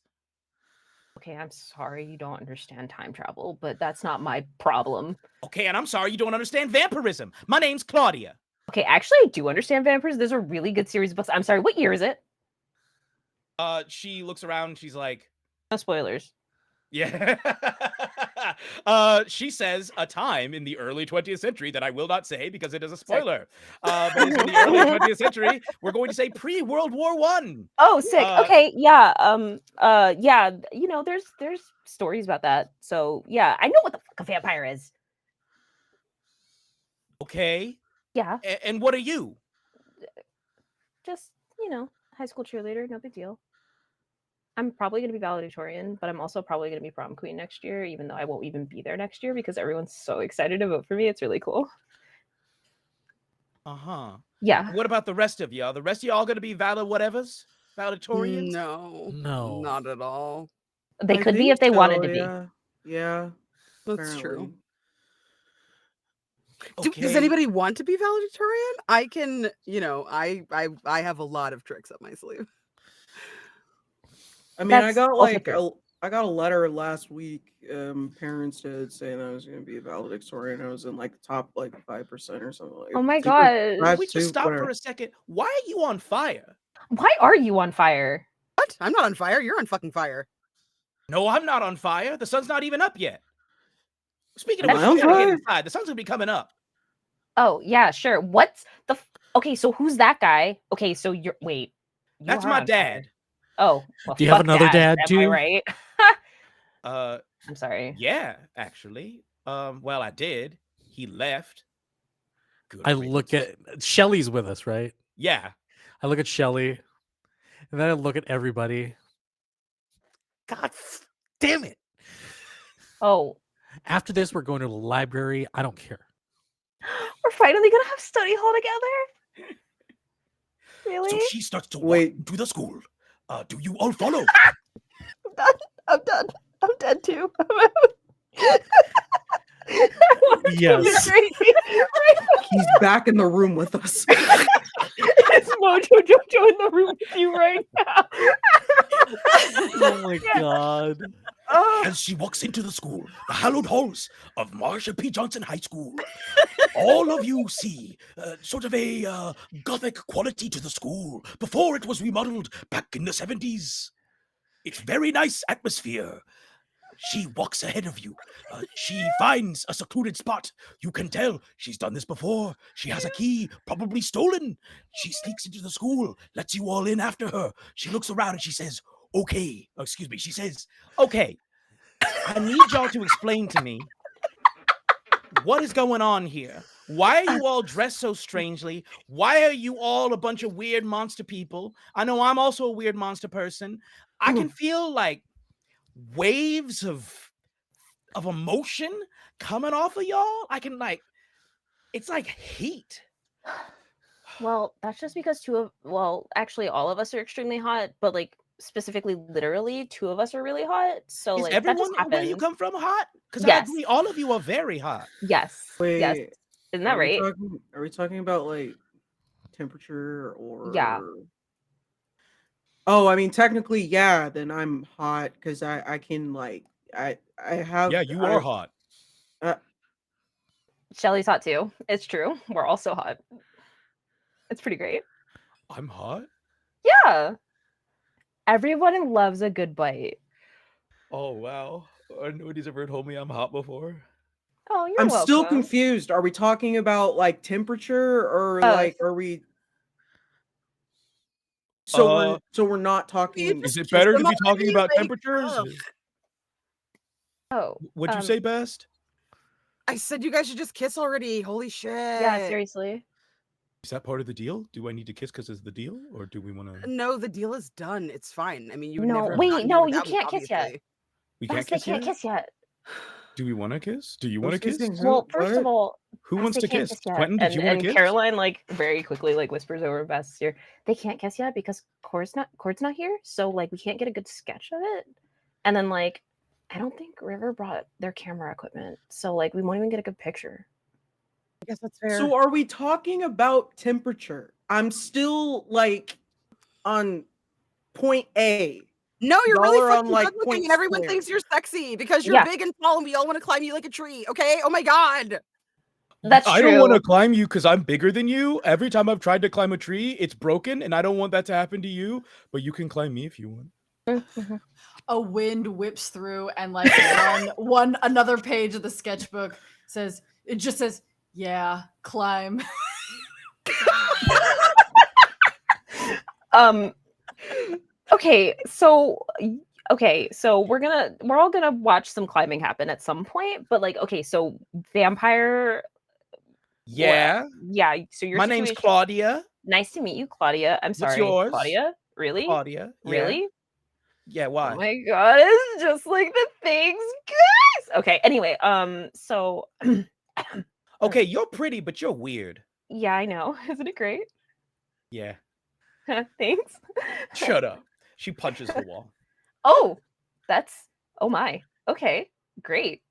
Okay, I'm sorry you don't understand time travel, but that's not my problem. Okay, and I'm sorry you don't understand vampirism. My name's Claudia. Okay, actually, I do understand vampires. There's a really good series of books. I'm sorry, what year is it? She looks around, she's like, No spoilers. yeah. She says a time in the early 20th century that I will not say because it is a spoiler. But it's in the early 20th century. We're going to say pre-World War One. Oh, sick. Okay, yeah. Yeah. There's stories about that. So yeah, I know what the fuck a vampire is. Okay. Yeah, And what are you? just high school cheerleader. No big deal. I'm probably gonna be valedictorian, but I'm also probably gonna be prom queen next year, even though I won't even be there next year because everyone's so excited to vote for me. It's really cool. Uh-huh. Yeah. What about the rest of y'all? The rest of y'all gonna be valedictorians? No, No. not at all. They I could be think if they wanted to be. Yeah. Yeah. That's true. Apparently. Does Okay. anybody want to be valedictorian? I can, I have a lot of tricks up my sleeve. I mean, I That's got also like true. I got a letter last week. Parents did saying I was going to be a valedictorian. I was in like the top like 5% or something. Like Oh my super god. Can glad we just to stop whatever. for a second? Why are you on fire? Why are you on fire? What? I'm not on fire. You're on fucking fire. No, I'm not on fire. The sun's not even up yet. Speaking of Am which, I on we gotta get fire? inside. The sun's gonna be coming up. Oh yeah, sure. What's the? Okay, so who's that guy? Okay, so wait. You That's are my on fire. dad. Oh, well, Do you have fuck another dad. dad Am I too? right? I'm sorry. Yeah, actually. Well, I did. He left. Good I riddance. look at Shelly's with us, right? Yeah. I look at Shelly, and then I look at everybody. God damn it. Oh, After this, we're going to the library. I don't care. we're finally gonna have study hall together. Really? So she starts to walk Wait. into the school. Do you all follow? I'm done. I'm done. I'm dead too. Yes. He's back in the room with us. It's Mojo Jojo in the room with you right now. Oh my god. As she walks into the school, the hallowed halls of Marsha P. Johnson High School, all of you see sort of a gothic quality to the school before it was remodeled back in the 70s. It's very nice atmosphere. She walks ahead of you. She finds a secluded spot. You can tell she's done this before. She has a key, probably stolen. She sneaks into the school, lets you all in after her. She looks around and she says, okay. Oh, excuse me. She says, okay, I need y'all to explain to me what is going on here. Why are you all dressed so strangely? Why are you all a bunch of weird monster people? I know I'm also a weird monster person. I can feel like waves of emotion coming off of y'all. I can it's like heat. Well, that's just because actually all of us are extremely hot, but like specifically literally two of us are really hot. So Is like that everyone just where you happens. come from hot? Because I Yes. agree, all of you are very hot. Yes. Yes. Wait, Isn't that right? Are we talking about like temperature or? Yeah. Oh, I mean, technically, yeah. Then I'm hot because I can like I have Yeah, you are hot. Shelly's hot too. It's true. We're also hot. It's pretty great. I'm hot? Yeah. Everyone loves a good bite. Oh, wow. Nobody's ever told me I'm hot before. Oh, you're I'm still welcome. confused. Are we talking about like temperature or like are we so we're not You talking Is it just kiss better to them be talking already? about Like, temperatures? ugh. Oh, What'd you say best? I said you guys should just kiss already. Holy shit. yeah, seriously. Is that part of the deal? Do I need to kiss because it's the deal? Or do we want to... No, the deal is done. It's fine. I mean, you would No, never have wait, gotten no, here you without me, can't kiss yet. obviously. We Best, can't they kiss can't yet? kiss yet. Do we want to kiss? Do you want who's to kiss? kissing who? Well, first of What? all, Who Best, wants they to can't kiss? kiss yet. Quentin, did you want And to kiss? Caroline like very quickly like whispers over Best's ear, they can't kiss yet because Cord's not here, so like we can't get a good sketch of it. And then like I don't think River brought their camera equipment, so like we won't even get a good picture. I guess that's fair. So are we talking about temperature? I'm still like on point A. No, you're Y'all really are on, fucking like, good looking point and everyone square. thinks you're sexy because you're Yeah. big and tall and we all want to climb you like a tree, okay? Oh my god. That's I true. don't want to climb you because I'm bigger than you. Every time I've tried to climb a tree, it's broken, and I don't want that to happen to you. But you can climb me if you want. Mhm. A wind whips through and like one another page of the sketchbook says it just says, yeah, climb. Okay, so we're all gonna watch some climbing happen at some point, but like okay, so vampire Yeah. yeah, so your My name's situation. Claudia. Nice to meet you, Claudia. I'm sorry, yours? Claudia. Really? Claudia. Yeah. Really? Yeah. Oh Why? my god, it's just like the things, guys. Okay, anyway, so Okay, you're pretty, but you're weird. yeah, I know. Isn't it great? Yeah. Thanks. Shut up. She punches the wall. Oh, oh my. Okay, great.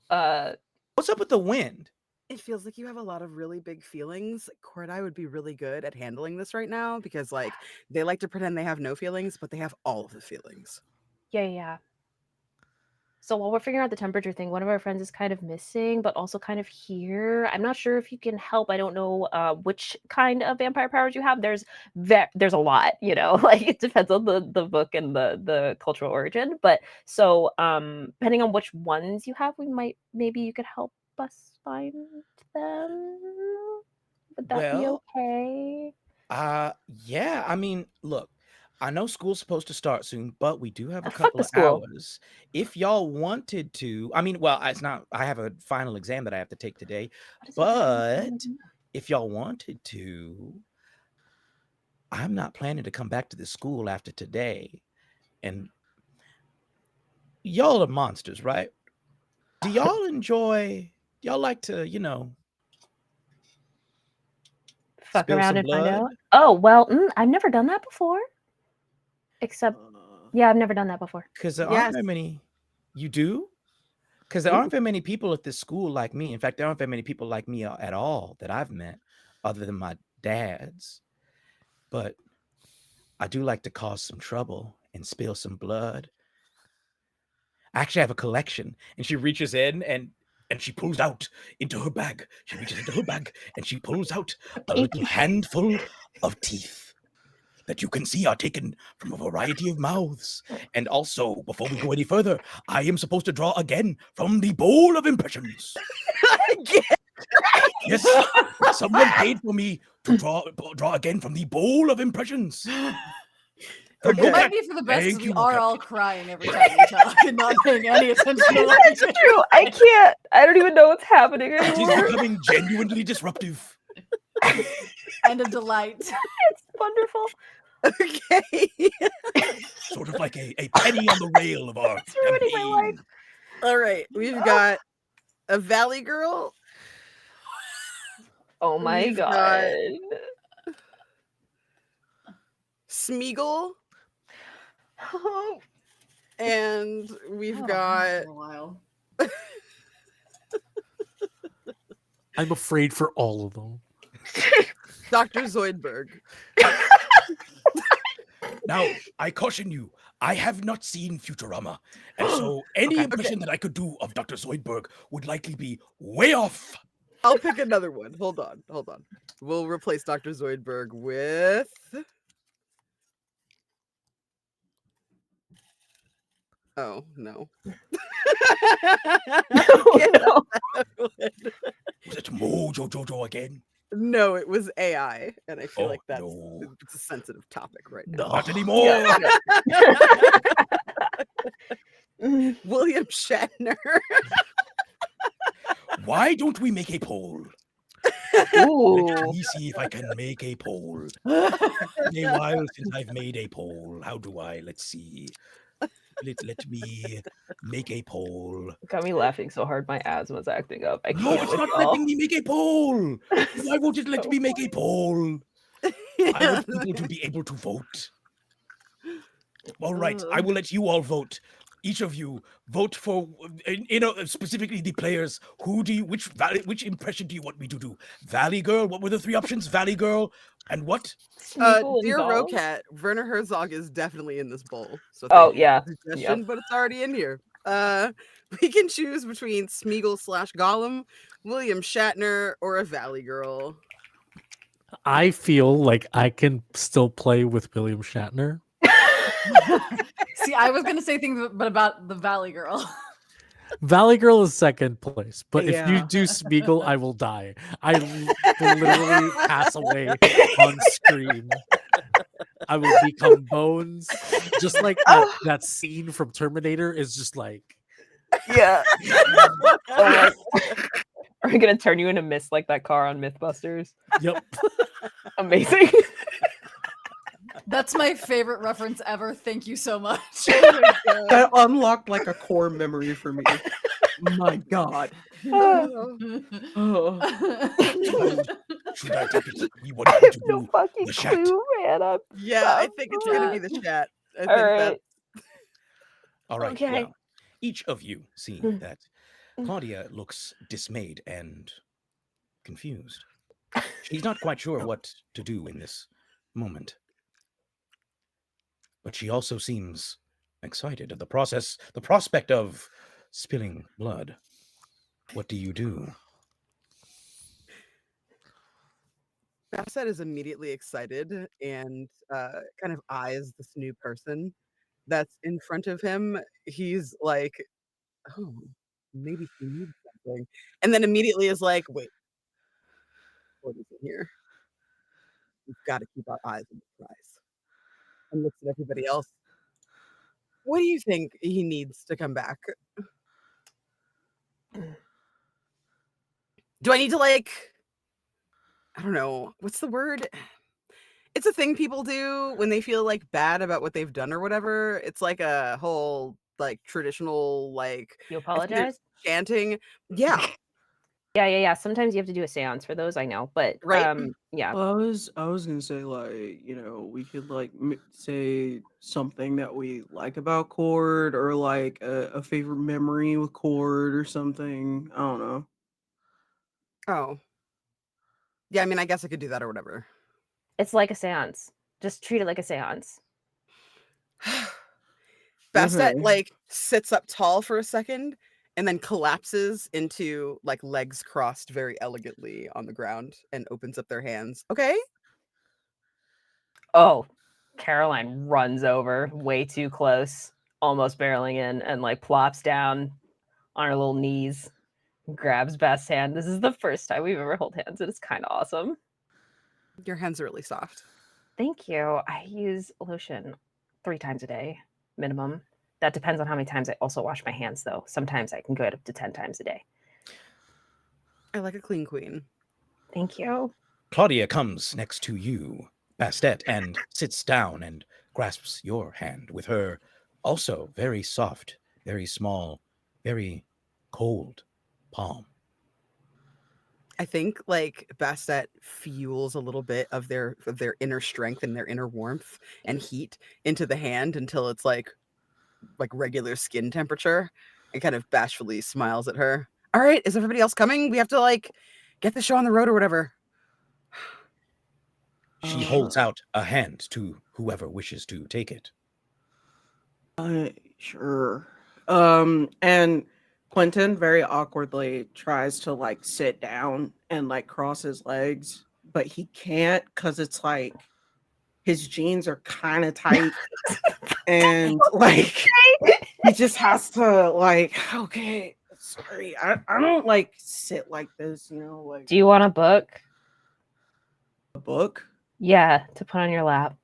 What's up with the wind? It feels like you have a lot of really big feelings. Cordai would be really good at handling this right now because like they like to pretend they have no feelings, but they have all of the feelings. Yeah. So while we're figuring out the temperature thing, one of our friends is kind of missing, but also kind of here. I'm not sure if you can help. I don't know which kind of vampire powers you have. There's a lot, you know, like it depends on the book and the cultural origin. But so depending on which ones you have, maybe you could help us find them. Would that be Well, okay? yeah. I mean, look, I know school's supposed to start soon, but we do have a Fuck couple the of school. hours. If y'all wanted to, I mean, well, it's not. I have a final exam that I have to take today, What is your final but exam? if y'all wanted to, I'm not planning to come back to this school after today. And y'all are monsters, right? Do y'all like to, Fuck spill around some and find out. blood? Oh well, I've never done that before. Except, Uh, yeah, I've never done that before. Because there aren't Yes. very many. You do? Because there aren't very many people at this school like me. In fact, there aren't very many people like me at all that I've met, other than my dad's. But I do like to cause some trouble and spill some blood. I actually have a collection. And she reaches in and she pulls out into her bag. She reaches into her bag and she pulls out a little handful of teeth that you can see are taken from a variety of mouths. And also, before we go any further, I am supposed to draw again from the bowl of impressions. Yes, someone paid for me to draw again from the bowl of impressions. Okay. It might be for the best because Thank we you, are Captain. all crying every time we talk and not paying any attention to what That's true. I don't even know what's happening It is anymore. becoming genuinely disruptive. End of delight. It's wonderful. Okay. Sort of like a penny on the rail of our It's ruining my life. campaign. All right. We've got a Valley Girl. Oh my We've got god. Smeagol. And we've Oh, got for a while. I'm afraid for all of them. Dr. Zoidberg. Now, I caution you, I have not seen Futurama, and so any Okay. impression that I could do of Dr. Zoidberg would likely be way off. I'll pick another one. Hold on. We'll replace Dr. Zoidberg with Oh, no. Oh, no. Was it Mojo Jojo again? No, it was AI, and I feel Oh, like no. it's a sensitive topic right now. Not No. anymore. Mm. William Shatner. Why don't we make a poll? Ooh. Let me see if I can make a poll. It's been a while since I've made a poll. How do I? Let's see. Let me make a poll. Got me laughing so hard my asthma's acting up. I No, can't it's with not y'all. letting me make a poll. Why won't it let So me make a poll? I want people to be able to vote. All right, I will let you all vote. Each of you vote for, specifically the players. Which impression do you want me to do? Valley Girl. What were the 3 options? Valley Girl and what? Smeagol and Dear Gollum? Rocat, Werner Herzog is definitely in this bowl. So Oh, thank you yeah. for the suggestion, but it's already in here. We can choose between Smeagol/Gollum, William Shatner, or a Valley Girl. I feel like I can still play with William Shatner. See, I was gonna say things, but about the Valley Girl. Valley Girl is second place, but if you Yeah. do Smeagol, I will die. I will literally pass away on screen. I will become bones, just like that scene from Terminator is just like. Yeah. Oh my. Are we gonna turn you into mist like that car on Mythbusters? Yep. Amazing. That's my favorite reference ever. Thank you so much. That unlocked like a core memory for me. My God. Oh. Should I take it? We want you to No do fucking the chat. clue, man. Yeah, I think it's gonna be the chat. I think All right. that All right. Okay. Well, each of you see that Claudia looks dismayed and confused. She's not quite sure what to do in this moment. But she also seems excited at the prospect of spilling blood. What do you do? Bassett is immediately excited and kind of eyes this new person that's in front of him. He's like, oh, maybe she needs something. And then immediately is like, wait, what is in here? We've got to keep our eyes on the prize. And looks at everybody else. What do you think he needs to come back? Do I need to I don't know, what's the word? It's a thing people do when they feel like bad about what they've done or whatever. It's like a whole like traditional You I think apologize? chanting. Yeah, Yeah. Sometimes you have to do a seance for those, I know. But right. yeah. Well, I was gonna say we could say something that we like about Cord or like a favorite memory with Cord or something. I don't know. Oh, yeah. I mean, I guess I could do that or whatever. It's like a seance. Just treat it like a seance. Bastet Okay. sits up tall for a second and then collapses into legs crossed very elegantly on the ground and opens up their hands. Okay. Oh, Caroline runs over way too close, almost barreling in, and plops down on her little knees, grabs Beth's hand. This is the first time we've ever held hands, and it's kind of awesome. Your hands are really soft. Thank you. I use lotion 3 times a day, minimum. That depends on how many times I also wash my hands, though. Sometimes I can go up to 10 times a day. I like a clean queen. Thank you. Claudia comes next to you, Bastet, and sits down and grasps your hand with her also very soft, very small, very cold palm. I think Bastet fuels a little bit of their inner strength and their inner warmth and heat into the hand until it's like regular skin temperature, and kind of bashfully smiles at her. All right, is everybody else coming? We have to get the show on the road or whatever. She holds out a hand to whoever wishes to take it. Sure. And Quentin very awkwardly tries to sit down and cross his legs, but he can't because it's his jeans are kind of tight and he just has to like, okay, sorry, I don't like sit like this, like Do you want a book? a book. Yeah, to put on your lap.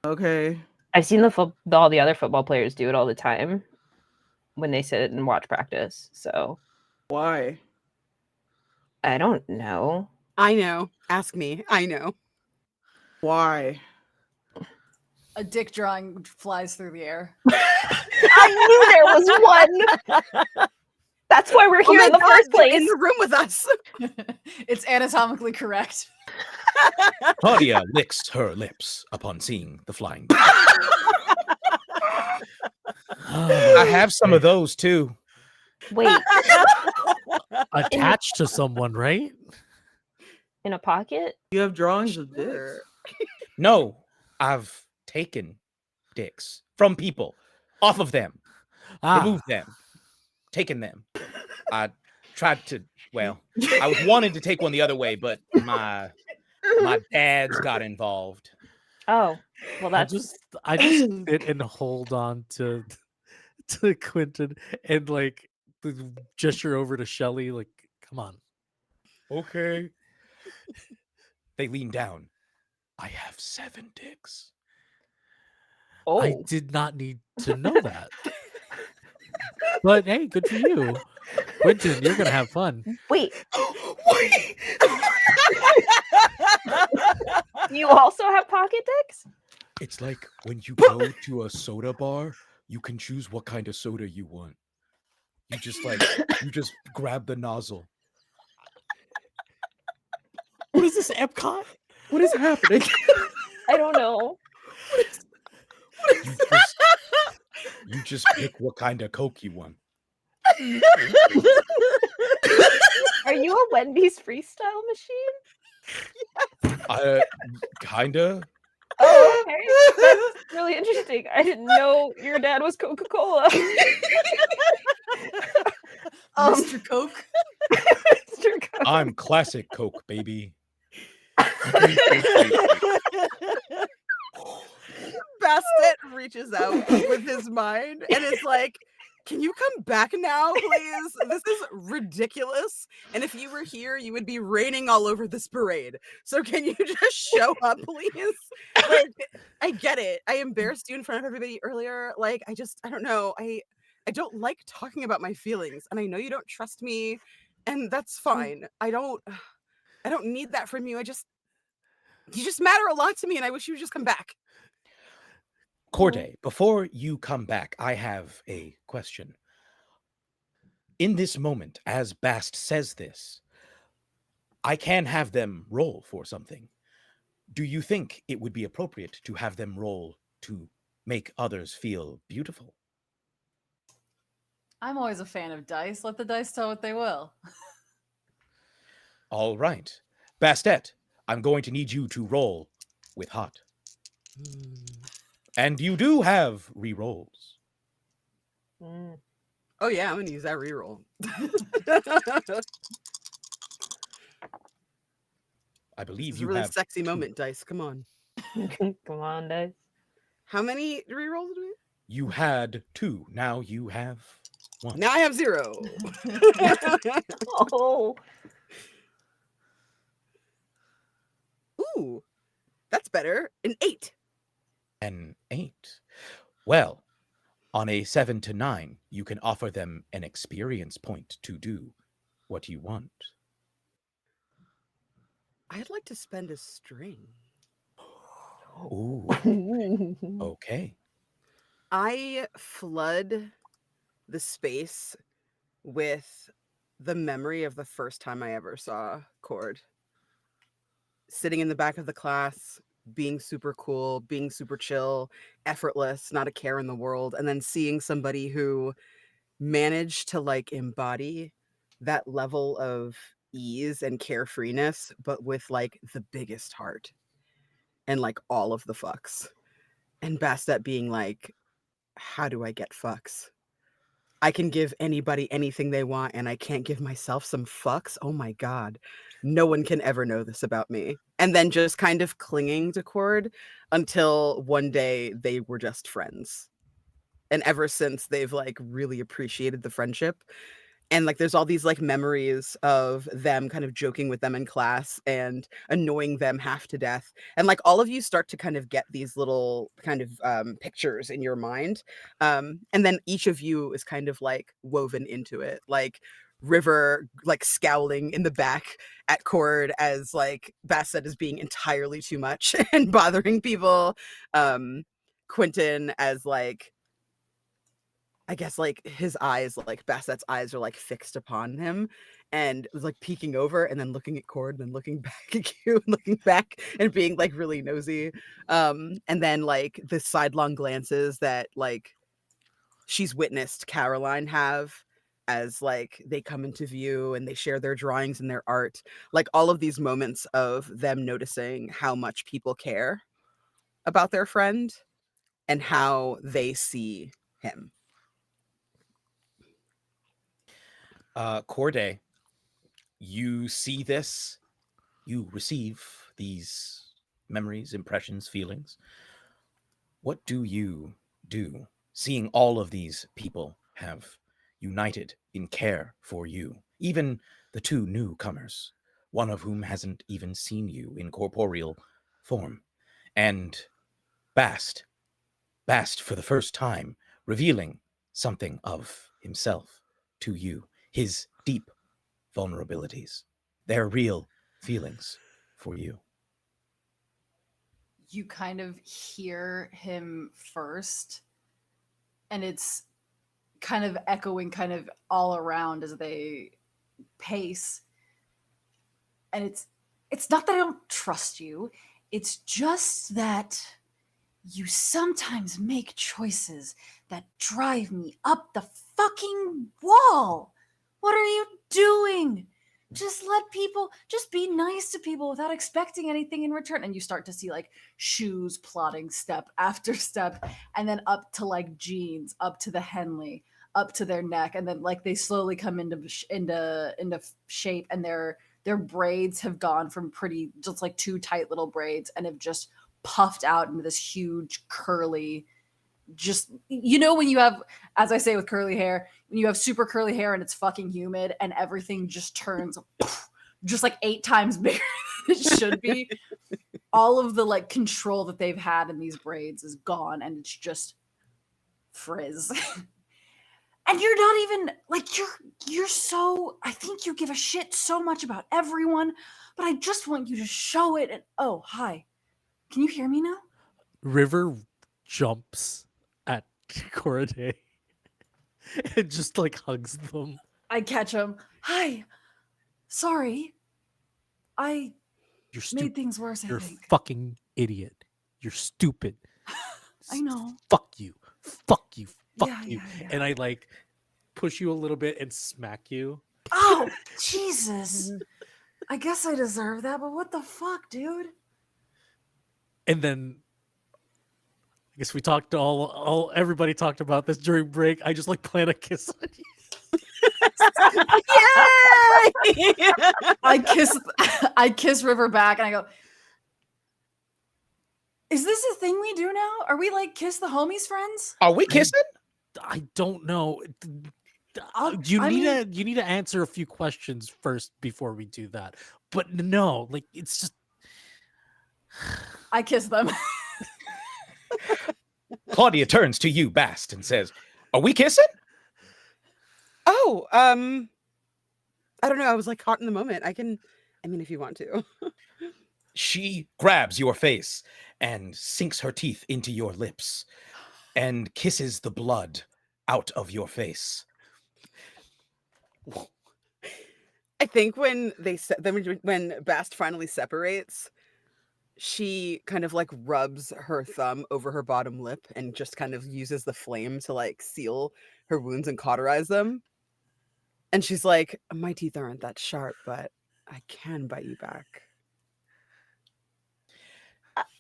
Okay. I've seen all the other football players do it all the time when they sit and watch practice. So Why? I don't know. I know. Ask me. I know. Why? A dick drawing flies through the air. I knew there was one. That's why we're Oh here my in the God, first they're place. in the room with us. It's anatomically correct. Claudia licks her lips upon seeing the flying. I have some of those too. Wait, Attached to someone, right? in a pocket? You have drawings of Sure. dicks. No, I've taken dicks from people, off of them, removed them, taken them. I tried to. Well, I was wanting to take one the other way, but my dad's got involved. Oh, well, I that's just sit and hold on to Quentin and like gesture over to Shelly, like, come on. Okay. They lean down. I have 7 dicks. I oh. did not need to know that. But hey, good for you. Quentin, you're gonna have fun. Wait, Wait. you also have pocket dicks? It's like when you go to a soda bar, you can choose what kind of soda you want. You just grab the nozzle. What is this, Epcot? What is happening? I don't know. You just pick what kind of Coke you want. Are you a Wendy's freestyle machine? Kinda. Oh, okay. That's really interesting. I didn't know your dad was Coca-Cola. Mr. Coke. Mr. Coke. I'm classic Coke, baby. Bastet reaches out with his mind and is like, can you come back now, please? This is ridiculous. And if you were here, you would be raining all over this parade. So can you just show up, please? Like, I get it. I embarrassed you in front of everybody earlier. Like, I don't know. I don't like talking about my feelings. And I know you don't trust me. And that's fine. I don't need that from you. You just matter a lot to me. And I wish you would just come back. Corday, before you come back, I have a question. In this moment, as Bast says this, I can have them roll for something. Do you think it would be appropriate to have them roll to make others feel beautiful? I'm always a fan of dice. Let the dice tell what they will. All right. Bastet, I'm going to need you to roll with hot. And you do have re-rolls. Oh yeah, I'm gonna use that reroll. I believe It's a you really have sexy 2. moment, dice. Come on. Come on, Dice. How many rerolls do we have? You had 2. Now you have 1. Now I have 0. Oh, Ooh, that's better. An 8. An 8. Well, on a 7 to 9, you can offer them an experience point to do what you want. I'd like to spend a string. Ooh, okay. I flood the space with the memory of the first time I ever saw Cord. Sitting in the back of the class, being super cool, being super chill, effortless, not a care in the world, and then seeing somebody who managed to like embody that level of ease and carefreeness, but with like the biggest heart and like all of the fucks. And Bastet being like, how do I get fucks? I can give anybody anything they want, and I can't give myself some fucks. Oh my God. No one can ever know this about me. And then just kind of clinging to Cord until one day they were just friends. And ever since, they've like really appreciated the friendship. And like there's all these like memories of them kind of joking with them in class and annoying them half to death, and like all of you start to kind of get these little kind of pictures in your mind, and then each of you is kind of like woven into it, like River like scowling in the back at Cord as like Basset is being entirely too much and bothering people, Quentin as like I guess, like, his eyes, like, Basset's eyes are, like, fixed upon him and was, like, peeking over and then looking at Cord and then looking back at you and looking back and being, like, really nosy. And then, like, the sidelong glances that, like, she's witnessed Caroline have as, like, they come into view and they share their drawings and their art. Like, all of these moments of them noticing how much people care about their friend and how they see him. Corday, you see this, you receive these memories, impressions, feelings. What do you do, seeing all of these people have united in care for you, even the two newcomers, one of whom hasn't even seen you in corporeal form, and Bast for the first time, revealing something of himself to you, his deep vulnerabilities, their real feelings for you. You kind of hear him first, and it's kind of echoing kind of all around as they pace. And it's not that I don't trust you, it's just that you sometimes make choices that drive me up the fucking wall. What are you doing? Just be nice to people without expecting anything in return. And you start to see like shoes plodding step after step, and then up to like jeans, up to the Henley, up to their neck, and then like they slowly come into shape, and their braids have gone from pretty just like two tight little braids and have just puffed out into this huge curly, just when you have, as I say with curly hair, when you have super curly hair and it's fucking humid and everything just turns just like 8 times bigger than it should be. All of the like control that they've had in these braids is gone, and it's just frizz. And you're not even like you're so, I think you give a shit so much about everyone, but I just want you to show it. And oh, hi. Can you hear me now? River jumps at Corday and just like hugs them. I catch him. Hi. Sorry. I You're made stupid. things worse, I You're a think. fucking idiot. You're stupid. I know. Fuck you. Fuck you. Fuck Yeah, you. yeah, yeah. And I like push you a little bit and smack you. Oh, Jesus. I guess I deserve that, but what the fuck, dude? And then I guess we talked all everybody talked about this during break. I just like plant a kiss on you. Yay! I kiss River back and I go, is this a thing we do now? Are we like kiss the homies friends? Are we kissing? I don't know. I You mean- need to answer a few questions first before we do that. But no, like it's just I kiss them. Claudia turns to you, Bast, and says, "Are we kissing?" Oh, I don't know. I was like caught in the moment. I mean, if you want to. She grabs your face and sinks her teeth into your lips and kisses the blood out of your face. I think when when Bast finally separates, she kind of like rubs her thumb over her bottom lip and just kind of uses the flame to like seal her wounds and cauterize them. And she's like, "My teeth aren't that sharp, but I can bite you back."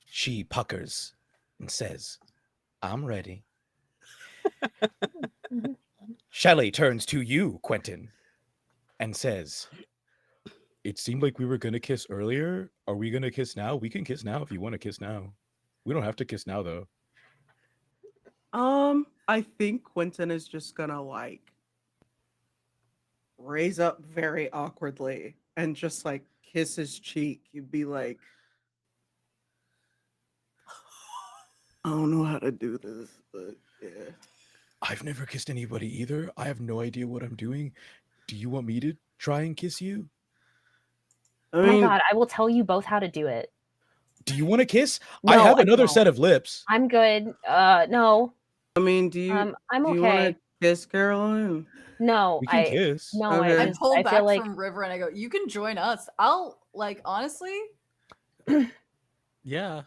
She puckers and says, "I'm ready." Shelley turns to you, Quentin, and says, "It seemed like we were gonna kiss earlier. Are we gonna kiss now? We can kiss now if you want to kiss now. We don't have to kiss now, though." I think Quentin is just gonna like raise up very awkwardly and just like kiss his cheek. You'd be like, I don't know how to do this, but yeah. I've never kissed anybody either. I have no idea what I'm doing. Do you want me to try and kiss you? I Oh my mean, god, I will tell you both how to do it. Do you want to kiss? No, I have I another don't. set of lips. I'm good. No. I mean, do I'm you want okay. to kiss Caroline? No, We can kiss. no, Okay. I I pull feel back like from River and I go, "You can join us." I'll like honestly. Yeah.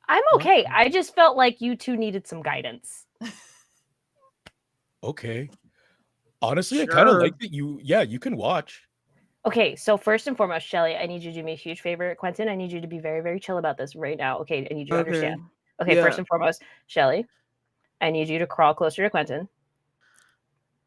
I'm okay. I just felt like you two needed some guidance. Okay. Honestly, I kind of Sure. like that you can watch. Okay, so first and foremost, Shelly, I need you to do me a huge favor. Quentin, I need you to be very, very chill about this right now. Okay, I need you to understand. Okay, Yeah. first and foremost, Shelly, I need you to crawl closer to Quentin.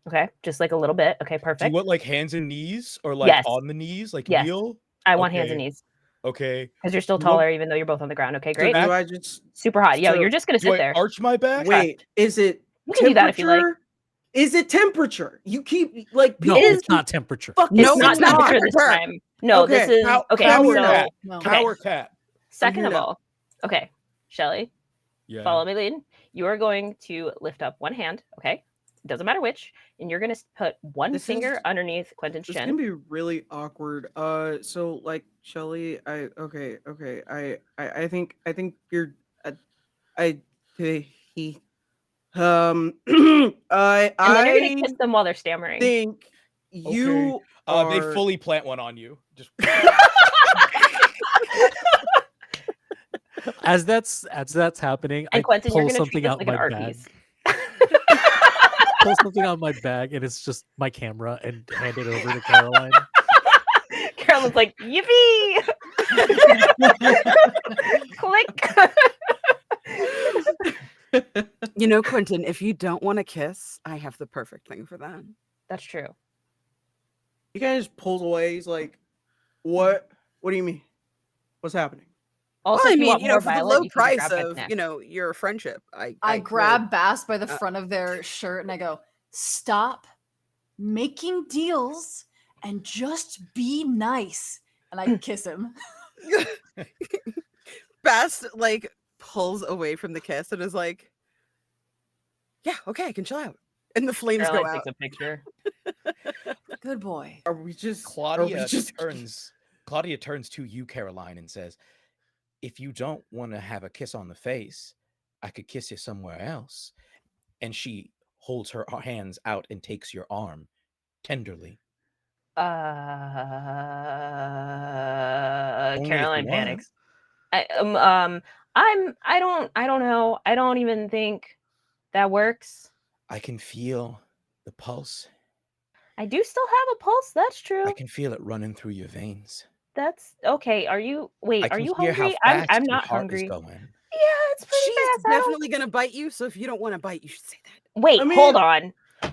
Okay, just like a little bit. Okay, Do you perfect. want like hands and knees or like Yes. on the knees, like Yes. kneel? I want hands and Okay. knees Okay. because you're still You want- taller, even though you're both on the ground. Okay, So great. do I just Super hot. Yo, so- you're just gonna Do sit I there. arch my back? wait? Is it You can do that if you like. temperature? Is it temperature? You keep like No, people it's not temperature. fucking It's No, not it's not temperature this temperature. time. No, this Okay, is okay. power So nap. No. Power tap. second here of now. all, okay, Shelly, Yeah. follow me lead. You are going to lift up one hand, okay? Doesn't matter which, and you're gonna put one This finger is- underneath Quentin's It's chin. gonna be really awkward. So like Shelly, okay. I think you're, I he, And then you're gonna I kiss them while they're stammering. think you They are. fully plant one on you. Just As that's happening, And I Quentin, you're pull gonna treat something this out like an my art bag. piece. Pull something out my bag, and it's just my camera, and hand it over to Caroline. Carolyn's like, yippee! Click. You know, Quentin, if you don't want to kiss, I have the perfect thing for that. That's true. He kind of just pulls away. He's like, "What? What do you mean? What's happening?" Also, Well, I if you mean, want you know, more for the violent, low you can just price grab Ben's of, neck. you know, your friendship, I could. grab Bass by the front of their shirt and I go, "Stop making deals and just be nice." And I kiss him. Bast like pulls away from the kiss and is like, "Yeah, okay, I can chill out." And the flames Caroline go takes out. a picture. Good boy. Are we just Claudia turns to you, Caroline, and says, "If you don't want to have a kiss on the face, I could kiss you somewhere else." And she holds her hands out and takes your arm tenderly. Only if you Caroline want. panics. I don't know. I don't even think that works. I can feel the pulse. I do still have a pulse. That's true. I can feel it running through your veins. That's okay. Are you I are can you hear hungry? how fast I'm your not heart hungry. is going. Yeah, it's pretty She's fast. I don't- definitely gonna bite you, so if you don't want to bite, you should say that. Wait, I mean- hold on.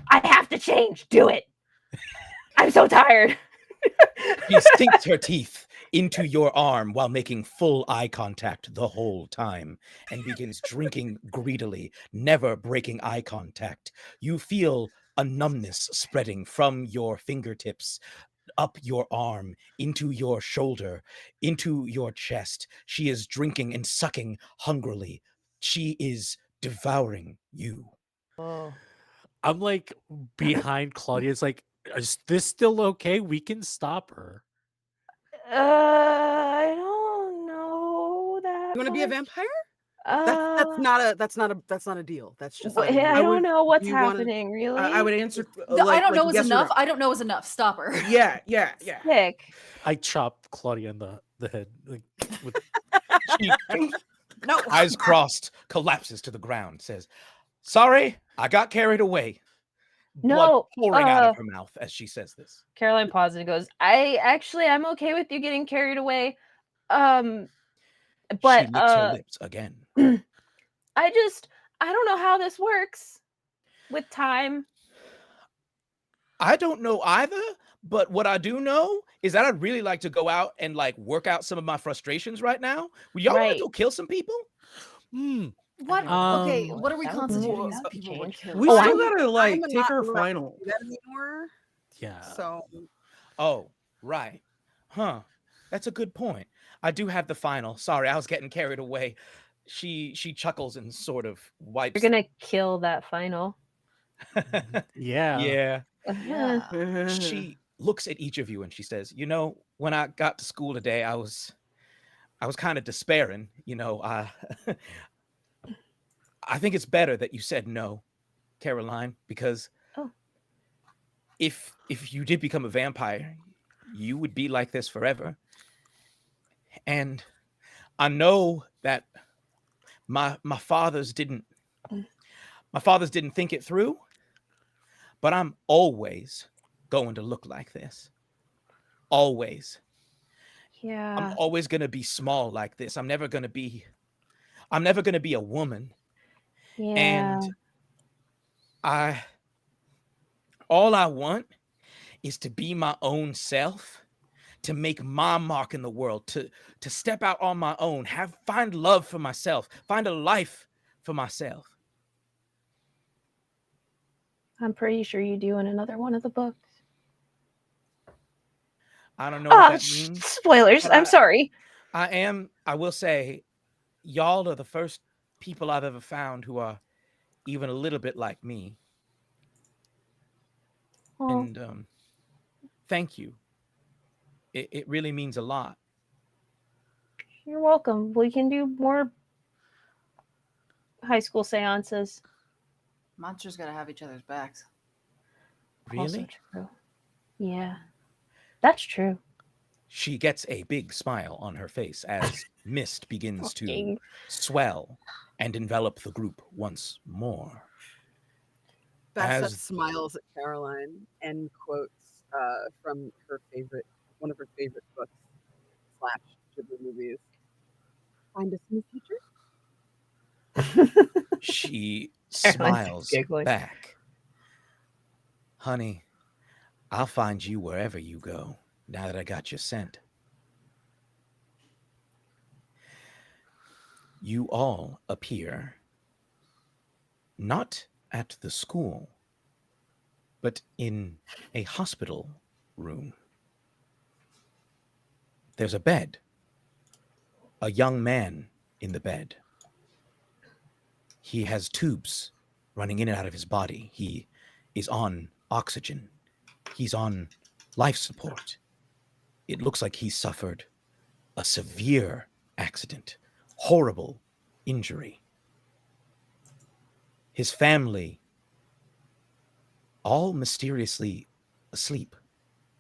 I have to change. Do it. I'm so tired. She sinks her teeth into your arm while making full eye contact the whole time and begins drinking greedily, never breaking eye contact. You feel a numbness spreading from your fingertips up your arm, into your shoulder, into your chest. She is drinking and sucking hungrily. She is devouring you. Oh. I'm like behind Claudia. It's like, is this still okay? We can stop her. I don't know that. You want to be a much. vampire? Uh, That's not a deal. That's just Wh- not a I deal. don't know what's you wanna- happening. Really, I would answer. I don't know is yes or enough. no. I don't know is enough. Stop her. Yeah. Sick. I chop Claudia in the head. Like, with, She, No. eyes crossed, collapses to the ground, says, "Sorry, I got carried away." Blood No, pouring out of her mouth as she says this. Caroline pauses and goes, I'm okay with you getting carried away. But She licks her lips again. I don't know how this works with time. I don't know either, but what I do know is that I'd really like to go out and like work out some of my frustrations right now. Would y'all want to Right. go kill some people? Hmm. What? Okay, what are we That would constituting that as would be people would change. kill? We Oh, still I'm gotta like I'm take not our allowed to final. do that anymore. Yeah. So Oh, right. Huh. That's a good point. I do have the final. Sorry, I was getting carried away. She chuckles and sort of you're wipes. gonna kill that final. Yeah. Yeah. Yeah. She looks at each of you and she says, "You know, when I got to school today, I was kind of despairing. You know, I think it's better that you said no, Caroline, because Oh. if you did become a vampire, you would be like this forever. And I know that my fathers didn't think it through, but I'm always going to look like this. Always. I'm Yeah. always going to be small like this. I'm never going to be a woman. Yeah. And I all I want is to be my own self, to make my mark in the world, to step out on my own, find love for myself, find a life for myself. I'm pretty sure you do in another one of the books. I don't know what that sh- means. spoilers. but I'm sorry. I will say, y'all are the first people I've ever found who are even a little bit like me. Oh, And thank you. It really means a lot. you're welcome. We can do more high school seances. Monsters gotta have each other's backs. Also Really? true. Yeah, that's true. She gets a big smile on her face as mist begins to Fucking- swell and envelop the group once more. Bassett As smiles at Caroline and quotes from one of her favorite books / Ghibli movies. Find us in the future. she Caroline's smiles giggling. back, "Honey, I'll find you wherever you go now that I got your scent." You all appear not at the school, but in a hospital room. There's a bed, a young man in the bed. He has tubes running in and out of his body. He is on oxygen. He's on life support. It looks like he suffered a severe accident, horrible injury. His family, all mysteriously asleep,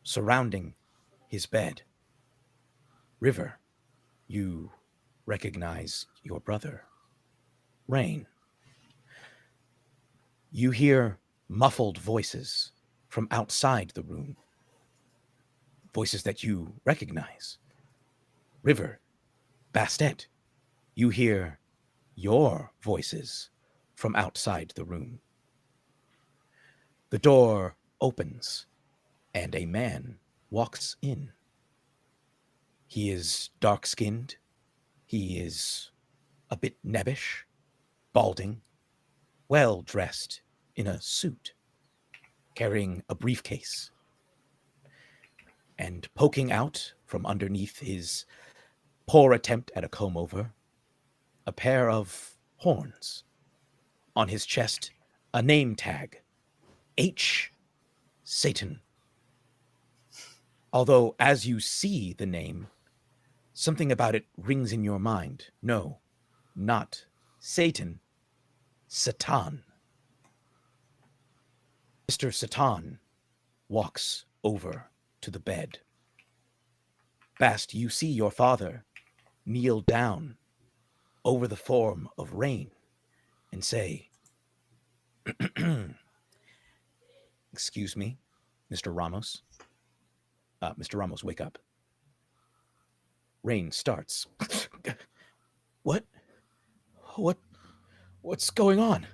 surrounding his bed. River, you recognize your brother, Rain. You hear muffled voices from outside the room, voices that you recognize. River, Bastet, you hear your voices from outside the room. The door opens and a man walks in. He is dark-skinned. He is a bit nebbish, balding, well-dressed in a suit, carrying a briefcase. And poking out from underneath his poor attempt at a comb-over, a pair of horns. On his chest, a name tag, H. Satan. Although, as you see the name, something about it rings in your mind. No, not Satan, Satan. Mr. Satan walks over to the bed. Bast, you see your father kneel down over the form of Rain and say, "Excuse me, Mr. Ramos. Mr. Ramos, wake up." Rain starts. What? What's going on?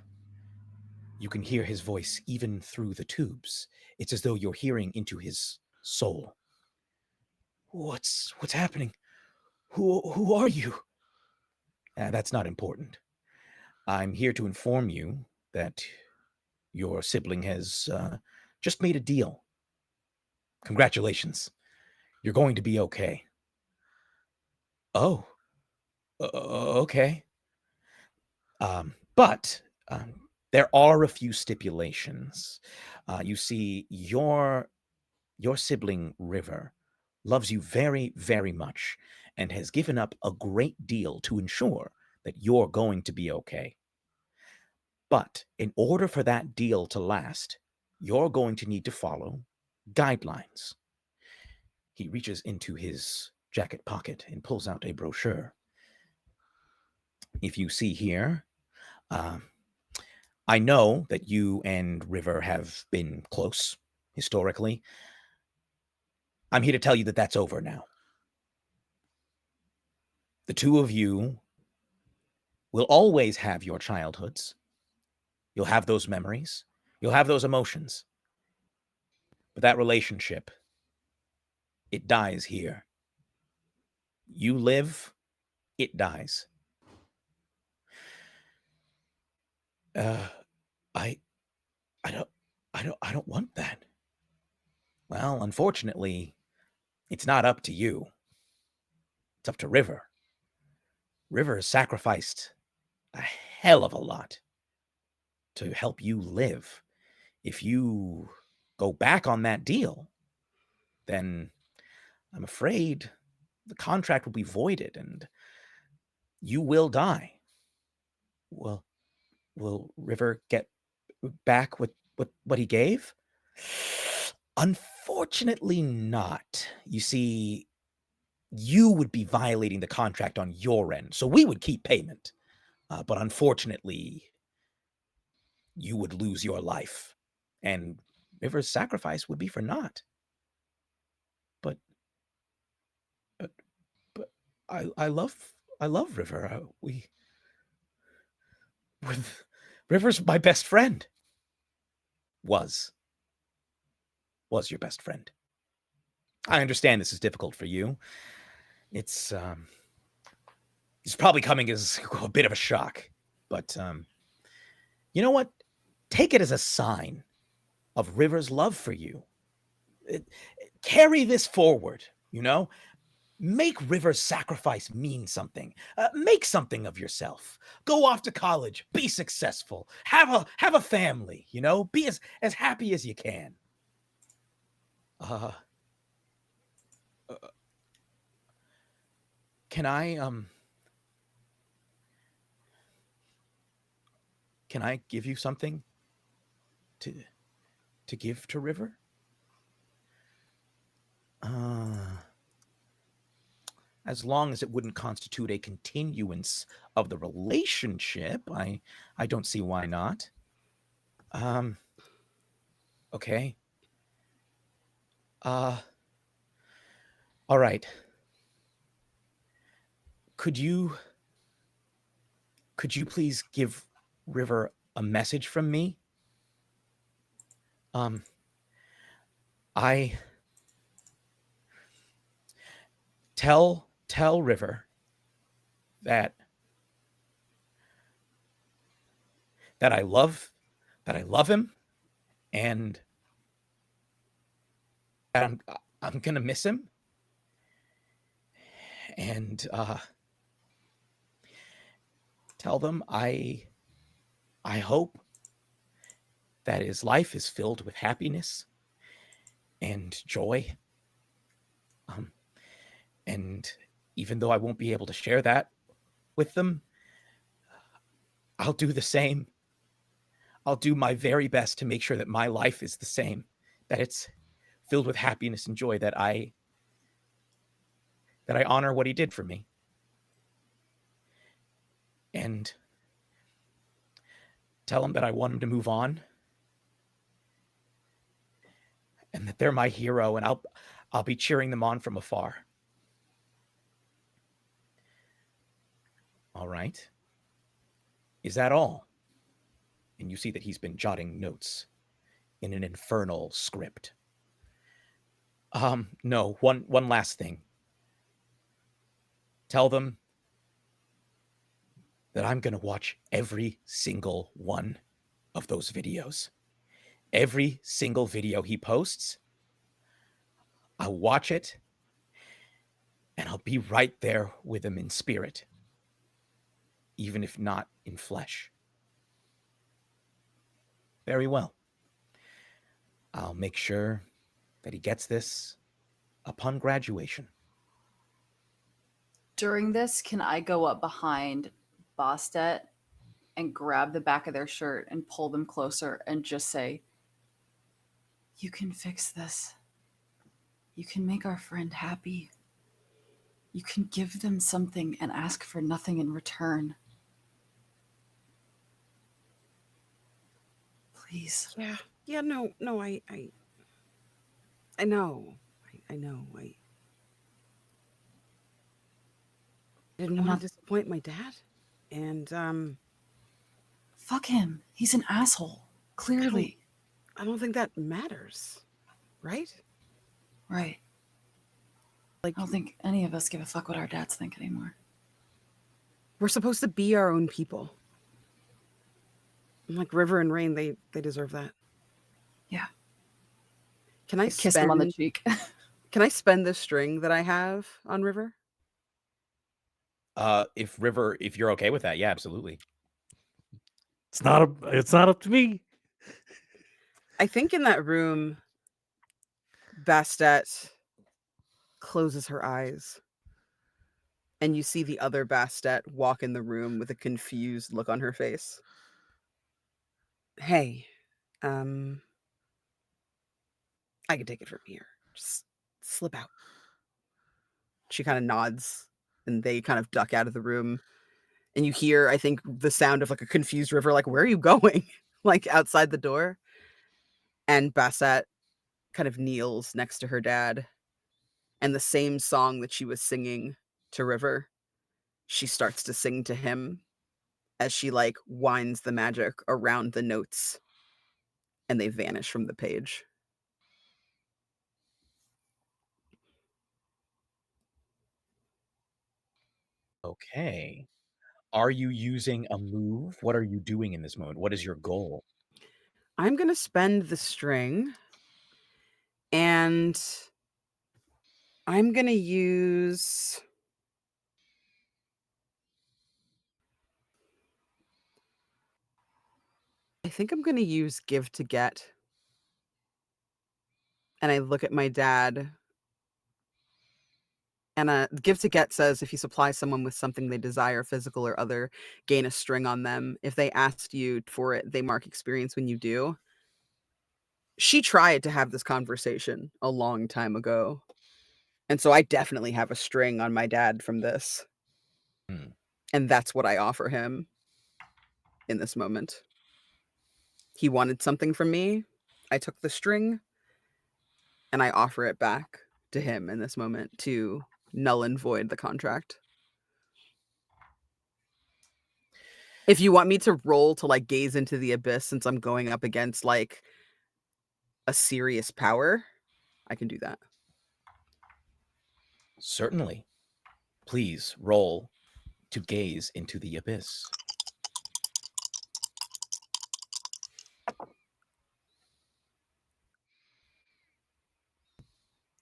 You can hear his voice even through the tubes. It's as though you're hearing into his soul. What's happening? Who are you? That's not important. I'm here to inform you that your sibling has just made a deal. Congratulations. You're going to be okay. Oh, okay. But there are a few stipulations. You see, your sibling River loves you very, very much and has given up a great deal to ensure that you're going to be okay. But in order for that deal to last, you're going to need to follow guidelines. He reaches into his jacket pocket and pulls out a brochure. If you see here, uh, I know that you and River have been close historically. I'm here to tell you that that's over now. The two of you will always have your childhoods. You'll have those memories. You'll have those emotions. But that relationship, it dies here. You live, it dies. Uh, I, I don't want that. Well, unfortunately, it's not up to you. It's up to River. River has sacrificed a hell of a lot to help you live. If you go back on that deal, then I'm afraid the contract will be voided and you will die. Well, will River get back what he gave? Unfortunately not. You see, you would be violating the contract on your end, so we would keep payment. But unfortunately, you would lose your life, and River's sacrifice would be for naught. But, but, but I love River. With River's my best friend. Was your best friend. I understand this is difficult for you. It's probably coming as a bit of a shock, but you know what? Take it as a sign of River's love for you. Carry this forward, you know? Make River's sacrifice mean something. Make something of yourself. Go off to college, be successful, have a family, you know? Be as happy as you can. Can I give you something to give to River? As long as it wouldn't constitute a continuance of the relationship, I don't see why not. Okay. All right. Could you please give River a message from me? I tell River that I love him, and that I'm gonna miss him, and tell them I hope that his life is filled with happiness and joy. And even though I won't be able to share that with them, I'll do the same. I'll do my very best to make sure that my life is the same, that it's filled with happiness and joy, that I honor what he did for me. And tell him that I want him to move on, and that they're my hero, and I'll be cheering them on from afar. All right. Is that all? and you see that he's been jotting notes in an infernal script. No, one last thing. Tell them that I'm going to watch every single one of those videos. Every single video he posts, I'll watch it, and I'll be right there with him in spirit, even if not in flesh. Very well. I'll make sure that he gets this upon graduation. During this, can I go up behind Bostet and grab the back of their shirt and pull them closer and just say, "You can fix this. You can make our friend happy. You can give them something and ask for nothing in return. Please." Yeah, no, I know. I know. I didn't I'm want not. to disappoint my dad. And Fuck him. He's an asshole. Clearly. I don't think that matters. Right? Right. Like, I don't think any of us give a fuck what our dads think anymore. we're supposed to be our own people. And like River and Rain, they deserve that. Yeah. Can I Kiss them on the spend cheek. Can I spend this string that I have on River? If you're okay with that, yeah, absolutely. It's not up to me. I think in that room, Bastet closes her eyes, and you see the other Bastet walk in the room with a confused look on her face. Hey, I can take it from here. Just slip out. She kind of nods, and they kind of duck out of the room. And you hear, I think, the sound of like a confused River, like, where are you going? Like outside the door. And Bastet kind of kneels next to her dad. And the same song that she was singing to River, she starts to sing to him as she like winds the magic around the notes, and they vanish from the page. Okay. Are you using a move? What are you doing in this moment? What is your goal? I'm going to spend the string, and I'm going to use... I think I'm going to use Give to Get. And I look at my dad, and Give to Get says if you supply someone with something they desire, physical or other, gain a string on them. If they asked you for it, they mark experience when you do. She tried to have this conversation a long time ago. And so I definitely have a string on my dad from this. Hmm. And that's what I offer him in this moment. He wanted something from me. I took the string, and I offer it back to him in this moment to null and void the contract. If you want me to roll to like gaze into the abyss, since I'm going up against like a serious power, I can do that. Certainly. Please roll to gaze into the abyss.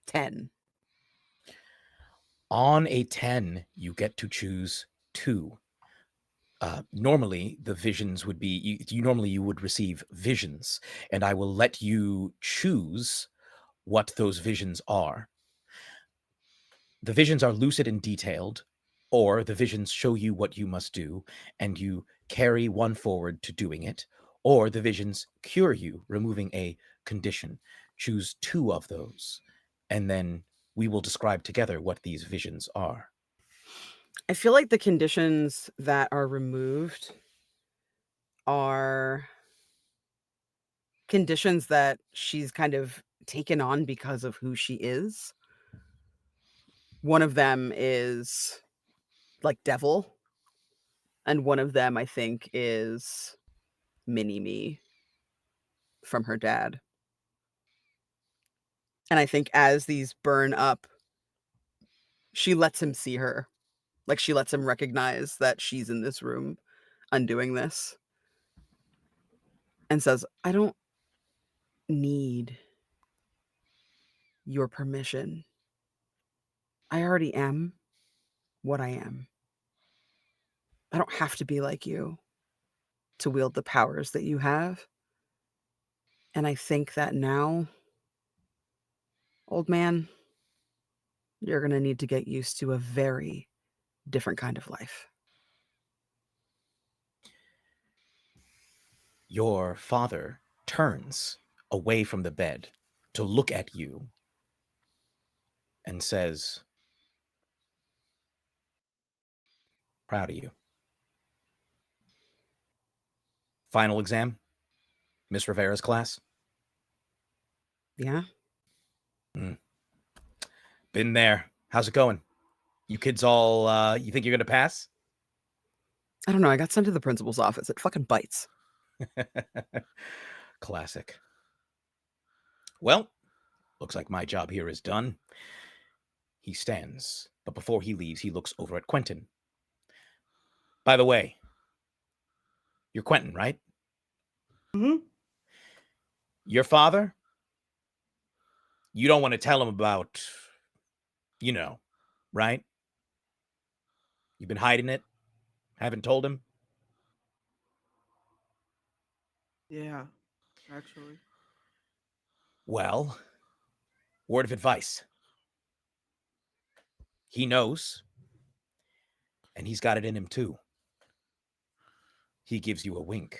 $10. On a 10, you get to choose 2. Normally, the visions would be you would receive visions, and I will let you choose what those visions are. The visions are lucid and detailed, or the visions show you what you must do, and you carry one forward to doing it, or the visions cure you, removing a condition. Choose 2 of those, and then we will describe together what these visions are. I feel like the conditions that are removed are conditions that she's kind of taken on because of who she is. One of them is like devil, and one of them I think is mini me from her dad. And I think as these burn up, she lets him see her. Like, she lets him recognize that she's in this room undoing this. And says, I don't need your permission. I already am what I am. I don't have to be like you to wield the powers that you have. And I think that now, old man, you're going to need to get used to a very different kind of life. Your father turns away from the bed to look at you and says, proud of you. Final exam, Miss Rivera's class. Yeah? Been there. How's it going? You kids all, you think you're going to pass? I don't know. I got sent to the principal's office. It fucking bites. Classic. Well, looks like my job here is done. He stands, but before he leaves, he looks over at Quentin. By the way, you're Quentin, right? Mm-hmm. Your father? You don't want to tell him about, right? You've been hiding it? Haven't told him? Yeah, actually. Well, word of advice. He knows, and he's got it in him too. He gives you a wink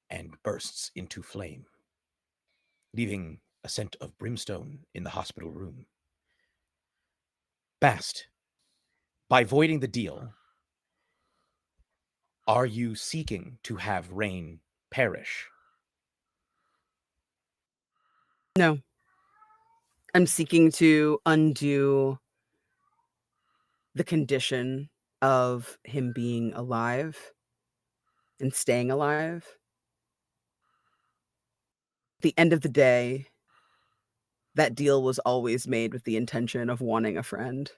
and bursts into flame, leaving a scent of brimstone in the hospital room. Bast, by voiding the deal, are you seeking to have Rain perish? No. I'm seeking to undo the condition of him being alive and staying alive. At the end of the day, that deal was always made with the intention of wanting a friend.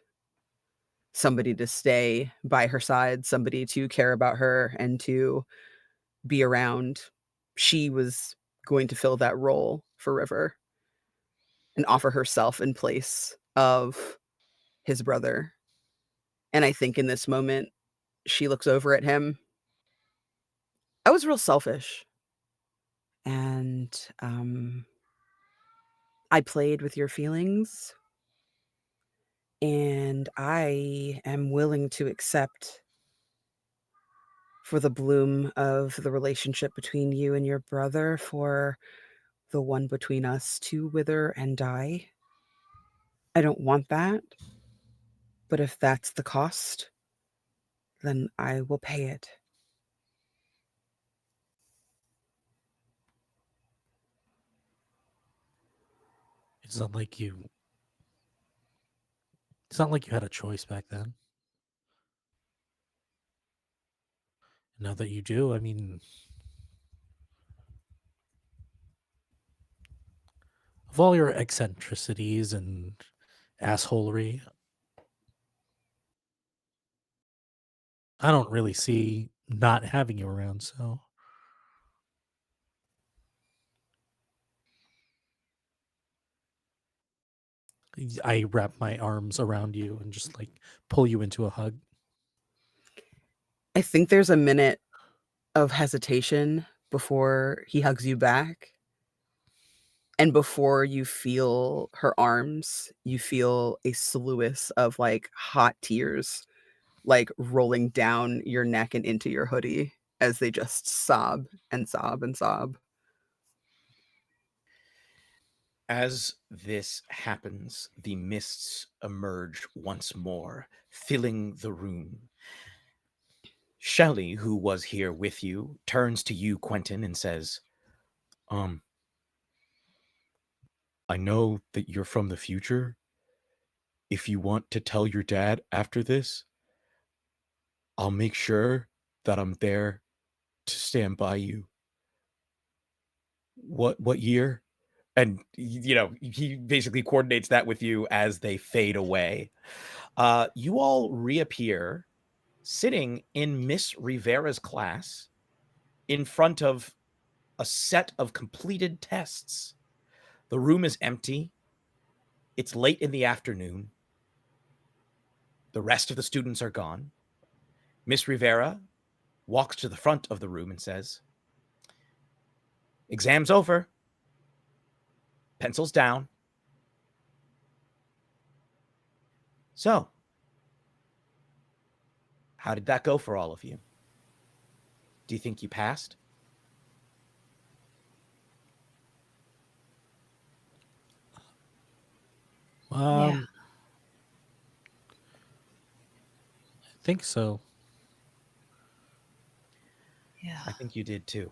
Somebody to stay by her side, somebody to care about her and to be around. She was going to fill that role for River and offer herself in place of his brother. And I think in this moment, she looks over at him. I was real selfish. And I played with your feelings. And I am willing to accept for the bloom of the relationship between you and your brother, for the one between us to wither and die. I don't want that. But if that's the cost, then I will pay it. It's not like you. It's not like you had a choice back then. Now that you do, I mean, of all your eccentricities and assholery, I don't really see not having you around. So I wrap my arms around you and just like pull you into a hug. I think there's a minute of hesitation before he hugs you back. And before you feel her arms, you feel a sluice of like hot tears, like rolling down your neck and into your hoodie as they just sob and sob and sob. As this happens, the mists emerge once more, filling the room. Shelley, who was here with you, turns to you, Quentin, and says, I know that you're from the future. If you want to tell your dad after this, I'll make sure that I'm there to stand by you. What year? And he basically coordinates that with you as they fade away. You all reappear sitting in Miss Rivera's class in front of a set of completed tests. The room is empty. It's late in the afternoon. The rest of the students are gone. Miss Rivera walks to the front of the room and says, "Exam's over. Pencils down. So, how did that go for all of you? Do you think you passed?" Yeah. I think so. Yeah. I think you did too.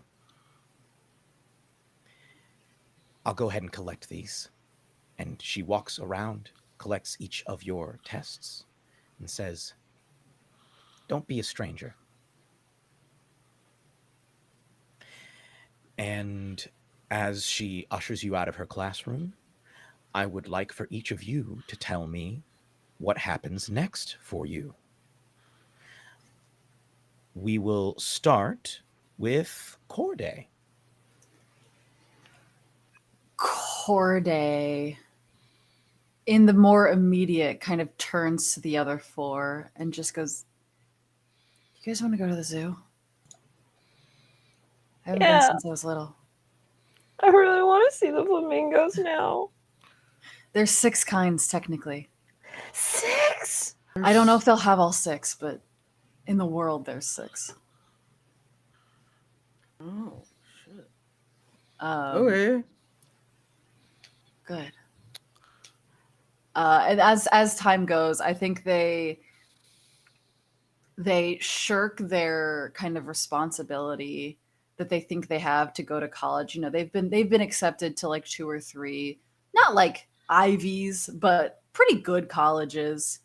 I'll go ahead and collect these. And she walks around, collects each of your tests, and says, "Don't be a stranger." And as she ushers you out of her classroom, I would like for each of you to tell me what happens next for you. We will start with Corday. Corday, in the more immediate, kind of turns to the other four and just goes, "You guys want to go to the zoo? I haven't been Yeah. since I was little. I really want to see the flamingos now. There's 6 kinds, technically. 6? I don't know if they'll have all 6, but in the world, there's 6. Oh, shit. Okay. Good. And as time goes, I think they shirk their kind of responsibility that they think they have to go to college. They've been accepted to like 2 or 3, not like Ivies, but pretty good colleges,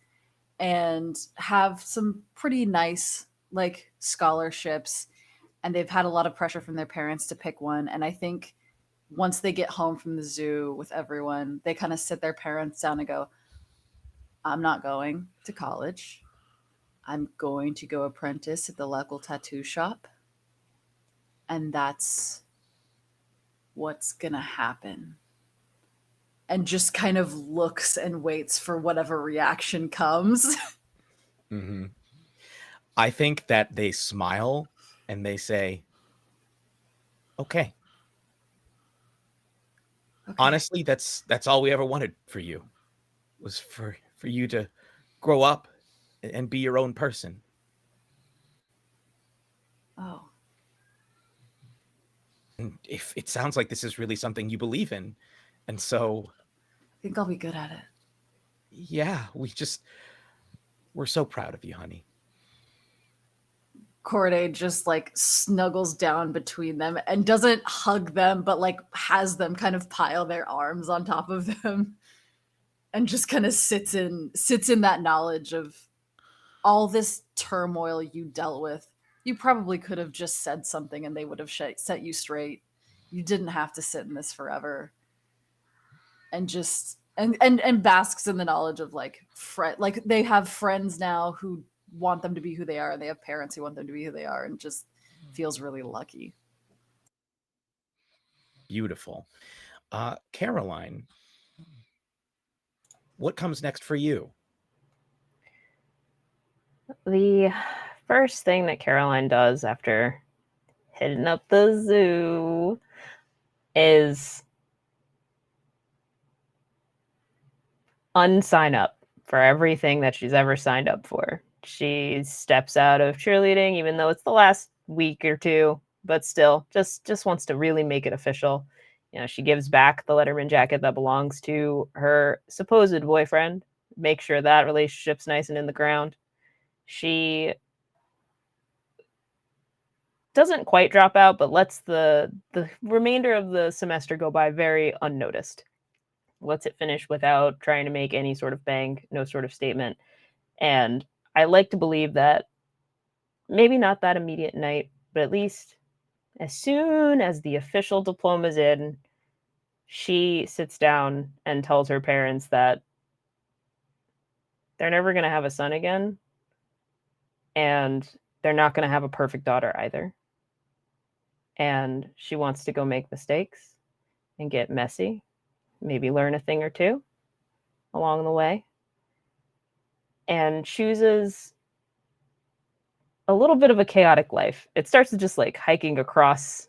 and have some pretty nice like scholarships. And they've had a lot of pressure from their parents to pick one. And I think once they get home from the zoo with everyone, they kind of sit their parents down and go, "I'm not going to college. I'm going to go apprentice at the local tattoo shop. And that's what's going to happen." And just kind of looks and waits for whatever reaction comes. Mm-hmm. I think that they smile and they say, "Okay. Okay. Honestly, that's all we ever wanted for you, was for you to grow up and be your own person." Oh, And if it sounds like this is really something you believe in, and so I think I'll be good at it. yeah, we're so proud of you, honey. Corday just like snuggles down between them and doesn't hug them, but like has them kind of pile their arms on top of them, and just kind of sits in that knowledge of all this turmoil you dealt with. You probably could have just said something and they would have set you straight. You didn't have to sit in this forever. And just and basks in the knowledge of like like they have friends now who want them to be who they are, and they have parents who want them to be who they are, and just feels really lucky. Beautiful. Caroline, what comes next for you? The first thing that Caroline does after hitting up the zoo is unsign up for everything that she's ever signed up for. She steps out of cheerleading, even though it's the last week or 2, but still just wants to really make it official. She gives back the Letterman jacket that belongs to her supposed boyfriend, make sure that relationship's nice and in the ground. She doesn't quite drop out, but lets the remainder of the semester go by very unnoticed. Lets it finish without trying to make any sort of bang, no sort of statement. And I like to believe that maybe not that immediate night, but at least As soon as the official diploma's in, she sits down and tells her parents that they're never going to have a son again, and they're not going to have a perfect daughter either. And she wants to go make mistakes and get messy, maybe learn a thing or two along the way, and chooses a little bit of a chaotic life. It starts with just like hiking across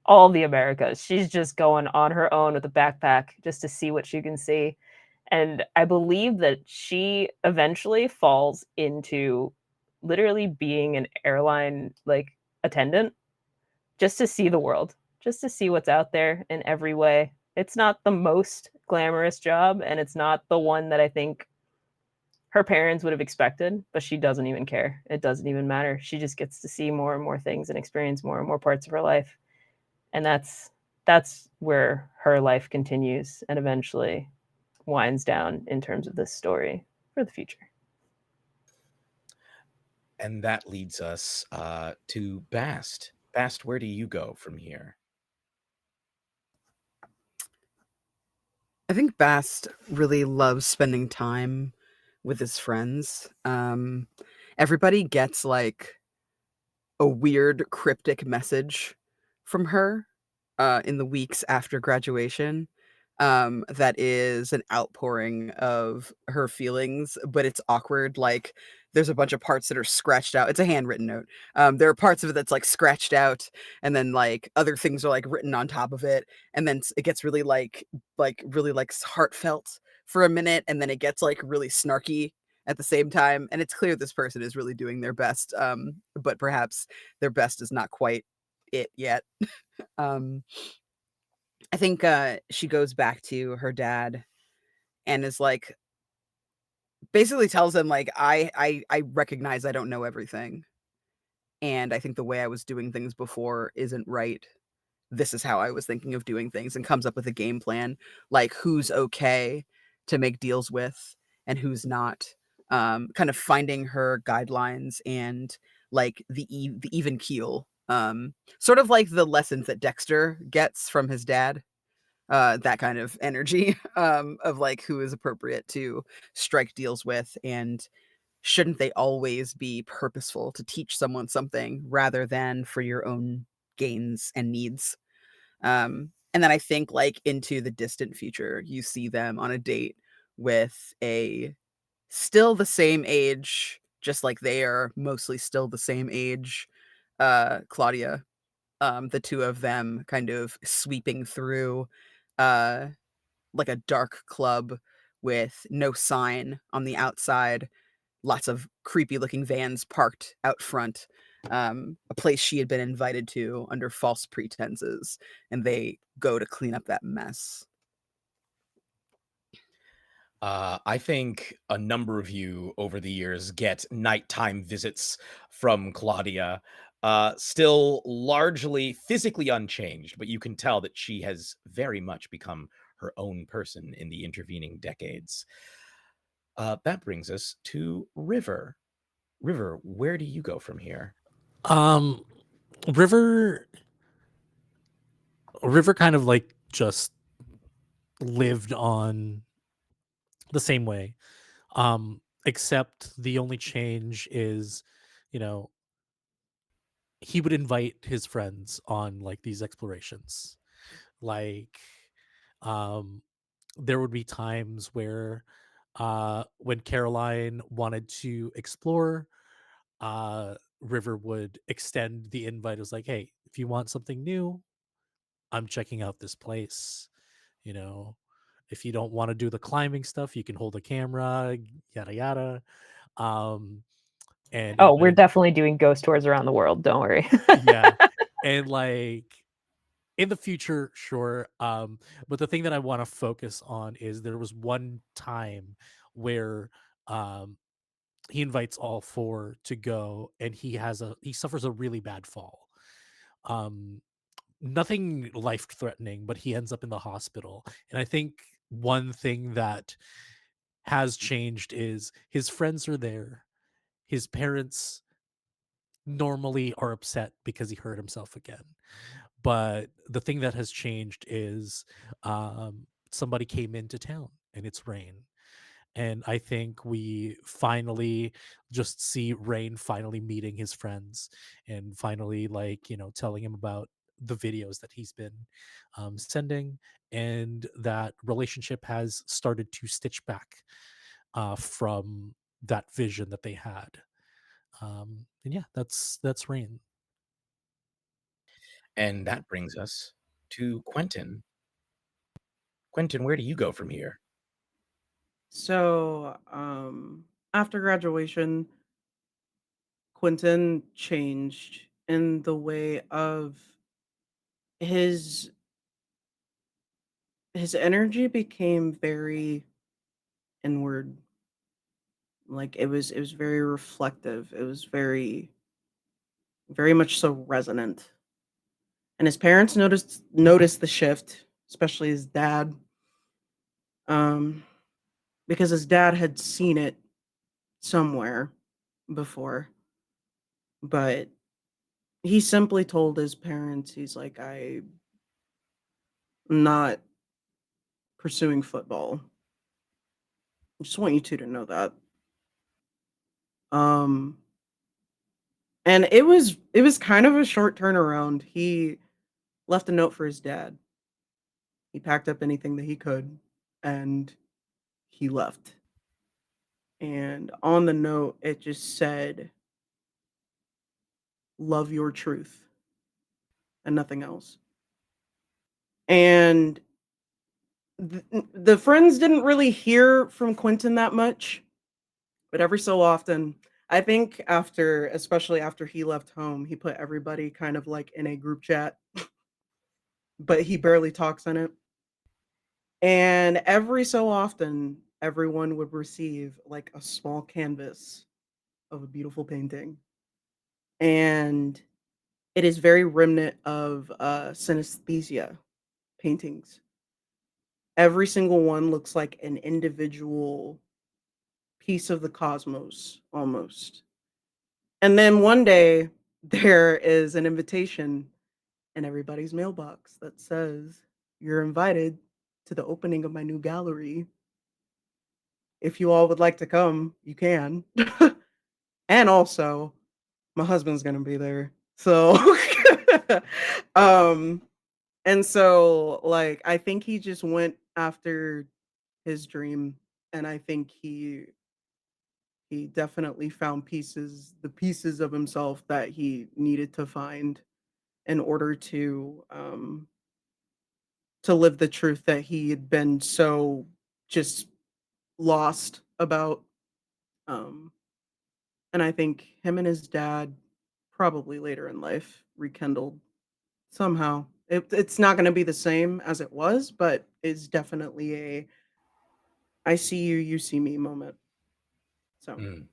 all the Americas. She's just going on her own with a backpack just to see what she can see. And I believe that she eventually falls into literally being an airline like attendant just to see the world, just to see what's out there in every way. It's not the most glamorous job, and it's not the one that I think her parents would have expected, but she doesn't even care. It doesn't even matter. She just gets to see more and more things and experience more and more parts of her life. And that's where her life continues and eventually winds down in terms of this story for the future. And that leads us to Bast. Bast, where do you go from here? I think Bast really loves spending time with his friends. Everybody gets like a weird cryptic message from her in the weeks after graduation. That is an outpouring of her feelings, but it's awkward. Like there's a bunch of parts that are scratched out. It's a handwritten note. There are parts of it that's like scratched out, and then like other things are like written on top of it, and then it gets really really like heartfelt for a minute, and then it gets like really snarky at the same time. And it's clear this person is really doing their best, but perhaps their best is not quite it yet. um, I think she goes back to her dad and is like, basically tells him like, I recognize I don't know everything, and I think the way I was doing things before isn't right. This is how I was thinking of doing things, and comes up with a game plan, like who's okay to make deals with and who's not. Kind of finding her guidelines and like the even keel. Sort of like the lessons that Dexter gets from his dad, that kind of energy, of like who is appropriate to strike deals with, and shouldn't they always be purposeful to teach someone something rather than for your own gains and needs. And then I think like into the distant future, you see them on a date with a still the same age, just like they are mostly still the same age, Claudia. The two of them kind of sweeping through uh like a dark club with no sign on the outside, lots of creepy looking vans parked out front, a place she had been invited to under false pretenses, and they go to clean up that mess. I think a number of you over the years get nighttime visits from Claudia, still largely physically unchanged, but you can tell that she has very much become her own person in the intervening decades. That brings us to River. River, where do you go from here? Um, River, River kind of like just lived on the same way. Except the only change is, you know, he would invite his friends on like these explorations. Like, um, there would be times where, when Caroline wanted to explore, River would extend the invite. It was like, hey, if you want something new, I'm checking out this place. You know, if you don't want to do the climbing stuff, you can hold a camera, yada yada. Um, and Oh, we're even definitely doing ghost tours around the world. Don't worry. yeah, and like in the future, sure. But the thing that I want to focus on is there was one time where um he invites all four to go, and he suffers a really bad fall. Um, Nothing life threatening, but he ends up in the hospital. And I think one thing that has changed is his friends are there. His parents normally are upset because he hurt himself again. But the thing that has changed is somebody came into town and it's Rain. And I think we finally just see Rain finally meeting his friends and finally, like, telling him about the videos that he's been sending, and that relationship has started to stitch back from that vision that they had. And yeah, that's Rain. And that brings us to Quentin. Quentin, where do you go from here? So, after graduation, Quentin changed in the way of his his energy became very inward. Like it was very reflective. It was very much so resonant. And his parents noticed the shift, especially his dad, um, because his dad had seen it somewhere before, but he simply told his parents, he's like, "I'm not pursuing football. I just want you two to know that." Um, and it was kind of a short turnaround. He left a note for his dad. He packed up anything that he could, and he left. And on the note, it just said, "Love your truth," and nothing else. And the friends didn't really hear from Quentin that much, but every so often, I think especially after he left home, he put everybody kind of like in a group chat, but he barely talks in it. And every so often, everyone would receive like a small canvas of a beautiful painting. And it is very remnant of synesthesia paintings. Every single one looks like an individual piece of the cosmos almost. And then one day there is an invitation in everybody's mailbox that says, "You're invited to the opening of my new gallery. If you all would like to come, you can." And also, my husband's gonna be there. So um and so like I think he just went after his dream, and I think he definitely found the pieces of himself that he needed to find in order to live the truth that he had been so just lost about. Um, and I think him and his dad probably later in life rekindled somehow. It's not going to be the same as it was, but it's definitely a "I see you, you see me" moment. So Mm.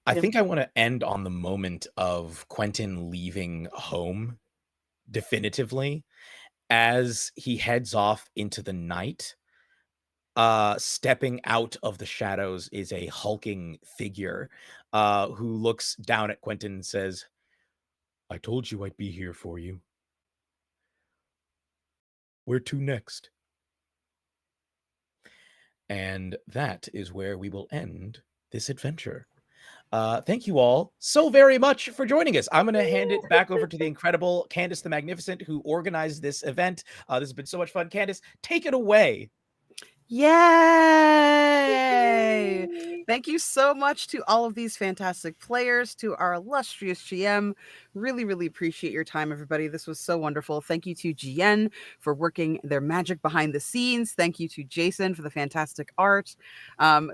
I yeah. think I want to end on the moment of Quentin leaving home definitively as he heads off into the night. Stepping out of the shadows is a hulking figure who looks down at Quentin and says, "I told you I'd be here for you. Where to next?" And that is where we will end this adventure. Thank you all so very much for joining us. I'm going to hand it back over to the incredible Candace the Magnificent, who organized this event. This has been so much fun. Candace, take it away. Yay! Thank you so much to all of these fantastic players, to our illustrious GM. Really, really appreciate your time, everybody. This was so wonderful. Thank you to GN for working their magic behind the scenes. Thank you to Jason for the fantastic art.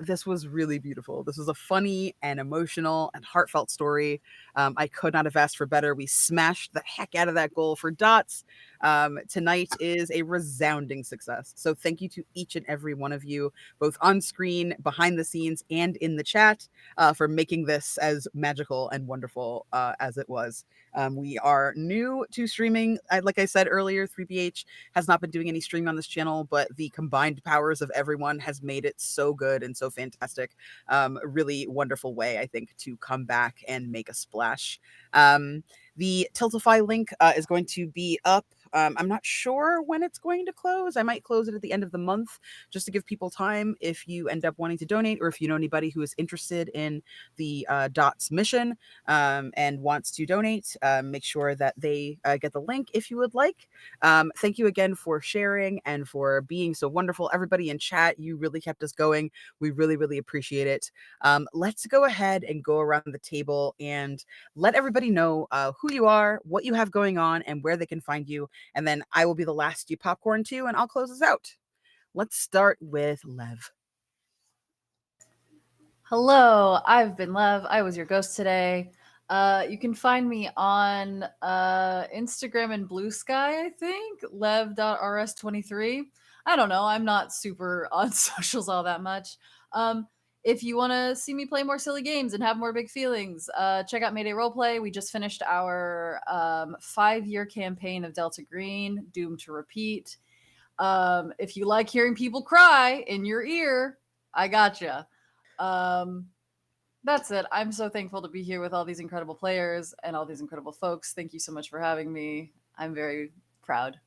This was really beautiful. This was a funny and emotional and heartfelt story. I could not have asked for better. We smashed the heck out of that goal for dots. Tonight is a resounding success. So thank you to each and every one of you, both on screen, behind the scenes, and in the chat, for making this as magical and wonderful as it was. We are new to streaming. Like I said earlier, 3BH has not been doing any streaming on this channel, but the combined powers of everyone has made it so good and so fantastic. A really wonderful way, I think, to come back and make a splash. // The Tiltify link is going to be up. I'm not sure when it's going to close. I might close it at the end of the month just to give people time if you end up wanting to donate, or if you know anybody who is interested in the DOTS mission and wants to donate, make sure that they get the link if you would like. Thank you again for sharing and for being so wonderful. Everybody in chat, you really kept us going. We really, really appreciate it. Let's go ahead and go around the table and let everybody know who you are, what you have going on, and where they can find you. And then I will be the last you popcorn to, and I'll close us out. Let's start with Lev. Hello, I've been Lev. I was your ghost today. You can find me on Instagram and Blue Sky, I think, lev.rs23. I don't know. I'm not super on socials all that much. If you want to see me play more silly games and have more big feelings, check out Mayday Roleplay. We just finished our 5-year campaign of Delta Green, doomed to repeat. If you like hearing people cry in your ear, I gotcha. That's it. I'm so thankful to be here with all these incredible players and all these incredible folks. Thank you so much for having me. I'm very proud.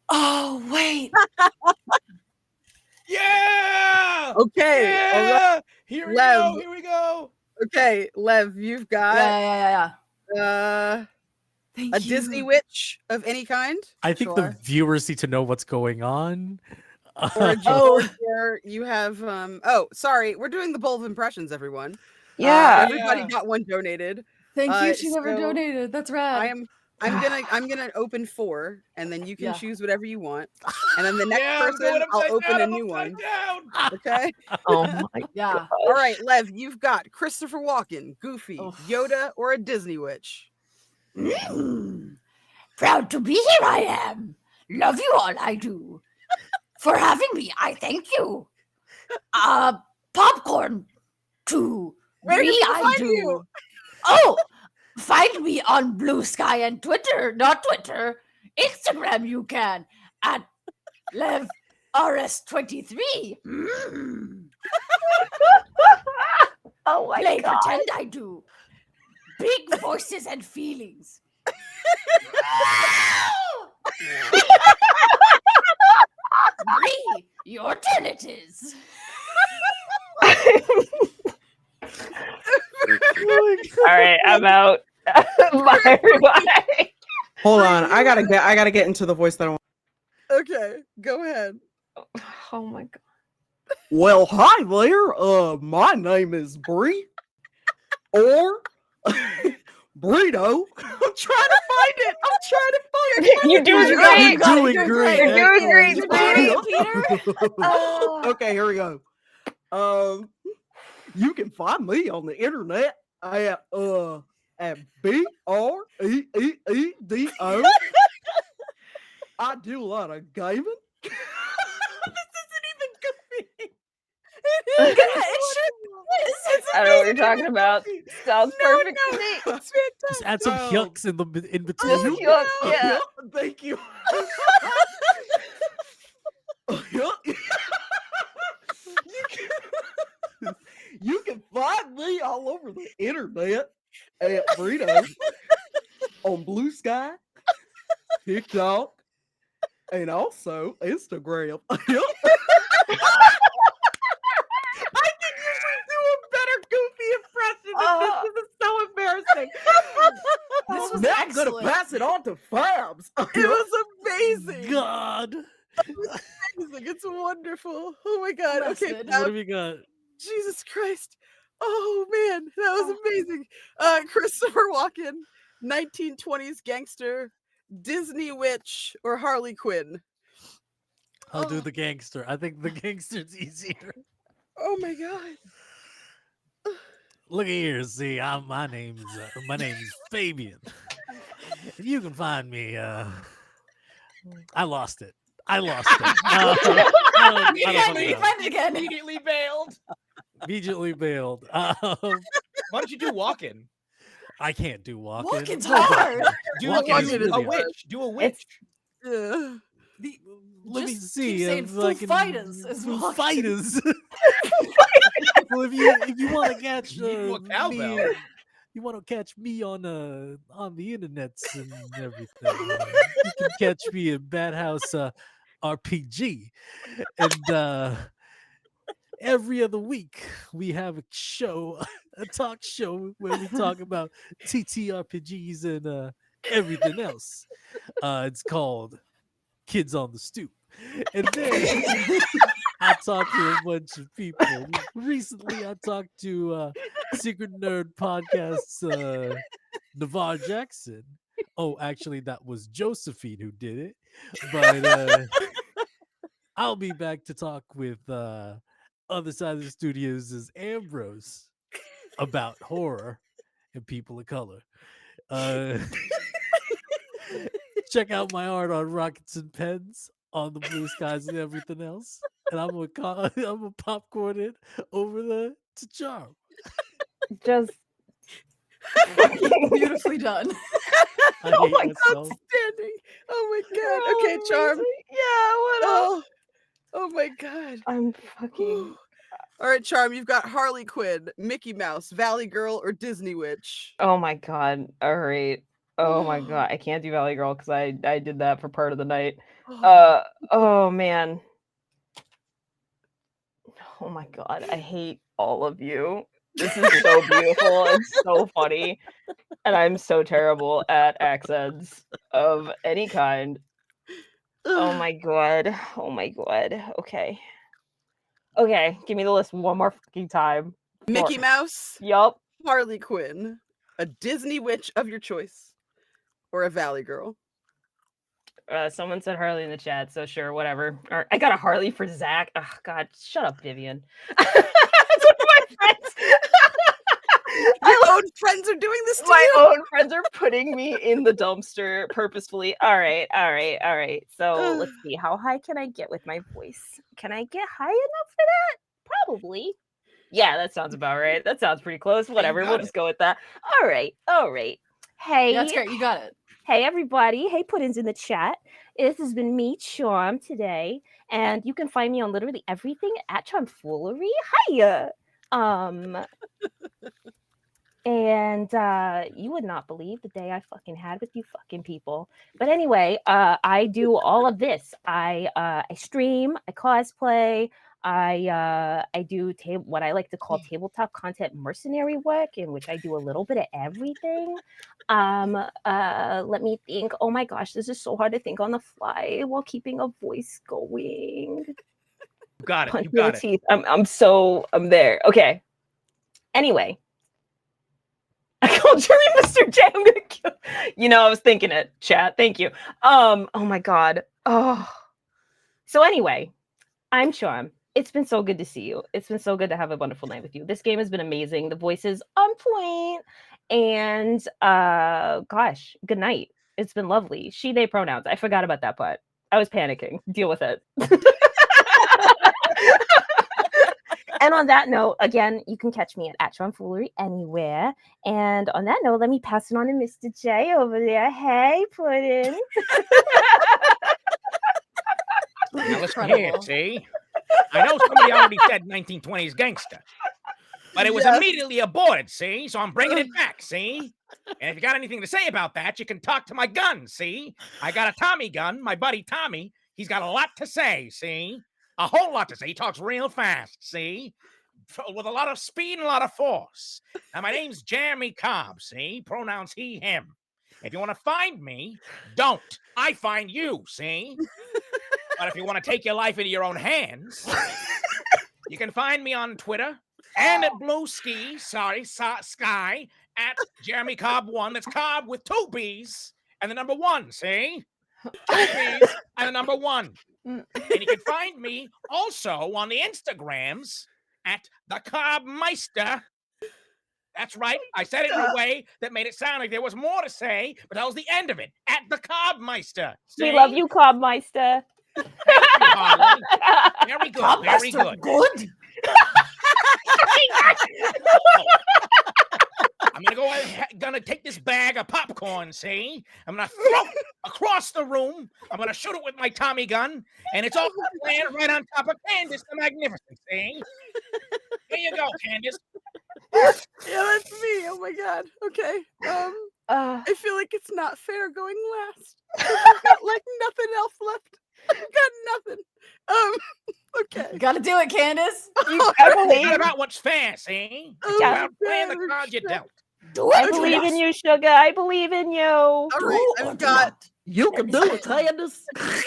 Oh, wait. Yeah. Okay. All right. Yeah. Here we Lev. go. Here we go. Okay, Lev, you've got Yeah. Thank a you. Disney witch of any kind, I think the Sure. viewers need to know what's going on. or a Oh. or you have oh, sorry, we're doing the bowl of impressions, everyone. Yeah. Everybody Yeah. got one donated. Thank you to whoever so donated. That's rad. I'm gonna open 4, and then you can Yeah. choose whatever you want. And then the next Yeah, I'm person, going I'll upside open down. a I'm new upside one. down. Okay. Oh my Yeah. All right, Lev, you've got Christopher Walken, Goofy, Oh. Yoda, or a Disney witch. Proud to be here I am. Love you all, I do. For having me, I thank you. Popcorn to Where can me, people I find do. you? Oh, find me on Blue Sky and Twitter, not Twitter, Instagram you can, at LevRS23. Oh my Play god. pretend I do. Big voices and feelings. Bree, your turn it is. All right, I'm out. Bye, everybody. Hold on, I gotta get into the voice that I want. Okay, go ahead. Oh my god. Well, hi there. My name is Bree, or Burrito. I'm trying to find it. You're doing You great. got it, Doing great. You're doing great, Excellent. Peter. Oh. Okay, here we go. You can find me on the internet at BREEEDO. I do a lot of gaming. This isn't even good. It should. I don't know what you're talking about. Sounds perfect to me. It's Just fantastic. add some Oh. yucks in between. Yeah. Thank you. You can find me all over the internet at Burrito on Blue Sky, TikTok, and also Instagram. I can usually do a better Goofy impression, and this is so embarrassing. This was Now I'm excellent. gonna pass it on to Fabs. It was amazing. God. Amazing. It's wonderful. Oh my god. Okay, Blessed. Fab, What have you got? Jesus Christ. Oh man, that was amazing. Christopher Walken, 1920s gangster, Disney witch, or Harley Quinn. I'll do the gangster. I think the gangster's easier. Oh my god. Look here, see, my name's Fabian. And you can find me. I lost it. I You can find it again. Immediately bailed. Immediately bailed. Why don't you do walking? I can't do walking. Walking's hard. Do Walking a is really witch. Do a witch. Yeah. let me Just see keep saying if Foo I can Fighters is Foo walking. Fighters. Well, if you want to catch You need more me, cowbell. you want to catch me on the internets and everything, you can catch me in Bad House RPG, and every other week we have a show, a talk show where we talk about TTRPGs and everything else. It's called Kids on the Stoop, and there I talked to a bunch of people. Recently, I talked to Secret Nerd Podcast's Navarre Jackson. Oh, actually, that was Josephine who did it. But I'll be back to talk with other side of the studios as Ambrose about horror and people of color. Uh, check out my art on Rockets and Pens, on the Blue Skies and everything else. And I'm gonna popcorn it over to Charm. Just Beautifully done. I Oh hate my myself. Outstanding. Oh my god. Oh, Okay, Charm. amazing. Yeah, what up? Oh my god. I'm fucking. All right, Charm, you've got Harley Quinn, Mickey Mouse, Valley Girl, or Disney Witch. Oh my god. All right. Oh my god. I can't do Valley Girl because I did that for part of the night. Oh man. Oh my god. I hate all of you. This is so beautiful and so funny. And I'm so terrible at accents of any kind. Oh my god. Oh my god. Okay. Okay, give me the list one more fucking time. Mickey Mouse, Yup. Harley Quinn, a Disney Witch of your choice, or a Valley Girl. Someone said Harley in the chat, so sure, whatever. I got a Harley for Zach. Oh God, shut up, Vivian. That's one of my friends. Your own friends are doing this to My you. own friends are putting me in the dumpster purposefully. All right. So let's see. How high can I get with my voice? Can I get high enough for that? Probably. Yeah, that sounds about right. That sounds pretty close. Whatever. We'll just go with that. All right. Hey. That's great. You got it. Hey, everybody. Hey, put-ins in the chat. This has been me, Charm, today. And you can find me on literally everything at Charmfoolery. Hiya. And you would not believe the day I fucking had with you fucking people. But anyway, I do all of this. I stream, I cosplay, I do what I like to call tabletop content mercenary work, in which I do a little bit of everything. Let me think. Oh my gosh, this is so hard to think on the fly while keeping a voice going. You got it. Punch You me in got the it. teeth. I'm there. Okay. Anyway. I called Jerry Mr. J. I'm gonna kill. I was thinking it, chat. Thank you. Oh my god. Oh. So anyway, I'm Charm. It's been so good to see you. It's been so good to have a wonderful night with you. This game has been amazing. The voice is on point. And gosh, good night. It's been lovely. She, they pronouns. I forgot about that part. I was panicking. Deal with it. And on that note, again, you can catch me at Charmfoolery anywhere. And on that note, let me pass it on to Mr. J over there. Hey, Puddin'. Now listen here, see? I know somebody already said 1920s gangster, but it was immediately aborted, see? So I'm bringing it back, see? And if you got anything to say about that, you can talk to my gun, see? I got a Tommy gun, my buddy Tommy. He's got a lot to say, see? A whole lot to say. He talks real fast, see? With a lot of speed and a lot of force. Now, my name's Jeremy Cobb, see? Pronouns he, him. If you want to find me, don't. I find you, see? But if you want to take your life into your own hands, you can find me on Twitter and at Sky, at Jeremy Cobb 1. That's Cobb with 2 B's and the number 1, see? 2 B's and the number 1. And you can find me also on the Instagrams at the Cobb Meister. That's right. I said it in a way that made it sound like there was more to say, but that was the end of it. At the Cobb Meister. We love you, Cobbmeister. Thank you, Harley. Very good. Very good. Good. I'm gonna gonna take this bag of popcorn, see? I'm gonna throw it across the room. I'm gonna shoot it with my Tommy gun, and it's all gonna land right on top of Candace the Magnificent, see? Here you go, Candace. Yeah, that's me. Oh my god. Okay. Uh, I feel like it's not fair going last. I've got like nothing else left. I've got nothing. Okay. Gotta do it, Candace. I It's not believe, about what's fair, see? It's Yeah. about playing the cards you dealt. Do I it, believe in Candace. you, Sugar. I believe in you. All right. Do or I've do got. not. You can do it, Candace. I've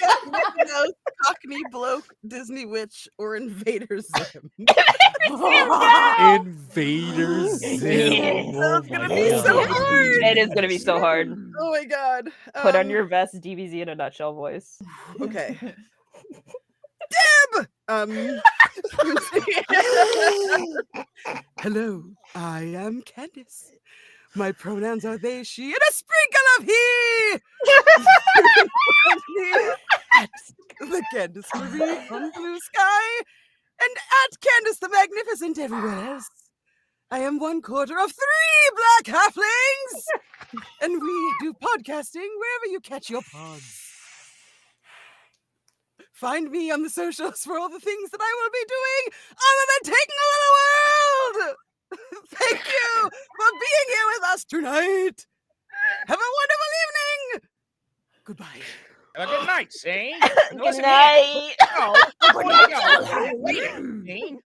got Mickey Mouse, Cockney Bloke, Disney Witch, or Invader Zim. Invader Zim. Oh That's gonna my be so God. hard. It is gonna be so hard. Oh my god. Put on your best DBZ in a nutshell voice. Okay. Hello, I am Candace. My pronouns are they, she, and a sprinkle of he. You can find me at the Candace Marie on Blue Sky and at Candace the Magnificent everywhere else. I am 1/4 of 3 black halflings, and we do podcasting wherever you catch your pods. Find me on the socials for all the things that I will be doing other than taking over the world. Thank you for being here with us tonight. Have a wonderful evening. Goodbye. Have a good night, see? Good night. No, before you go, wait, see?